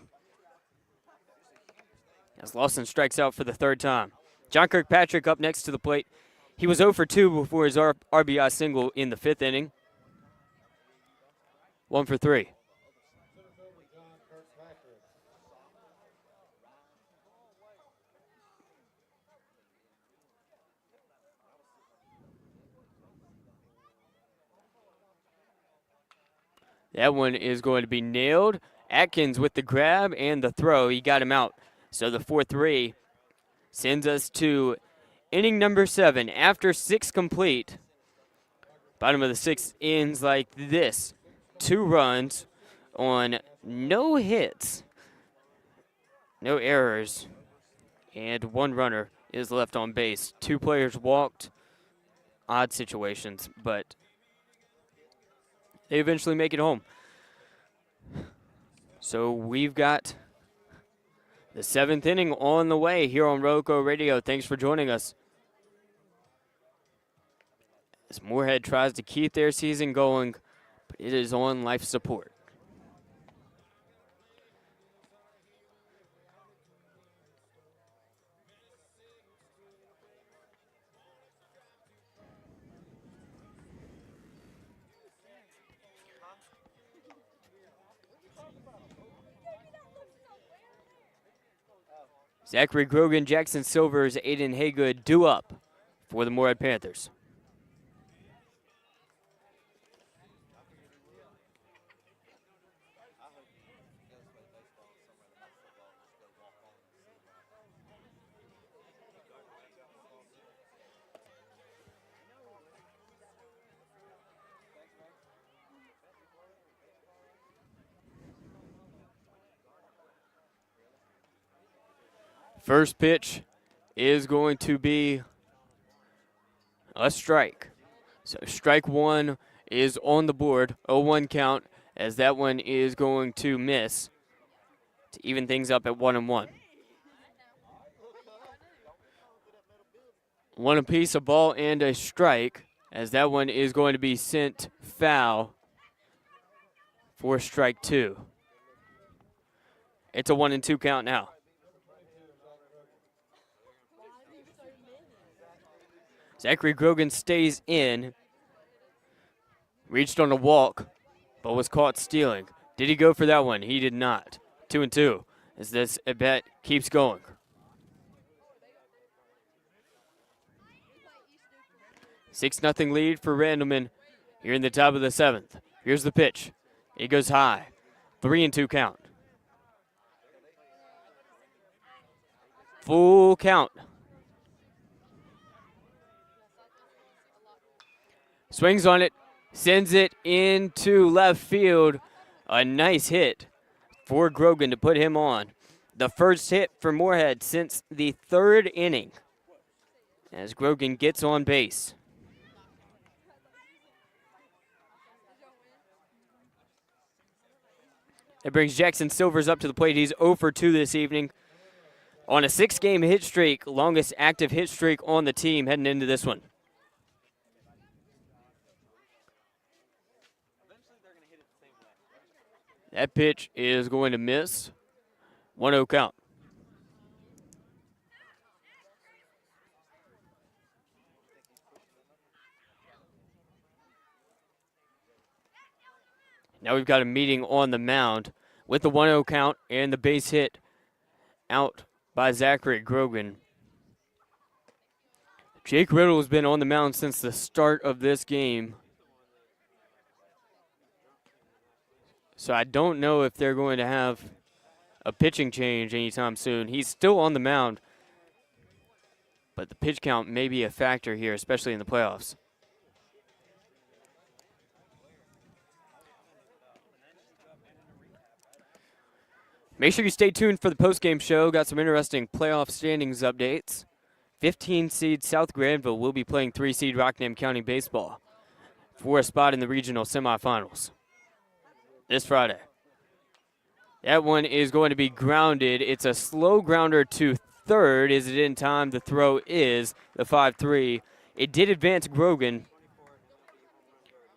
As Lawson strikes out for the 3rd time. John Kirkpatrick up next to the plate. He was 0 for 2 before his RBI single in the 5th inning. 1 for 3. That one is going to be nailed. Atkins with the grab and the throw. He got him out. So the 4-3 sends us to inning number 7. After 6 complete, bottom of the 6th ends like this. 2 runs on no hits, no errors, and 1 runner is left on base. 2 players walked. Odd situations, but they eventually make it home. So we've got the 7th inning on the way here on Roco Radio. Thanks for joining us. As Morehead tries to keep their season going, but it is on life support. Zachary Grogan, Jackson Silvers, Aiden Haygood due up for the Morehead Panthers. First pitch is going to be a strike. So strike 1 is on the board, 0-1 count, as that one is going to miss to even things up at 1-1. One apiece, a ball and a strike, as that one is going to be sent foul for strike 2. It's a 1-2 count now. Zachary Grogan stays in. Reached on a walk, but was caught stealing. Did he go for that one? He did not. 2-2 as this at bat keeps going. 6-0 lead for Randleman here in the top of the 7th. Here's the pitch. It goes high. 3-2 count. Full count. Swings on it, sends it into left field. A nice hit for Grogan to put him on. The first hit for Morehead since the 3rd inning as Grogan gets on base. It brings Jackson Silvers up to the plate. He's 0 for 2 this evening on a 6-game hit streak, longest active hit streak on the team heading into this one. That pitch is going to miss. 1-0 count. Now we've got a meeting on the mound with the 1-0 count and the base hit out by Zachary Grogan. Jake Riddle has been on the mound since the start of this game. So I don't know if they're going to have a pitching change anytime soon. He's still on the mound, but the pitch count may be a factor here, especially in the playoffs. Make sure you stay tuned for the postgame show. Got some interesting playoff standings updates. 15-seed South Granville will be playing 3-seed Rockingham County baseball for a spot in the regional semifinals this Friday. That one is going to be grounded. It's a slow grounder to third. Is it in time? The throw is the 5-3. It did advance Grogan,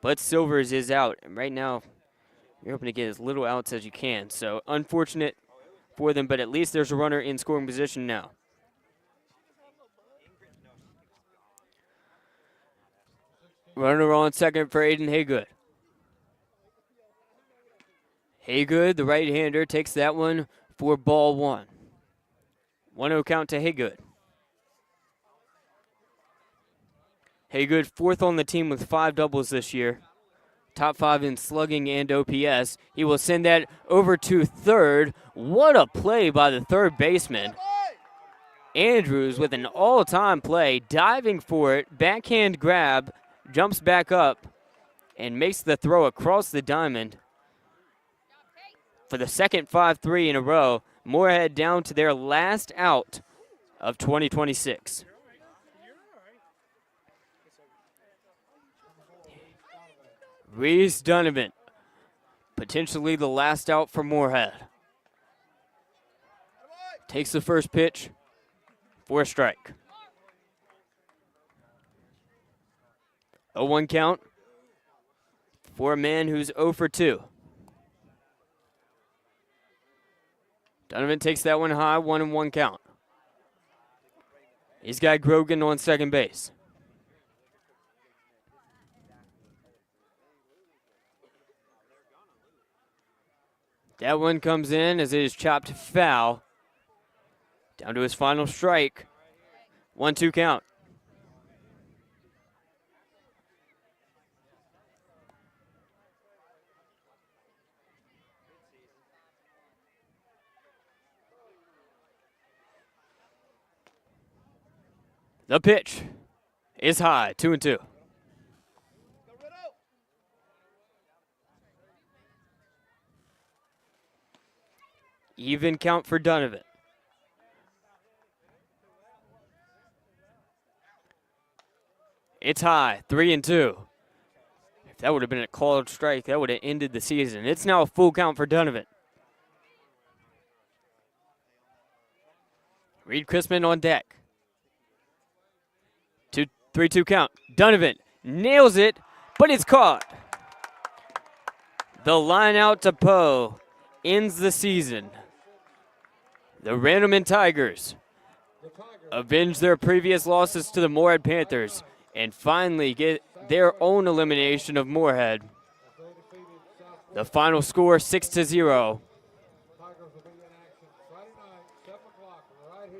but Silvers is out. And right now, you're hoping to get as little outs as you can. So unfortunate for them, but at least there's a runner in scoring position now. Runner on second for Aiden Haygood. Haygood, the right-hander, takes that one for ball 1. 1-0 count to Haygood. Haygood, 4th on the team with 5 doubles this year. top 5 in slugging and OPS. He will send that over to third. What a play by the third baseman. Andrews with an all-time play, diving for it, backhand grab, jumps back up, and makes the throw across the diamond. For the second 5-3 in a row, Morehead down to their last out of 2026. Reese Donovan, potentially the last out for Morehead. Takes the first pitch for a strike. 0-1 count for a man who's 0 for 2. Donovan takes that one high, 1-1 count. He's got Grogan on second base. That one comes in as it is chopped foul. Down to his final strike. 1-2 count. The pitch is high, 2-2. Even count for Donovan. It's high, 3-2. If that would have been a called strike, that would have ended the season. It's now a full count for Donovan. Reed Crispin on deck. 3-2 count. Donovan nails it, but it's caught. The line out to Poe ends the season. The Randleman Tigers avenge their previous losses to the Morehead Panthers and finally get their own elimination of Morehead. The final score 6-0.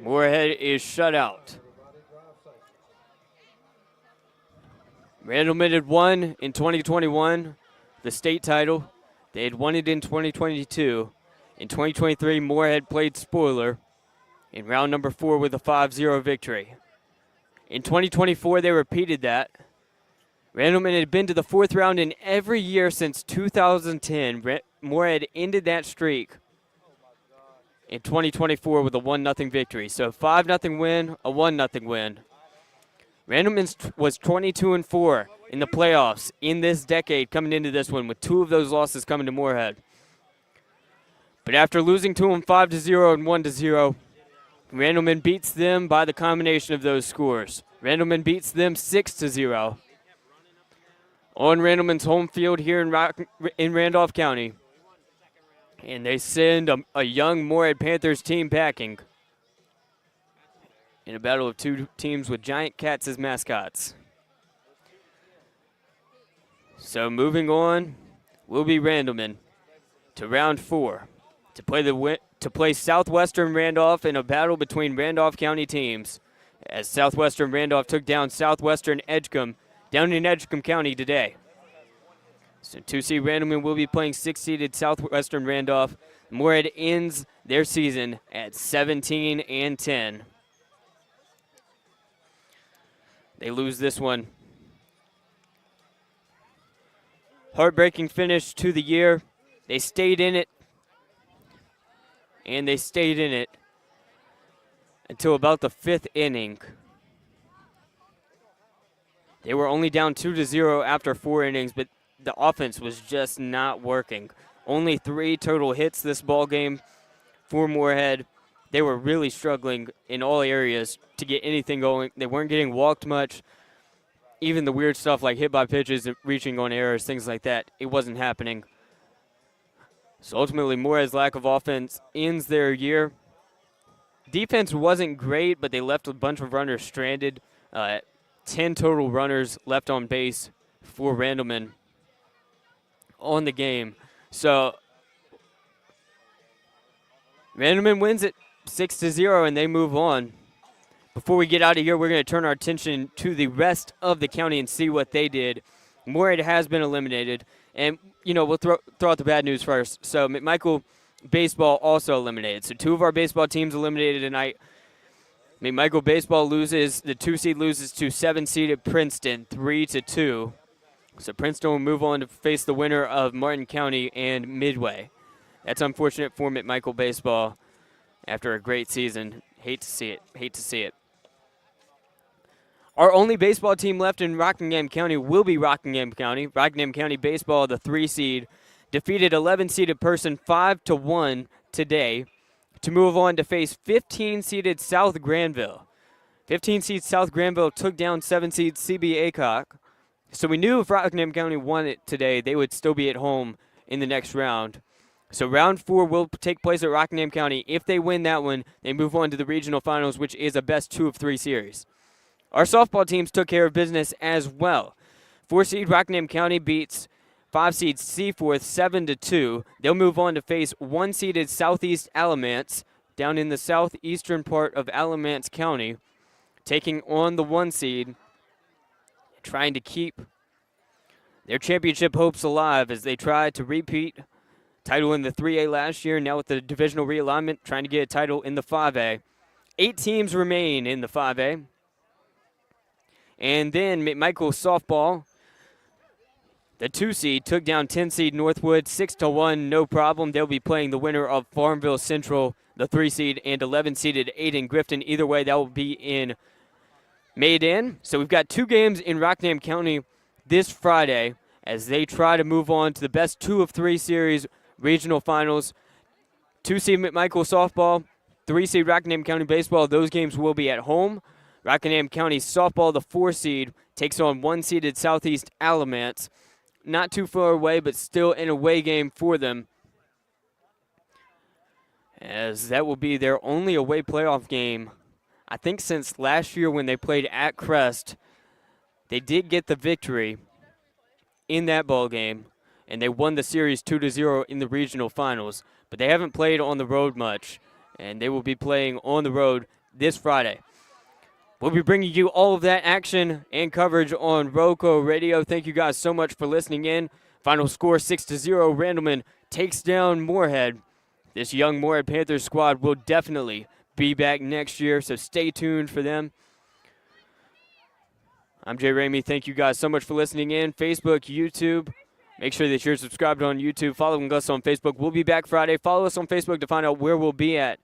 Morehead is shut out. Randleman had won in 2021, the state title. They had won it in 2022. In 2023, Morehead played spoiler in round number 4 with a 5-0 victory. In 2024, they repeated that. Randleman had been to the 4th round in every year since 2010. Morehead ended that streak in 2024 with a 1-0 victory. So 5-0 win, a 1-0 win. Randleman was 22-4 in the playoffs in this decade coming into this one, with 2 of those losses coming to Morehead. But after losing to them 5-0 and 1-0, Randleman beats them by the combination of those scores. Randleman beats them 6-0 on Randleman's home field here in Randolph County. And they send a young Morehead Panthers team packing in a battle of 2 teams with giant cats as mascots. So moving on will be Randleman to round 4 to play Southwestern Randolph in a battle between Randolph County teams, as Southwestern Randolph took down Southwestern Edgecombe down in Edgecombe County today. So 2C Randleman will be playing 6-seeded Southwestern Randolph. Morehead ends their season at 17-10. They lose this one. Heartbreaking finish to the year. They stayed in it. And they stayed in it until about the 5th inning. They were only down 2-0 after 4 innings, but the offense was just not working. Only 3 total hits this ball game for Morehead. They were really struggling in all areas to get anything going. They weren't getting walked much. Even the weird stuff like hit by pitches, reaching on errors, things like that, it wasn't happening. So ultimately, Morehead's lack of offense ends their year. Defense wasn't great, but they left a bunch of runners stranded. 10 total runners left on base for Randleman on the game. So Randleman wins it 6-0, and they move on. Before we get out of here, we're going to turn our attention to the rest of the county and see what they did. Morehead has been eliminated. And, we'll throw out the bad news first. So McMichael baseball also eliminated. So 2 of our baseball teams eliminated tonight. McMichael baseball loses. The 2 seed loses to 7-seeded Princeton 3-2. So Princeton will move on to face the winner of Martin County and Midway. That's unfortunate for McMichael baseball after a great season. Hate to see it. Our only baseball team left in Rockingham County will be Rockingham County. Rockingham County baseball, the 3 seed, defeated 11-seeded Person 5-1 today to move on to face 15-seeded South Granville. 15-seed South Granville took down 7-seed CB Aycock. So we knew if Rockingham County won it today, they would still be at home in the next round. So round 4 will take place at Rockingham County. If they win that one, they move on to the regional finals, which is a best 2 of 3 series. Our softball teams took care of business as well. 4-seed Rockingham County beats 5-seed Seaforth 7-2. They'll move on to face 1-seeded Southeast Alamance down in the southeastern part of Alamance County, taking on the 1 seed, trying to keep their championship hopes alive as they try to repeat title in the 3A last year. Now with the divisional realignment, trying to get a title in the 5A. 8 teams remain in the 5A. And then McMichael softball, the 2 seed, took down 10-seed Northwood 6-1, no problem. They'll be playing the winner of Farmville Central, the 3 seed, and 11-seeded Aiden Grifton. Either way, that will be in Maiden. So we've got 2 games in Rockingham County this Friday as they try to move on to the best 2 of 3 series regional finals. 2-seed McMichael softball, 3-seed Rockingham County baseball. Those games will be at home. Rockingham County softball, the 4 seed, takes on 1-seeded Southeast Alamance. Not too far away, but still an away game for them, as that will be their only away playoff game, I think, since last year when they played at Crest. They did get the victory in that ball game, and they won the series 2-0 in the regional finals, but they haven't played on the road much, and they will be playing on the road this Friday. We'll be bringing you all of that action and coverage on Roco Radio. Thank you guys so much for listening in. Final score 6-0. Randleman takes down Morehead. This young Morehead Panthers squad will definitely be back next year, so stay tuned for them. I'm Jay Ramey. Thank you guys so much for listening in. Facebook, YouTube. Make sure that you're subscribed on YouTube. Following us on Facebook. We'll be back Friday. Follow us on Facebook to find out where we'll be at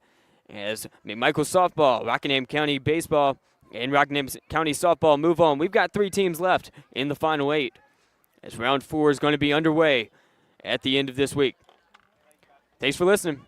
as McMichael softball, Rockingham County baseball, and Rockingham County softball move on. We've got 3 teams left in the final 8 as round 4 is going to be underway at the end of this week. Thanks for listening.